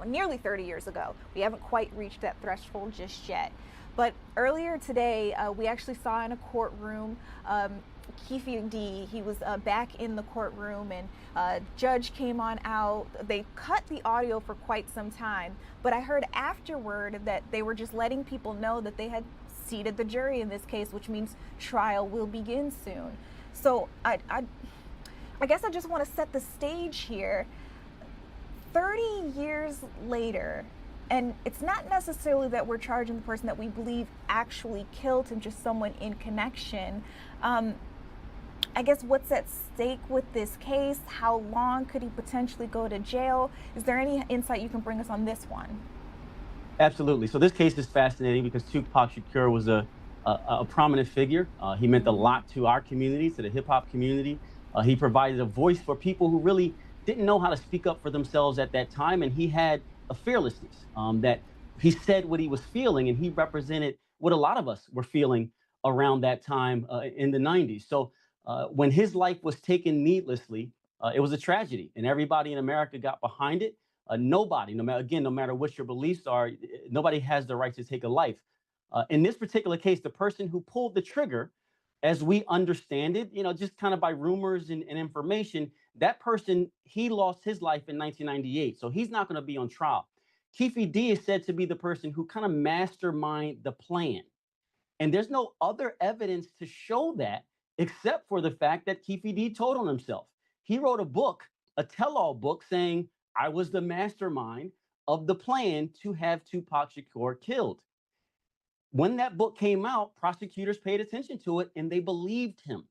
nearly 30 years ago. We haven't quite reached that threshold just yet. But earlier today, we actually saw in a courtroom, Keefe D, he was back in the courtroom, and judge came on out. They cut the audio for quite some time, but I heard afterward that they were just letting people know that they had seated the jury in this case, which means trial will begin soon. So I guess I just want to set the stage here. 30 years later, and it's not necessarily that we're charging the person that we believe actually killed him, just someone in connection. I guess what's at stake with this case? How long could he potentially go to jail? Is there any insight you can bring us on this one? Absolutely. So this case is fascinating because Tupac Shakur was a prominent figure. He meant a lot to our community, to the hip hop community. He provided a voice for people who really didn't know how to speak up for themselves at that time, and he had a fearlessness that he said what he was feeling, and he represented what a lot of us were feeling around that time in the 90s. So when his life was taken needlessly, it was a tragedy, and everybody in America got behind it. Nobody, no matter what your beliefs are, nobody has the right to take a life. In this particular case, the person who pulled the trigger, as we understand it, just kind of by rumors and information, that person, he lost his life in 1998. So he's not going to be on trial. Keefe D is said to be the person who kind of masterminded the plan. And there's no other evidence to show that except for the fact that Keefe D told on himself. He wrote a book, a tell-all book, saying, I was the mastermind of the plan to have Tupac Shakur killed. When that book came out, prosecutors paid attention to it and they believed him.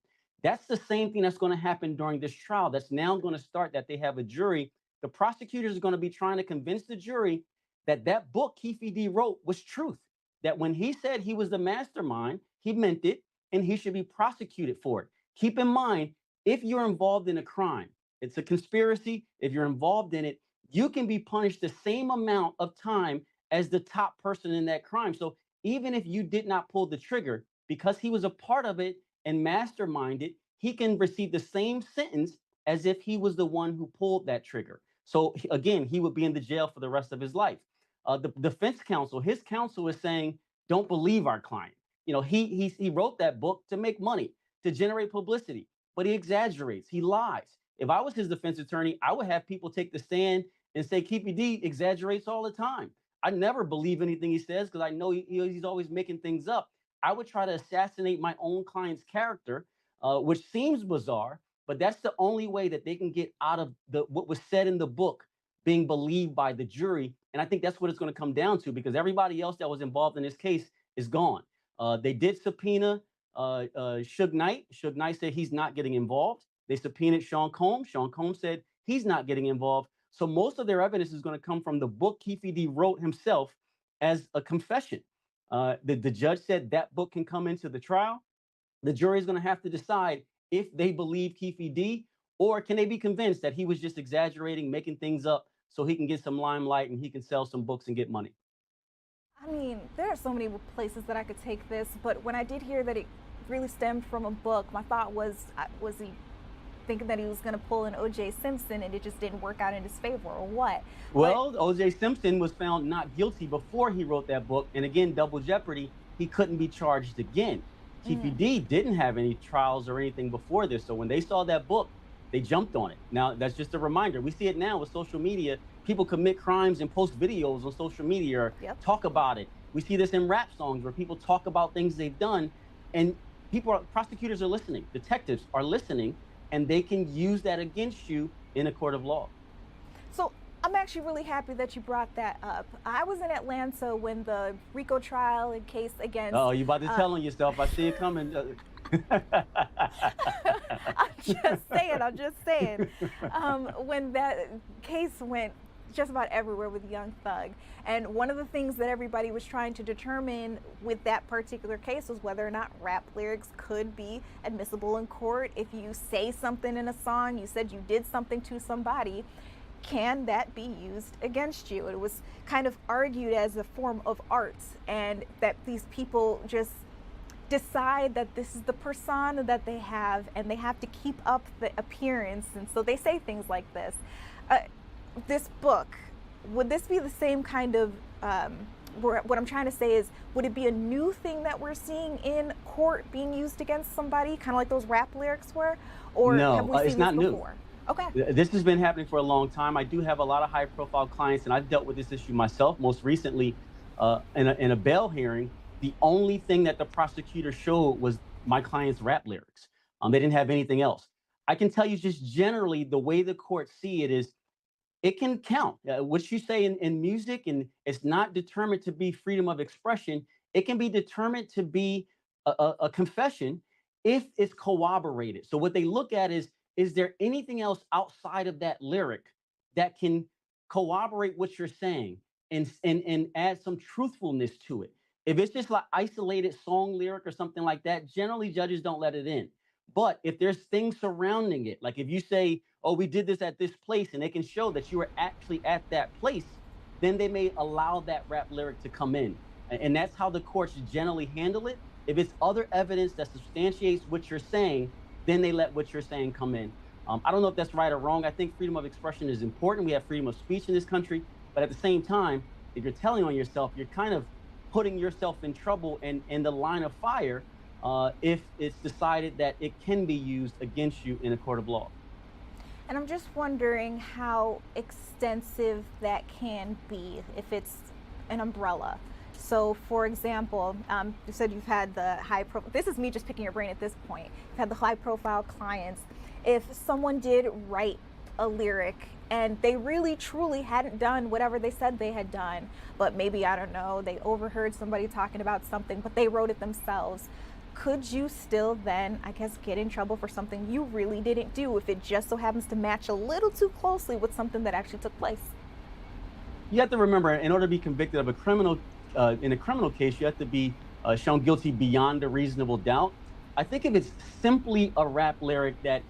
That's the same thing that's going to happen during this trial. That's now going to start, that they have a jury. The prosecutors are going to be trying to convince the jury that that book Keefe D wrote was truth. That when he said he was the mastermind, he meant it, and he should be prosecuted for it. Keep in mind, if you're involved in a crime, it's a conspiracy. If you're involved in it, you can be punished the same amount of time as the top person in that crime. So even if you did not pull the trigger, because he was a part of it and masterminded, he can receive the same sentence as if he was the one who pulled that trigger. So again, he would be in the jail for the rest of his life. The defense counsel, his counsel is saying, don't believe our client. He wrote that book to make money, to generate publicity, but he exaggerates, he lies. If I was his defense attorney, I would have people take the stand and say, Keefe D exaggerates all the time. I never believe anything he says because I know he's always making things up. I would try to assassinate my own client's character, which seems bizarre, but that's the only way that they can get out of what was said in the book being believed by the jury. And I think that's what it's going to come down to, because everybody else that was involved in this case is gone. They did subpoena Suge Knight. Suge Knight said he's not getting involved. They subpoenaed Sean Combs. Sean Combs said he's not getting involved. So most of their evidence is going to come from the book Keefe D wrote himself as a confession. The judge said that book can come into the trial. The jury is going to have to decide if they believe Keefe D, or can they be convinced that he was just exaggerating, making things up so he can get some limelight and he can sell some books and get money. I mean, there are so many places that I could take this, but when I did hear that it really stemmed from a book, my thought was he thinking that he was going to pull an O.J. Simpson and it just didn't work out in his favor, or what? Well, O.J. Simpson was found not guilty before he wrote that book. And again, double jeopardy, he couldn't be charged again. Keefe D didn't have any trials or anything before this. So when they saw that book, they jumped on it. Now, that's just a reminder. We see it now with social media. People commit crimes and post videos on social media or talk about it. We see this in rap songs where people talk about things they've done, and prosecutors are listening. Detectives are listening, and they can use that against you in a court of law. So I'm actually really happy that you brought that up. I was in Atlanta when the RICO trial and case against... Oh, you about to tell on yourself. I see it coming. I'm just saying. When that case went just about everywhere with Young Thug, and one of the things that everybody was trying to determine with that particular case was whether or not rap lyrics could be admissible in court. If you say something in a song, you said you did something to somebody, can that be used against you? It was kind of argued as a form of art, and that these people just decide that this is the persona that they have, and they have to keep up the appearance, and so they say things like this. This book, would this be the same kind of, what I'm trying to say is, would it be a new thing that we're seeing in court being used against somebody, kind of like those rap lyrics were? Or no, have we seen it's not this new. Before? Okay. This has been happening for a long time. I do have a lot of high-profile clients, and I've dealt with this issue myself. Most recently, in a bail hearing, the only thing that the prosecutor showed was my client's rap lyrics. They didn't have anything else. I can tell you just generally the way the courts see it is it can count. What you say in music, and it's not determined to be freedom of expression. It can be determined to be a confession if it's corroborated. So what they look at is there anything else outside of that lyric that can corroborate what you're saying and add some truthfulness to it? If it's just like isolated song lyric or something like that, generally judges don't let it in. But if there's things surrounding it, like if you say, oh, we did this at this place, and they can show that you were actually at that place, then they may allow that rap lyric to come in. And that's how the courts generally handle it. If it's other evidence that substantiates what you're saying, then they let what you're saying come in. I don't know if that's right or wrong. I think freedom of expression is important. We have freedom of speech in this country. But at the same time, if you're telling on yourself, you're kind of putting yourself in trouble and in the line of fire if it's decided that it can be used against you in a court of law. And I'm just wondering how extensive that can be if it's an umbrella. So, for example, you said you've had the this is me just picking your brain at this point. You've had the high-profile clients. If someone did write a lyric and they really truly hadn't done whatever they said they had done, but maybe, I don't know, they overheard somebody talking about something, but they wrote it themselves, could you still then, I guess, get in trouble for something you really didn't do if it just so happens to match a little too closely with something that actually took place? You have to remember, in order to be convicted of a criminal, in a criminal case, you have to be shown guilty beyond a reasonable doubt. I think if it's simply a rap lyric that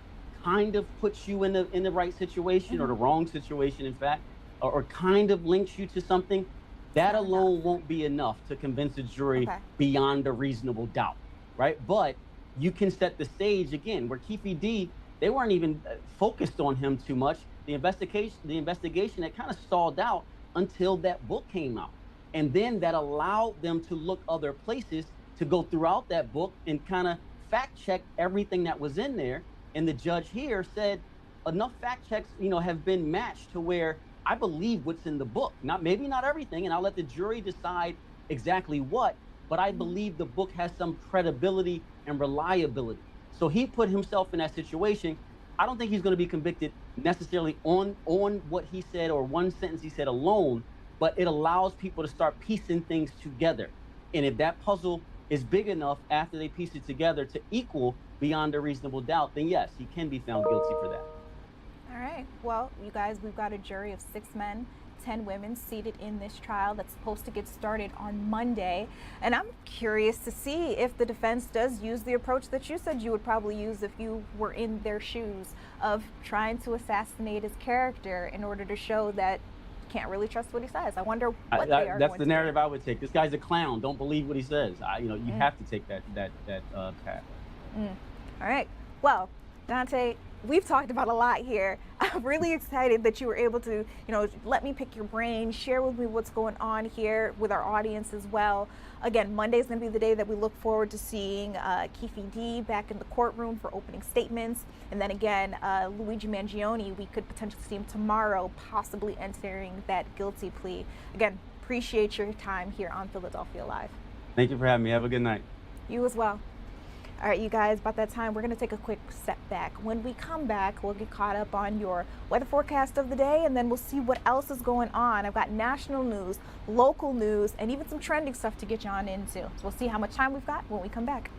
kind of puts you in the right situation or the wrong situation, in fact, or kind of links you to something, that alone won't be enough to convince a jury beyond a reasonable doubt. Right? But you can set the stage again, where Keefe D, they weren't even focused on him too much. The investigation had kind of stalled out until that book came out. And then that allowed them to look other places, to go throughout that book and kind of fact check everything that was in there. And the judge here said enough fact checks, have been matched to where I believe what's in the book. Maybe not everything, and I'll let the jury decide exactly what, but I believe the book has some credibility and reliability. So he put himself in that situation. I don't think he's going to be convicted necessarily on what he said or one sentence he said alone, but it allows people to start piecing things together. And if that puzzle is big enough after they piece it together to equal beyond a reasonable doubt, then yes, he can be found guilty for that. All right. Well, you guys, we've got a jury of 6 men, 10 women seated in this trial that's supposed to get started on Monday. And I'm curious to see if the defense does use the approach that you said you would probably use if you were in their shoes, of trying to assassinate his character in order to show that you can't really trust what he says. I wonder what they are. That's the narrative I would take. This guy's a clown. Don't believe what he says. You have to take that path. All right. Well, Dante, we've talked about a lot here. I'm really excited that you were able to, let me pick your brain, share with me what's going on here with our audience as well. Again, Monday is going to be the day that we look forward to seeing Keefe D back in the courtroom for opening statements. And then again, Luigi Mangione, we could potentially see him tomorrow, possibly entering that guilty plea. Again, appreciate your time here on Philadelphia Live. Thank you for having me. Have a good night. You as well. All right, you guys, about that time, we're going to take a quick step back. When we come back, we'll get caught up on your weather forecast of the day, and then we'll see what else is going on. I've got national news, local news, and even some trending stuff to get you on into. So we'll see how much time we've got when we come back.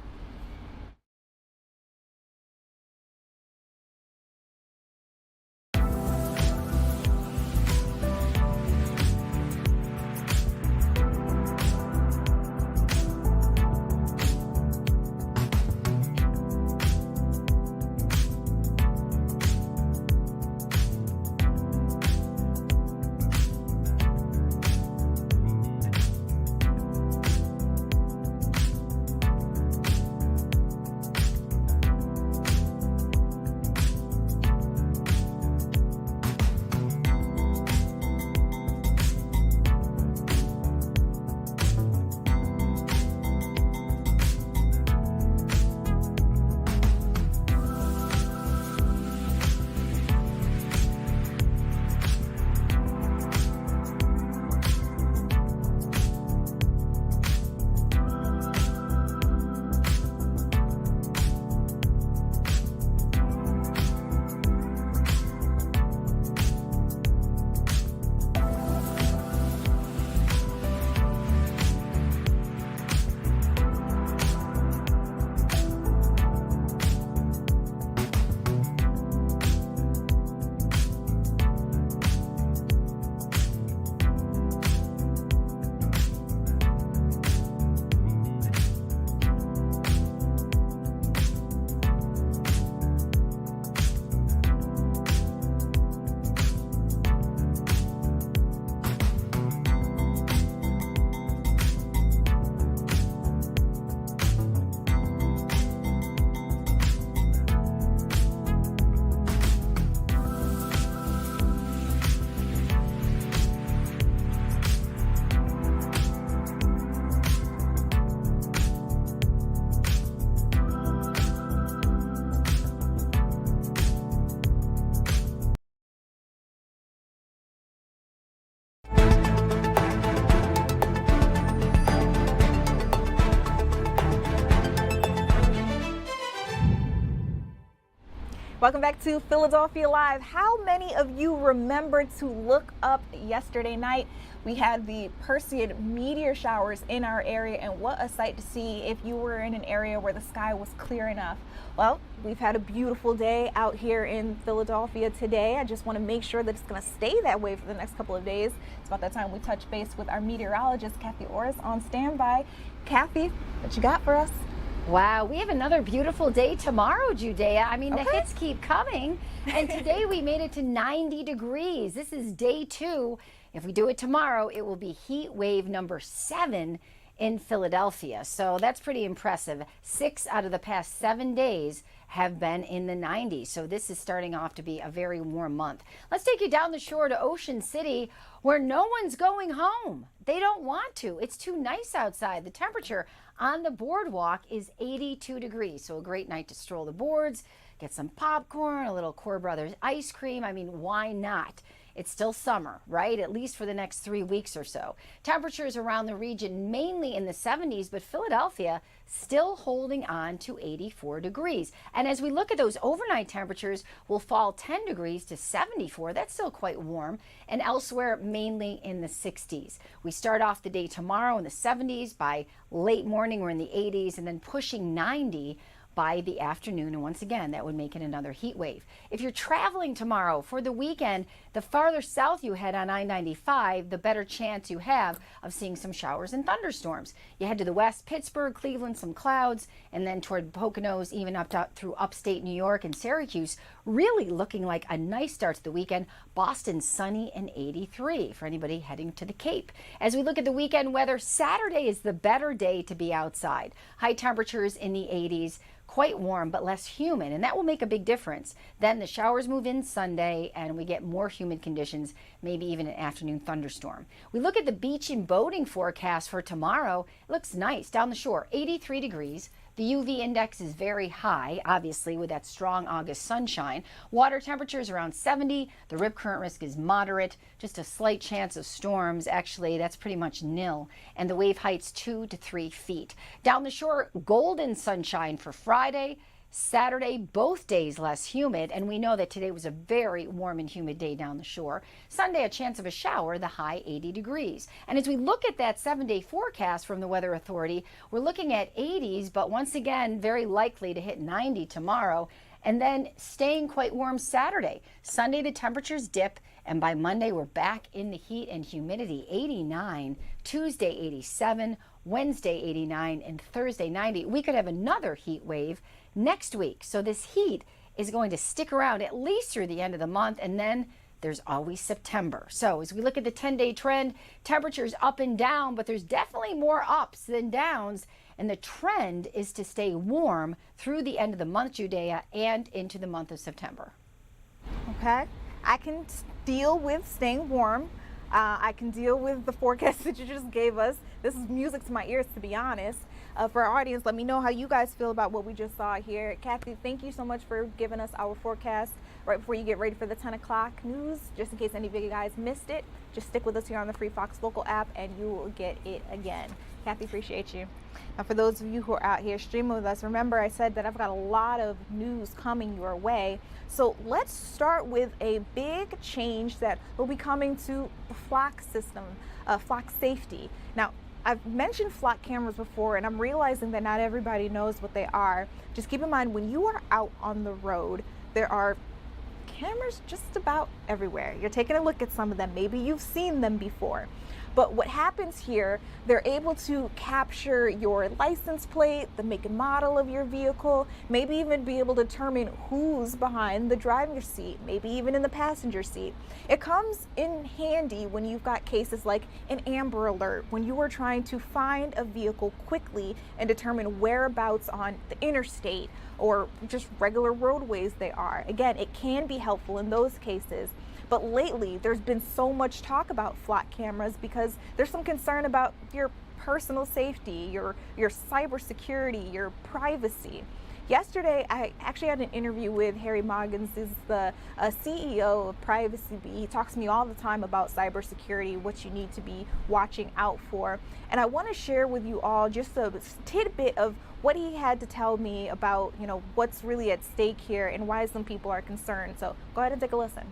Welcome back to Philadelphia Live. How many of you remember to look up yesterday night? We had the Perseid meteor showers in our area, and what a sight to see if you were in an area where the sky was clear enough. Well, we've had a beautiful day out here in Philadelphia today. I just want to make sure that it's going to stay that way for the next couple of days. It's about that time we touch base with our meteorologist, Kathy Orris, on standby. Kathy, what you got for us? Wow, we have another beautiful day tomorrow, Judea. I mean, the hits keep coming. And today we made it to 90 degrees. This is day 2. If we do it tomorrow, it will be heat wave number 7 in Philadelphia. So that's pretty impressive. 6 out of the past 7 days have been in the 90s. So this is starting off to be a very warm month. Let's take you down the shore to Ocean City, where no one's going home. They don't want to. It's too nice outside. The temperature on the boardwalk is 82 degrees. So a great night to stroll the boards, get some popcorn, a little Core Brothers ice cream. I mean, why not? It's still summer, right? At least for the next 3 weeks or so. Temperatures around the region mainly in the 70s, but Philadelphia still holding on to 84 degrees. And as we look at those overnight temperatures, will fall 10 degrees to 74. That's still quite warm. And elsewhere, mainly in the 60s. We start off the day tomorrow in the 70s. By late morning, we're in the 80s, and then pushing 90 by the afternoon, and once again, that would make it another heat wave. If you're traveling tomorrow for the weekend, the farther south you head on I-95, the better chance you have of seeing some showers and thunderstorms. You head to the west, Pittsburgh, Cleveland, some clouds, and then toward Poconos, even up to, through upstate New York and Syracuse, really looking like a nice start to the weekend. Boston, sunny and 83 for anybody heading to the Cape. As we look at the weekend weather, Saturday is the better day to be outside. High temperatures in the 80s. Quite warm, but less humid, and that will make a big difference. Then the showers move in Sunday, and we get more humid conditions, maybe even an afternoon thunderstorm. We look at the beach and boating forecast for tomorrow. It looks nice down the shore, 83 degrees. The UV index is very high, obviously, with that strong August sunshine. Water temperatures around 70. The rip current risk is moderate. Just a slight chance of storms. Actually, that's pretty much nil. And the wave height's 2 to 3 feet. Down the shore, golden sunshine for Friday. Saturday, both days less humid, and we know that today was a very warm and humid day down the shore. Sunday, a chance of a shower, the high 80 degrees. And as we look at that 7-day forecast from the Weather Authority, we're looking at 80s, but once again, very likely to hit 90 tomorrow, and then staying quite warm Saturday. Sunday, the temperatures dip, and by Monday, we're back in the heat and humidity, 89, Tuesday, 87, Wednesday, 89, and Thursday, 90. We could have another heat wave next week. So this heat is going to stick around at least through the end of the month, and then there's always September. So as we look at the 10-day trend, temperatures up and down, but there's definitely more ups than downs, and the trend is to stay warm through the end of the month, Judea, and into the month of September. Okay, I can deal with staying warm. I can deal with the forecast that you just gave us. This is music to my ears, to be honest. For our audience, let me know how you guys feel about what we just saw here. Kathy, thank you so much for giving us our forecast right before you get ready for the 10 o'clock news. Just in case any of you guys missed it, just stick with us here on the Free Fox Local app and you will get it again. Kathy, appreciate you. Now, for those of you who are out here streaming with us, remember I said that I've got a lot of news coming your way. So let's start with a big change that will be coming to the flock system, flock safety. Now, I've mentioned flock cameras before, and I'm realizing that not everybody knows what they are. Just keep in mind, when you are out on the road, there are cameras just about everywhere. You're taking a look at some of them. Maybe you've seen them before. But what happens here, they're able to capture your license plate, the make and model of your vehicle, maybe even be able to determine who's behind the driver's seat, maybe even in the passenger seat. It comes in handy when you've got cases like an Amber Alert, when you are trying to find a vehicle quickly and determine whereabouts on the interstate or just regular roadways they are. Again, it can be helpful in those cases. But lately, there's been so much talk about flock cameras because there's some concern about your personal safety, your cybersecurity, your privacy. Yesterday, I actually had an interview with Harry Moggins, who's the CEO of Privacy Bee. He talks to me all the time about cybersecurity, what you need to be watching out for. And I want to share with you all just a tidbit of what he had to tell me about, what's really at stake here and why some people are concerned. So go ahead and take a listen.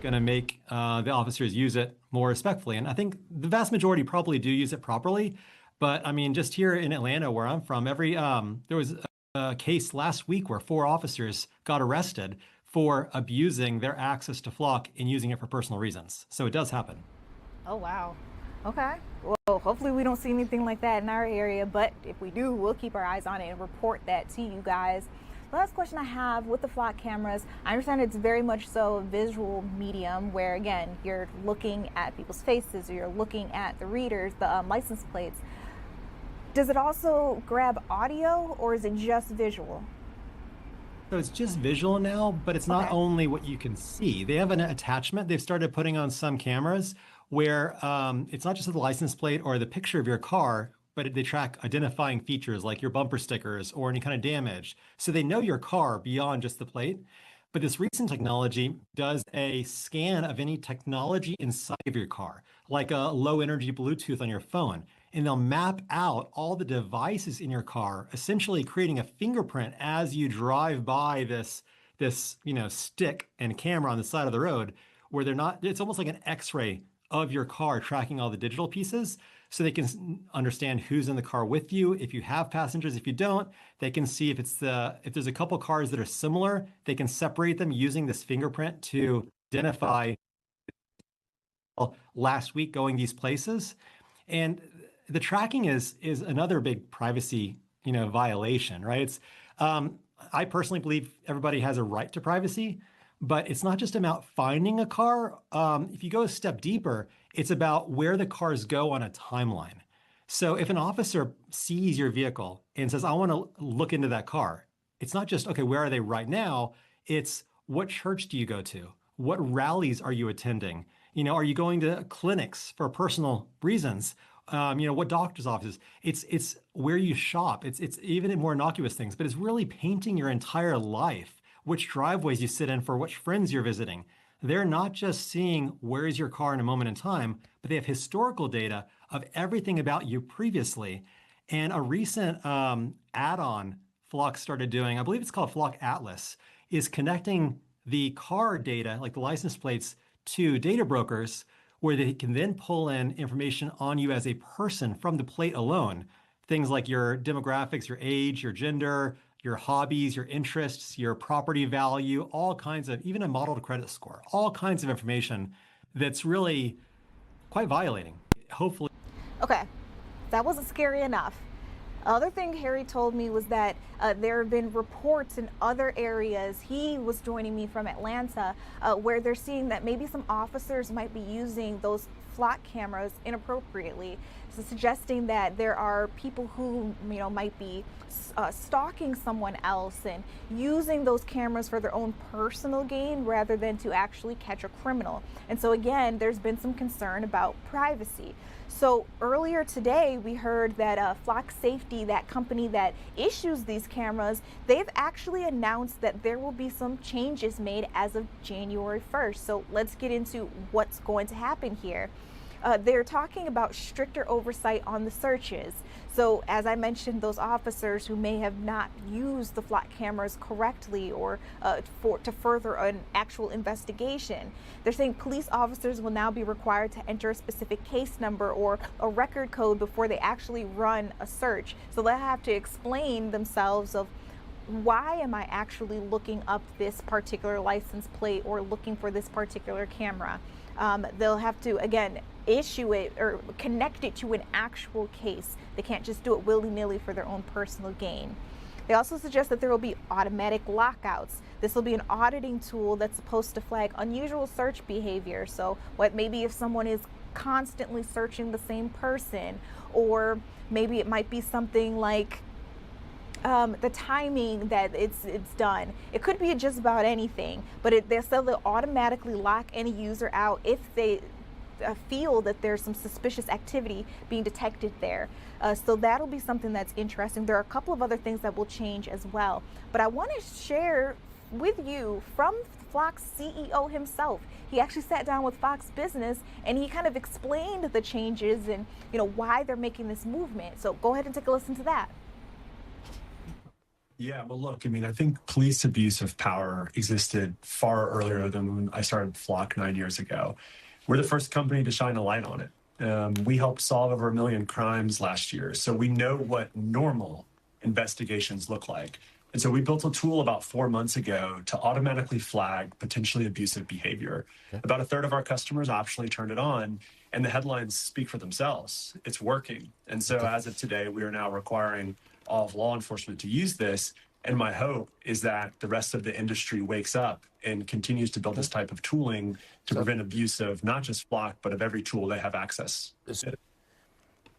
Going to make the officers use it more respectfully. And I think the vast majority probably do use it properly. But I mean, just here in Atlanta, where I'm from, there was a case last week where 4 officers got arrested for abusing their access to Flock and using it for personal reasons. So it does happen. Oh, wow. Okay. Well, hopefully we don't see anything like that in our area. But if we do, we'll keep our eyes on it and report that to you guys. The last question I have with the Flock cameras, I understand it's very much so a visual medium where, again, you're looking at people's faces or you're looking at the readers, the license plates. Does it also grab audio or is it just visual? So it's just visual now, but it's not only what you can see. They have an attachment they've started putting on some cameras where it's not just the license plate or the picture of your car, but they track identifying features like your bumper stickers or any kind of damage. So they know your car beyond just the plate. But this recent technology does a scan of any technology inside of your car, like a low energy Bluetooth on your phone. And they'll map out all the devices in your car, essentially creating a fingerprint as you drive by this stick and camera on the side of the road, where it's almost like an X-ray of your car tracking all the digital pieces. So they can understand who's in the car with you. If you have passengers, if you don't, they can see if there's a couple cars that are similar, they can separate them using this fingerprint to identify last week going these places. And the tracking is another big privacy, violation, right? It's I personally believe everybody has a right to privacy, but it's not just about finding a car. If you go a step deeper, it's about where the cars go on a timeline. So if an officer sees your vehicle and says, I want to look into that car, it's not just, okay, where are they right now? It's what church do you go to? What rallies are you attending? Are you going to clinics for personal reasons? What doctor's offices? It's where you shop. It's even in more innocuous things, but it's really painting your entire life, which driveways you sit in for which friends you're visiting. They're not just seeing where is your car in a moment in time, but they have historical data of everything about you previously. And a recent add-on Flock started doing, I believe it's called Flock Atlas, is connecting the car data, like the license plates, to data brokers, where they can then pull in information on you as a person from the plate alone. Things like your demographics, your age, your gender, your hobbies, your interests, your property value, all kinds of, even a modeled credit score, all kinds of information that's really quite violating. Hopefully. Okay, that wasn't scary enough. Other thing Harry told me was that there have been reports in other areas. He was joining me from Atlanta, where they're seeing that maybe some officers might be using those Flock cameras inappropriately, so suggesting that there are people who might be stalking someone else and using those cameras for their own personal gain rather than to actually catch a criminal. And so again, there's been some concern about privacy. So earlier today, we heard that Flock Safety, that company that issues these cameras, they've actually announced that there will be some changes made as of January 1st. So let's get into what's going to happen here. They're talking about stricter oversight on the searches. So as I mentioned, those officers who may have not used the Flock cameras correctly or to further an actual investigation, they're saying police officers will now be required to enter a specific case number or a record code before they actually run a search. So they'll have to explain themselves of, why am I actually looking up this particular license plate or looking for this particular camera? They'll have to, again, issue it or connect it to an actual case. They can't just do it willy-nilly for their own personal gain. They also suggest that there will be automatic lockouts. This will be an auditing tool that's supposed to flag unusual search behavior. So maybe if someone is constantly searching the same person, or maybe it might be something like the timing that it's done. It could be just about anything, but they'll automatically lock any user out if they feel that there's some suspicious activity being detected there. So that'll be something that's interesting. There are a couple of other things that will change as well. But I want to share with you from Flock's CEO himself. He actually sat down with Fox Business and he kind of explained the changes and why they're making this movement. So go ahead and take a listen to that. Yeah, well, look, I mean, I think police abuse of power existed far earlier than when I started Flock 9 years ago. We're the first company to shine a light on it. We helped solve over 1 million crimes last year, so we know what normal investigations look like. And so we built a tool about 4 months ago to automatically flag potentially abusive behavior. Okay. About a third of our customers optionally turned it on, and the headlines speak for themselves. It's working. And so as of today, we are now requiring all of law enforcement to use this. And my hope is that the rest of the industry wakes up and continues to build this type of tooling to prevent abuse of not just Flock, but of every tool they have access to.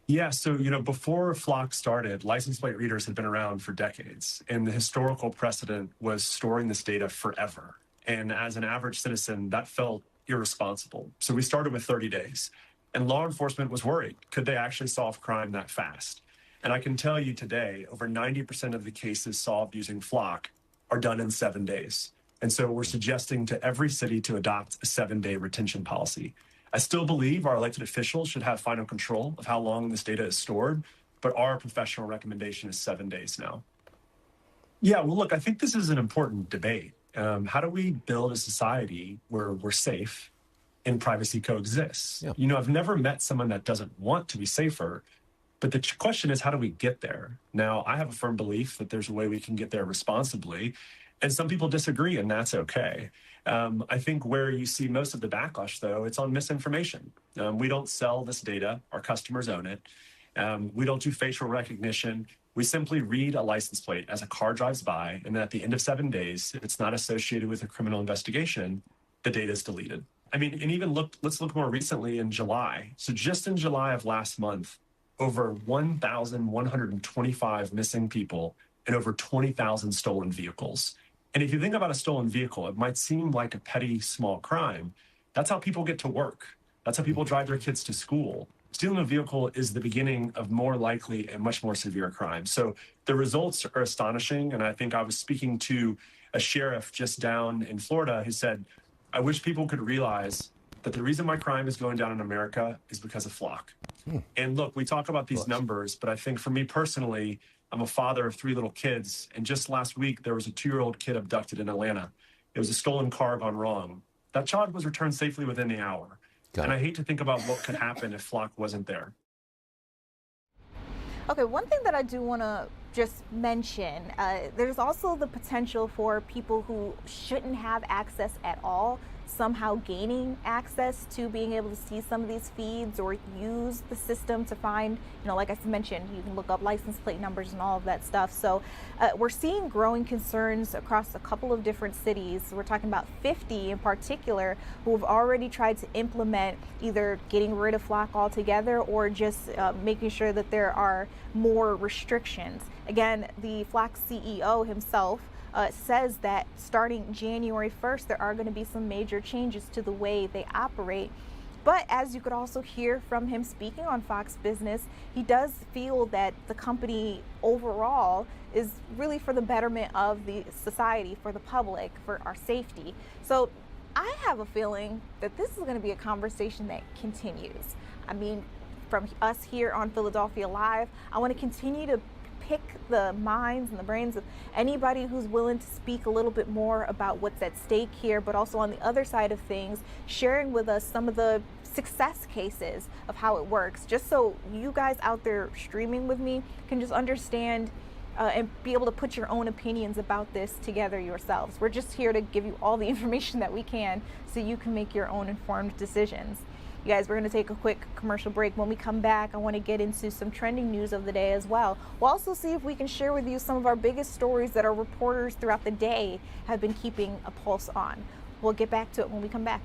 Yeah, so, before Flock started, license plate readers had been around for decades, and the historical precedent was storing this data forever. And as an average citizen, that felt irresponsible. So we started with 30 days, and law enforcement was worried. Could they actually solve crime that fast? And I can tell you today, over 90% of the cases solved using Flock are done in 7 days. And so we're suggesting to every city to adopt a 7-day retention policy. I still believe our elected officials should have final control of how long this data is stored, but our professional recommendation is 7 days now. Yeah, well, look, I think this is an important debate. How do we build a society where we're safe and privacy coexists? Yeah. I've never met someone that doesn't want to be safer. But the question is, how do we get there? Now, I have a firm belief that there's a way we can get there responsibly, and some people disagree, and that's okay. I think where you see most of the backlash, though, it's on misinformation. We don't sell this data. Our customers own it. We don't do facial recognition. We simply read a license plate as a car drives by, and then at the end of 7 days, if it's not associated with a criminal investigation, the data is deleted. I mean, and even let's look more recently in July. So just in July of last month, over 1,125 missing people and over 20,000 stolen vehicles. And if you think about a stolen vehicle, it might seem like a petty, small crime. That's how people get to work. That's how people drive their kids to school. Stealing a vehicle is the beginning of more likely and much more severe crime. So the results are astonishing. And I think I was speaking to a sheriff just down in Florida who said, I wish people could realize that the reason why crime is going down in America is because of Flock. And look, we talk about these numbers, but I think for me personally, I'm a father of 3 little kids. And just last week, there was a 2-year-old kid abducted in Atlanta. It was a stolen car gone wrong. That child was returned safely within the hour. And I hate to think about what could happen if Flock wasn't there. Okay, one thing that I do want to just mention, there's also the potential for people who shouldn't have access at all somehow gaining access to being able to see some of these feeds or use the system to find, like I mentioned, you can look up license plate numbers and all of that stuff. So we're seeing growing concerns across a couple of different cities. We're talking about 50 in particular who have already tried to implement either getting rid of Flock altogether or just making sure that there are more restrictions. Again, the Flock CEO himself says that starting January 1st, there are going to be some major changes to the way they operate. But as you could also hear from him speaking on Fox Business, he does feel that the company overall is really for the betterment of the society, for the public, for our safety. So I have a feeling that this is going to be a conversation that continues. I mean, from us here on Philadelphia Live, I want to continue to pick the minds and the brains of anybody who's willing to speak a little bit more about what's at stake here, but also on the other side of things, sharing with us some of the success cases of how it works, just so you guys out there streaming with me can just understand and be able to put your own opinions about this together yourselves. We're just here to give you all the information that we can so you can make your own informed decisions. You guys, we're going to take a quick commercial break. When we come back, I want to get into some trending news of the day as well. We'll also see if we can share with you some of our biggest stories that our reporters throughout the day have been keeping a pulse on. We'll get back to it when we come back.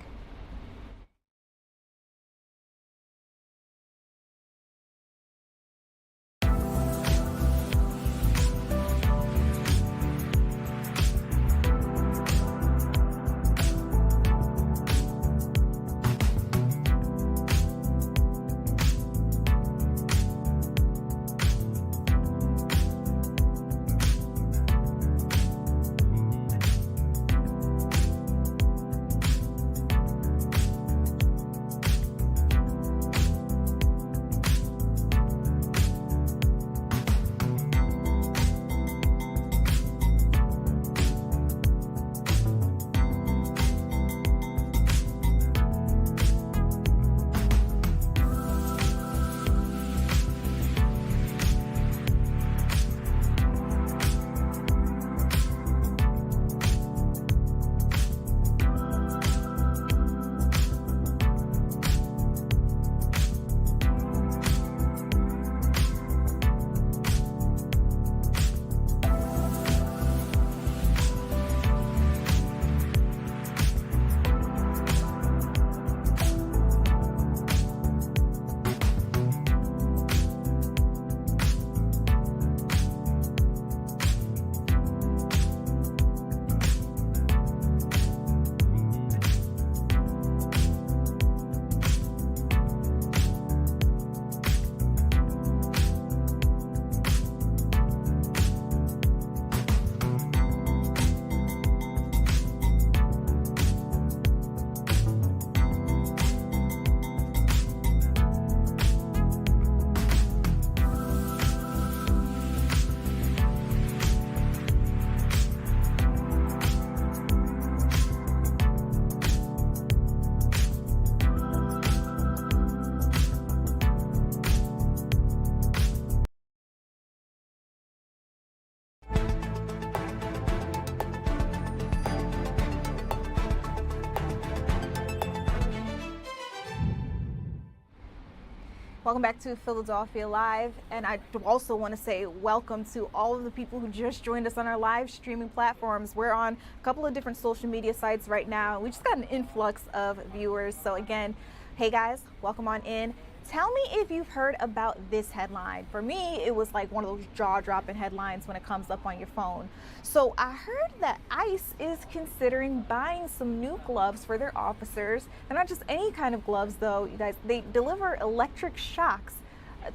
Welcome back to Philadelphia Live, and I also want to say welcome to all of the people who just joined us on our live streaming platforms. We're on a couple of different social media sites right now. We just got an influx of viewers. So again, hey guys, welcome on in. Tell me if you've heard about this headline. For me, it was like one of those jaw-dropping headlines when it comes up on your phone. So I heard that ICE is considering buying some new gloves for their officers. They're not just any kind of gloves though, you guys. They deliver electric shocks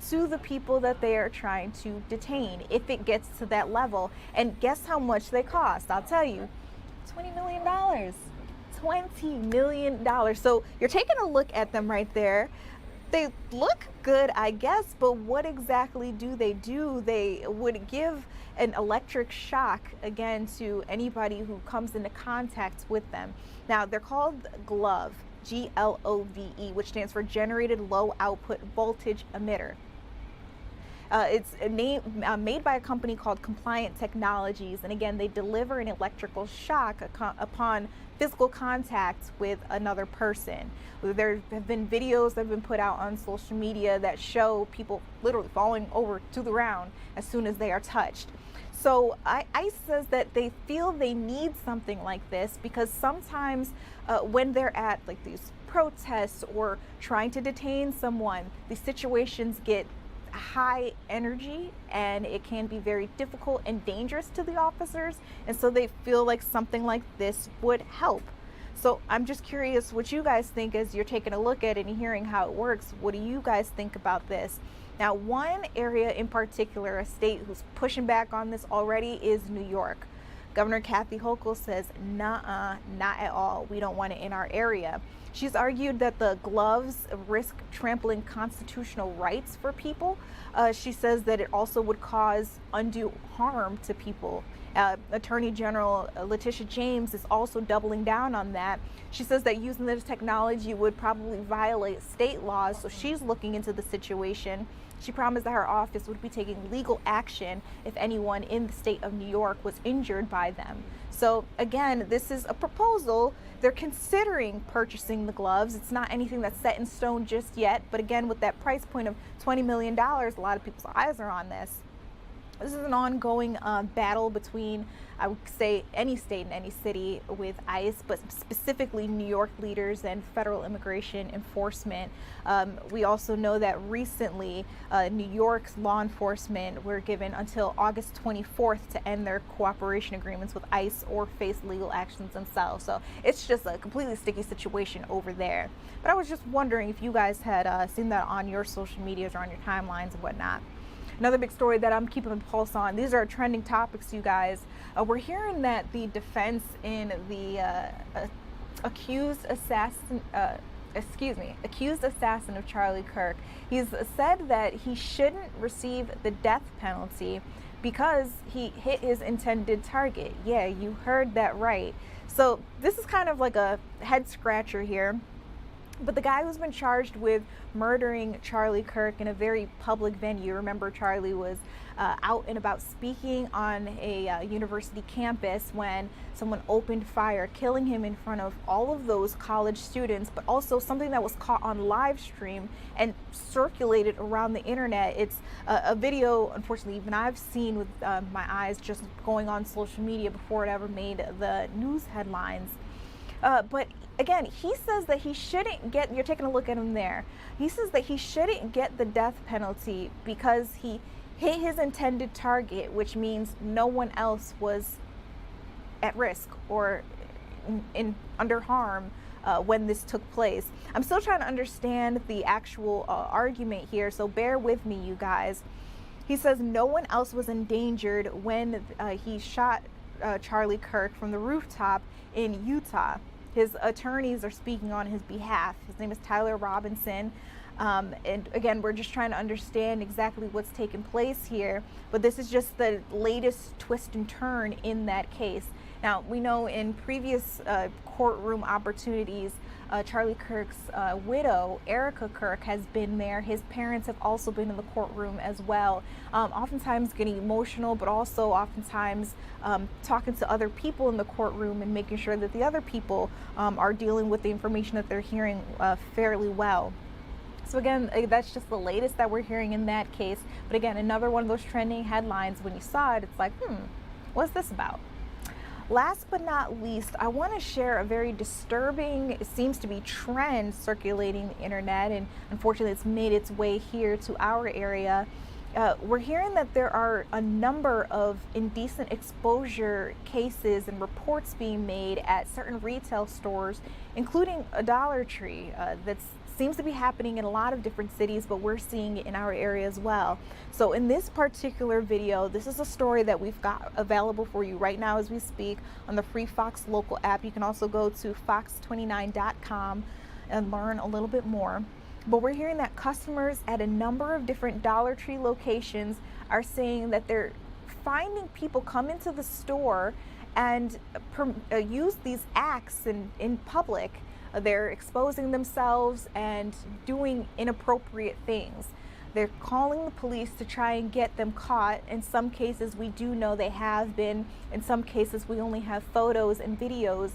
to the people that they are trying to detain if it gets to that level. And guess how much they cost? I'll tell you, $20 million. $20 million. So you're taking a look at them right there. They look good, I guess, but what exactly do? They would give an electric shock, again, to anybody who comes into contact with them. Now, they're called GLOVE, G-L-O-V-E, which stands for Generated Low Output Voltage Emitter. It's a name made by a company called Compliant Technologies, and again, they deliver an electrical shock upon physical contact with another person. There have been videos that have been put out on social media that show people literally falling over to the ground as soon as they are touched. So ICE says that they feel they need something like this because sometimes when they're at like these protests or trying to detain someone, these situations get high energy and it can be very difficult and dangerous to the officers, and so they feel like something like this would help. So I'm just curious what you guys think as you're taking a look at it and hearing how it works. What do you guys think about this? Now, one area in particular, a state who's pushing back on this already, is New York. Governor Kathy Hochul says, nuh-uh, not at all. We don't want it in our area. She's argued that the gloves risk trampling constitutional rights for people. She says that it also would cause undue harm to people. Attorney General Letitia James is also doubling down on that. She says that using this technology would probably violate state laws, so she's looking into the situation. She promised that her office would be taking legal action if anyone in the state of New York was injured by them. So again, this is a proposal. They're considering purchasing the gloves. It's not anything that's set in stone just yet, but again, with that price point of $20 million, a lot of people's eyes are on this. This is an ongoing battle between, I would say, any state and any city with ICE, but specifically New York leaders and federal immigration enforcement. We also know that recently New York's law enforcement were given until August 24th to end their cooperation agreements with ICE or face legal actions themselves. So it's just a completely sticky situation over there. But I was just wondering if you guys had seen that on your social medias or on your timelines and whatnot. Another big story that I'm keeping a pulse on, these are trending topics, you guys. We're hearing that the defense in the accused assassin of Charlie Kirk, he's said that he shouldn't receive the death penalty because he hit his intended target. Yeah, you heard that right. So this is kind of like a head scratcher here. But the guy who's been charged with murdering Charlie Kirk in a very public venue, remember Charlie was out and about speaking on a university campus when someone opened fire, killing him in front of all of those college students, but also something that was caught on live stream and circulated around the internet. It's a video, unfortunately, even I've seen with my eyes just going on social media before it ever made the news headlines. But again, he says that he shouldn't get, you're taking a look at him there, he says that he shouldn't get the death penalty because he hit his intended target, which means no one else was at risk or under harm when this took place. I'm still trying to understand the actual argument here, so bear with me, you guys. He says no one else was endangered when he shot Charlie Kirk from the rooftop in Utah. His attorneys are speaking on his behalf. His name is Tyler Robinson. And again, we're just trying to understand exactly what's taken place here. But this is just the latest twist and turn in that case. Now, we know in previous courtroom opportunities, Charlie Kirk's widow, Erica Kirk, has been there. His parents have also been in the courtroom as well, oftentimes getting emotional, but also oftentimes talking to other people in the courtroom and making sure that the other people are dealing with the information that they're hearing fairly well. So again, that's just the latest that we're hearing in that case. But again, another one of those trending headlines. When you saw it, it's like, what's this about? Last but not least, I want to share a very disturbing, it seems to be trend circulating the internet, and unfortunately it's made its way here to our area. We're hearing that there are a number of indecent exposure cases and reports being made at certain retail stores, including a Dollar Tree. That seems to be happening in a lot of different cities, but we're seeing it in our area as well. So in this particular video, this is a story that we've got available for you right now as we speak on the free Fox Local app. You can also go to fox29.com and learn a little bit more. But we're hearing that customers at a number of different Dollar Tree locations are saying that they're finding people come into the store and use these acts in public. They're exposing themselves and doing inappropriate things. They're calling the police to try and get them caught. In some cases, we do know they have been. In some cases, we only have photos and videos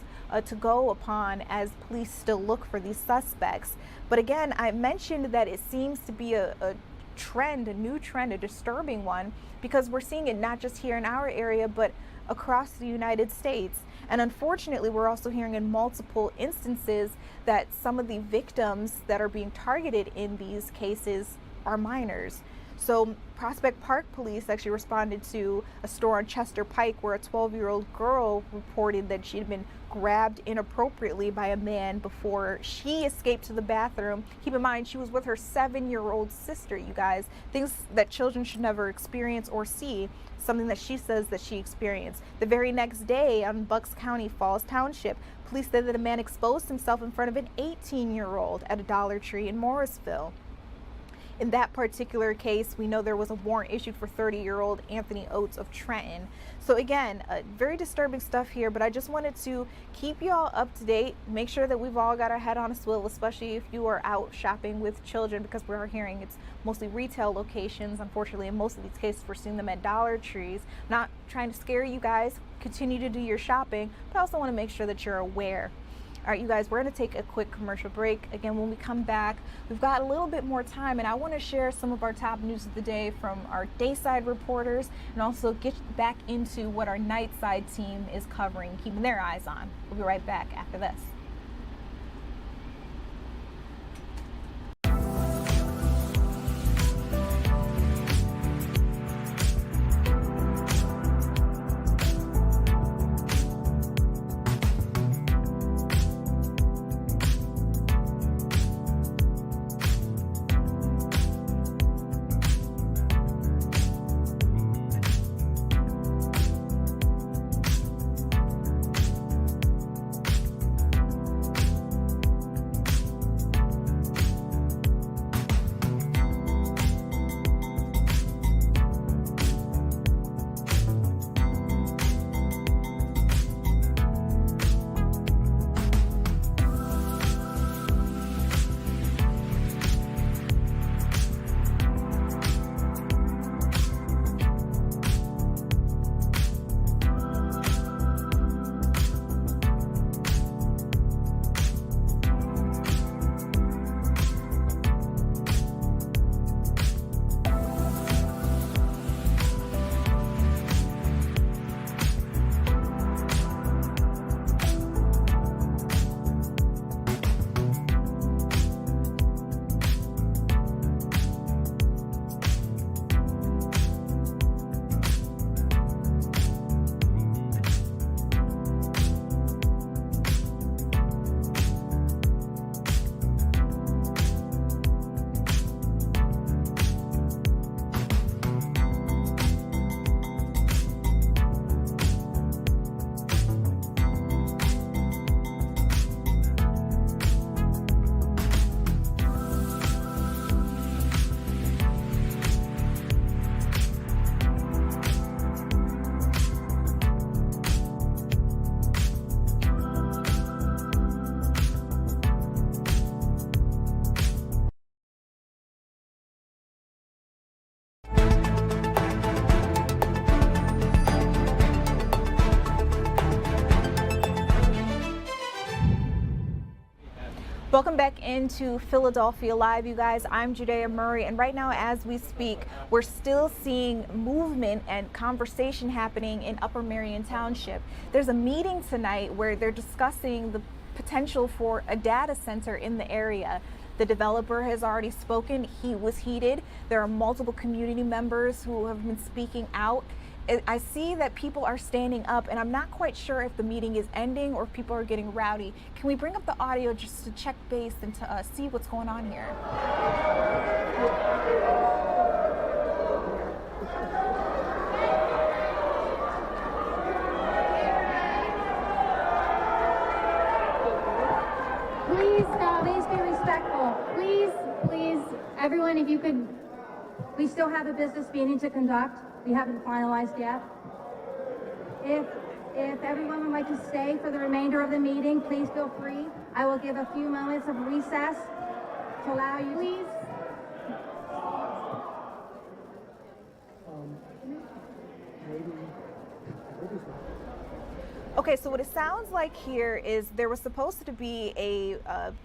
to go upon as police still look for these suspects. But again, I mentioned that it seems to be a trend, a new trend, a disturbing one, because we're seeing it not just here in our area, but across the United States. And unfortunately, we're also hearing in multiple instances that some of the victims that are being targeted in these cases are minors. So Prospect Park police actually responded to a store on Chester Pike where a 12-year-old girl reported that she had been grabbed inappropriately by a man before she escaped to the bathroom. Keep in mind, she was with her 7-year-old sister, you guys. Things that children should never experience or see, something that she says that she experienced. The very next day on Bucks County Falls Township, police said that a man exposed himself in front of an 18-year-old at a Dollar Tree in Morrisville. In that particular case, we know there was a warrant issued for 30-year-old Anthony Oates of Trenton. So again, very disturbing stuff here, but I just wanted to keep you all up to date, make sure that we've all got our head on a swivel, especially if you are out shopping with children, because we're hearing it's mostly retail locations. Unfortunately, in most of these cases, we're seeing them at Dollar Trees. Not trying to scare you guys, continue to do your shopping, but I also want to make sure that you're aware. All right, you guys, we're going to take a quick commercial break. Again, when we come back, we've got a little bit more time, and I want to share some of our top news of the day from our dayside reporters and also get back into what our nightside team is covering, keeping their eyes on. We'll be right back after this. Welcome back into Philadelphia Live, you guys. I'm Judea Murray, and right now as we speak, we're still seeing movement and conversation happening in Upper Merion Township. There's a meeting tonight where they're discussing the potential for a data center in the area. The developer has already spoken. He was heated. There are multiple community members who have been speaking out. I see that people are standing up, and I'm not quite sure if the meeting is ending or if people are getting rowdy. Can we bring up the audio just to check base and to see what's going on here? Please be respectful. Please, everyone, if you could, we still have a business meeting to conduct. We haven't finalized yet. If everyone would like to stay for the remainder of the meeting, please feel free. I will give a few moments of recess to allow you. Please. Okay, so what it sounds like here is there was supposed to be a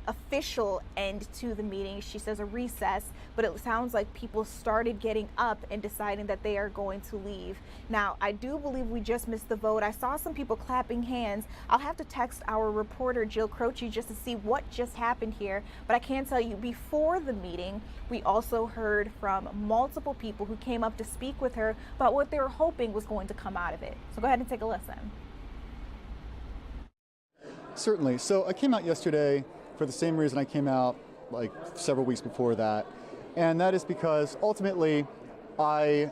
official end to the meeting. She says a recess, but it sounds like people started getting up and deciding that they are going to leave. Now, I do believe we just missed the vote. I saw some people clapping hands. I'll have to text our reporter, Jill Croce, just to see what just happened here. But I can tell you, before the meeting, we also heard from multiple people who came up to speak with her about what they were hoping was going to come out of it. So go ahead and take a listen. Certainly. So I came out yesterday for the same reason I came out like several weeks before that. And that is because ultimately I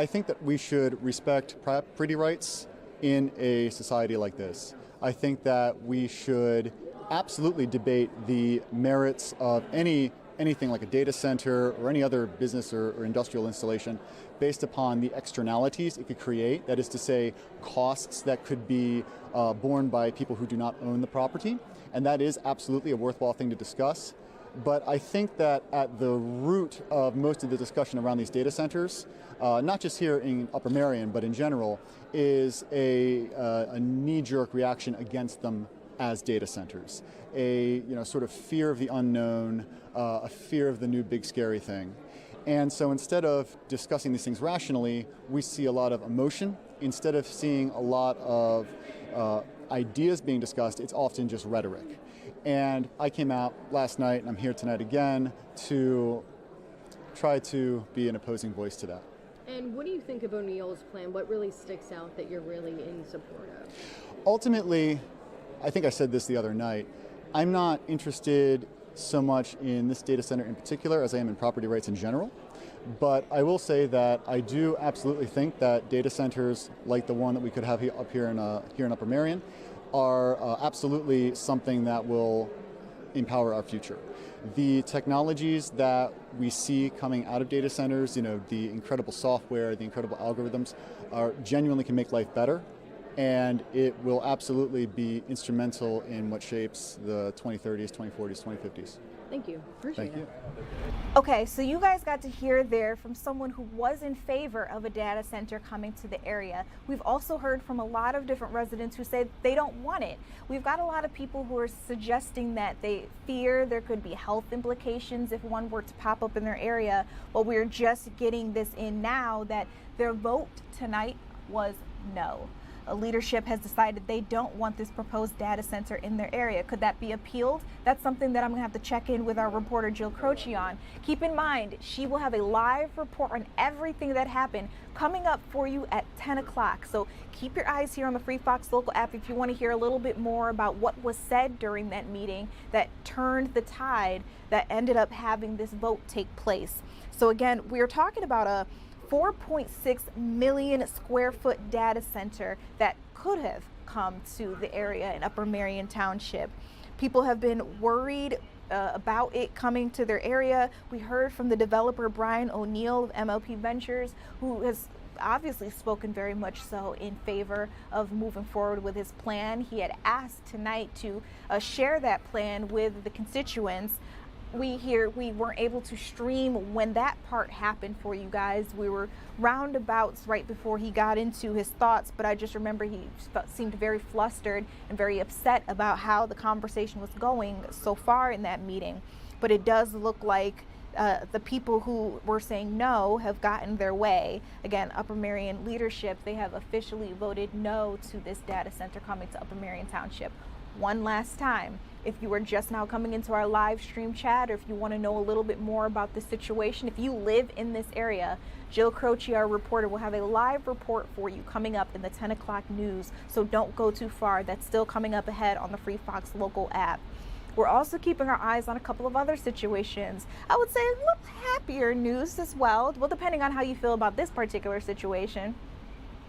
think that we should respect property rights in a society like this. I think that we should absolutely debate the merits of anything like a data center or any other business or industrial installation based upon the externalities it could create, that is to say, costs that could be borne by people who do not own the property, and that is absolutely a worthwhile thing to discuss. But I think that at the root of most of the discussion around these data centers, not just here in Upper Merion, but in general, is a knee-jerk reaction against them as data centers, a sort of fear of the unknown, a fear of the new big scary thing. And so instead of discussing these things rationally, we see a lot of emotion. Instead of seeing a lot of ideas being discussed, it's often just rhetoric. And I came out last night, and I'm here tonight again to try to be an opposing voice to that. And what do you think of O'Neill's plan? What really sticks out that you're really in support of? Ultimately, I think I said this the other night, I'm not interested so much in this data center in particular as I am in property rights in general. But I will say that I do absolutely think that data centers like the one that we could have up here in Upper Merion are absolutely something that will empower our future. The technologies that we see coming out of data centers, the incredible software, the incredible algorithms, genuinely can make life better. And it will absolutely be instrumental in what shapes the 2030s, 2040s, 2050s. Thank you. Appreciate it. Thank you. Okay, so you guys got to hear there from someone who was in favor of a data center coming to the area. We've also heard from a lot of different residents who say they don't want it. We've got a lot of people who are suggesting that they fear there could be health implications if one were to pop up in their area. Well, we're just getting this in now that their vote tonight was no. Leadership has decided they don't want this proposed data center in their area. Could that be appealed? That's something that I'm going to have to check in with our reporter Jill Croce on. Keep in mind, she will have a live report on everything that happened coming up for you at 10 o'clock. So keep your eyes here on the Free Fox Local app if you want to hear a little bit more about what was said during that meeting that turned the tide that ended up having this vote take place. So again, we're talking about a 4.6 million square foot data center that could have come to the area in Upper Merion Township. People have been worried about it coming to their area. We heard from the developer Brian O'Neill of MLP Ventures, who has obviously spoken very much so in favor of moving forward with his plan. He had asked tonight to share that plan with the constituents. we weren't able to stream when that part happened for you guys. We were roundabouts right before he got into his thoughts, but I just remember he seemed very flustered and very upset about how the conversation was going so far in that meeting. But it does look like the people who were saying no have gotten their way. Again, Upper Marion leadership, they have officially voted no to this data center coming to Upper Marion Township. One last time, if you are just now coming into our live stream chat, or if you want to know a little bit more about this situation, if you live in this area, Jill Croce, our reporter, will have a live report for you coming up in the 10 o'clock news. So don't go too far. That's still coming up ahead on the Free Fox local app. We're also keeping our eyes on a couple of other situations. I would say a little happier news as well. Well, depending on how you feel about this particular situation.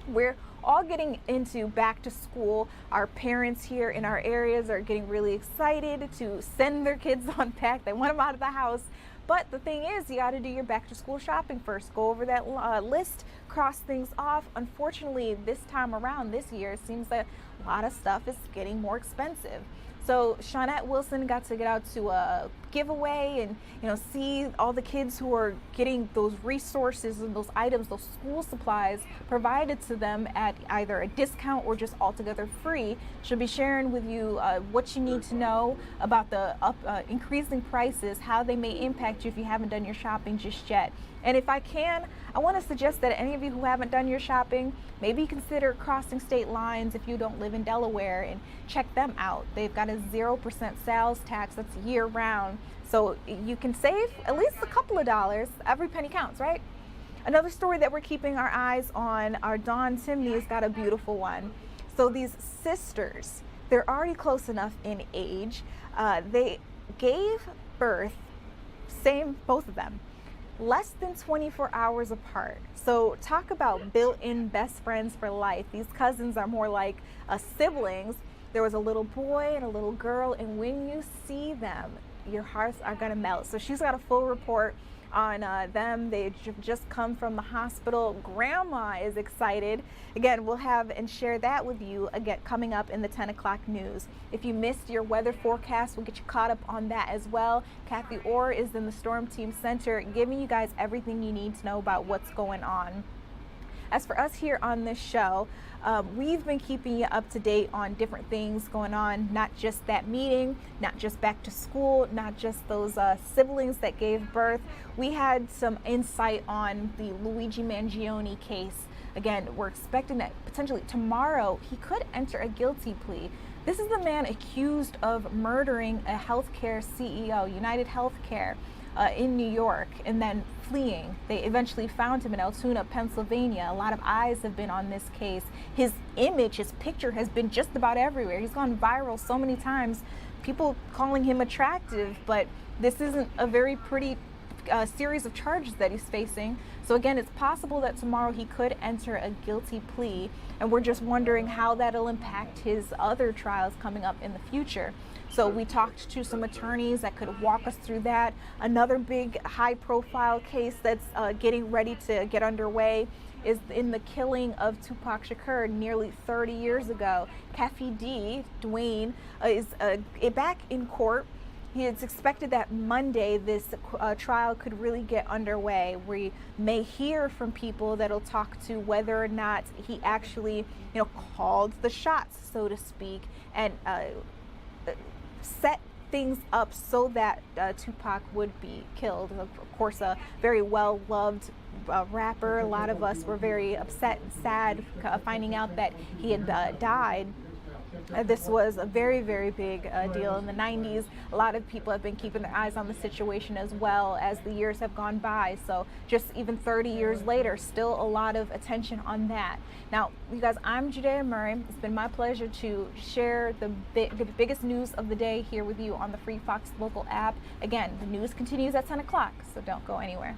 We're all getting into back to school. Our parents here in our areas are getting really excited to send their kids on back. They want them out of the house. But the thing is, you got to do your back to school shopping first. Go over that list, cross things off. Unfortunately, this time around, this year, it seems that a lot of stuff is getting more expensive. So Shawnette Wilson got to get out to a giveaway and see all the kids who are getting those resources and those items, those school supplies provided to them at either a discount or just altogether free. She'll be sharing with you what you need to know about the increasing prices, how they may impact you if you haven't done your shopping just yet. And if I can, I want to suggest that any of you who haven't done your shopping, maybe consider crossing state lines if you don't live in Delaware and check them out. They've got a 0% sales tax that's year round. So you can save at least a couple of dollars. Every penny counts, right? Another story that we're keeping our eyes on, our Dawn Timney's got a beautiful one. So these sisters, they're already close enough in age. They gave birth, both of them, less than 24 hours apart. So talk about built-in best friends for life. These cousins are more like siblings. There was a little boy and a little girl, and when you see them, your hearts are gonna melt. So she's got a full report on them. They just come from the hospital. Grandma is excited. Again, we'll have and share that with you again coming up in the 10 o'clock news. If you missed your weather forecast, we'll get you caught up on that as well. Kathy Orr is in the Storm Team Center giving you guys everything you need to know about what's going on. As for us here on this show, we've been keeping you up to date on different things going on, not just that meeting, not just back to school, not just those siblings that gave birth. We had some insight on the Luigi Mangione case. Again, we're expecting that potentially tomorrow he could enter a guilty plea. This is the man accused of murdering a healthcare CEO, United Healthcare, in New York, and then fleeing. They eventually found him in Altoona, Pennsylvania. A lot of eyes have been on this case. His image, his picture has been just about everywhere. He's gone viral so many times, people calling him attractive, but this isn't a very pretty series of charges that he's facing. So again, it's possible that tomorrow he could enter a guilty plea, and we're just wondering how that'll impact his other trials coming up in the future. So we talked to some attorneys that could walk us through that. Another big high-profile case that's getting ready to get underway is in the killing of Tupac Shakur nearly 30 years ago. Keffe D, Dwayne, is back in court. It's expected that Monday this trial could really get underway. We may hear from people that'll talk to whether or not he actually, called the shots, so to speak, and set things up so that Tupac would be killed. Of course, a very well-loved rapper. A lot of us were very upset and sad finding out that he had died. This was a very, very big deal in the 90s. A lot of people have been keeping their eyes on the situation as well as the years have gone by. So just even 30 years later, still a lot of attention on that. Now, you guys, I'm Judea Murray. It's been my pleasure to share the biggest news of the day here with you on the Free Fox local app. Again, the news continues at 10 o'clock, so don't go anywhere.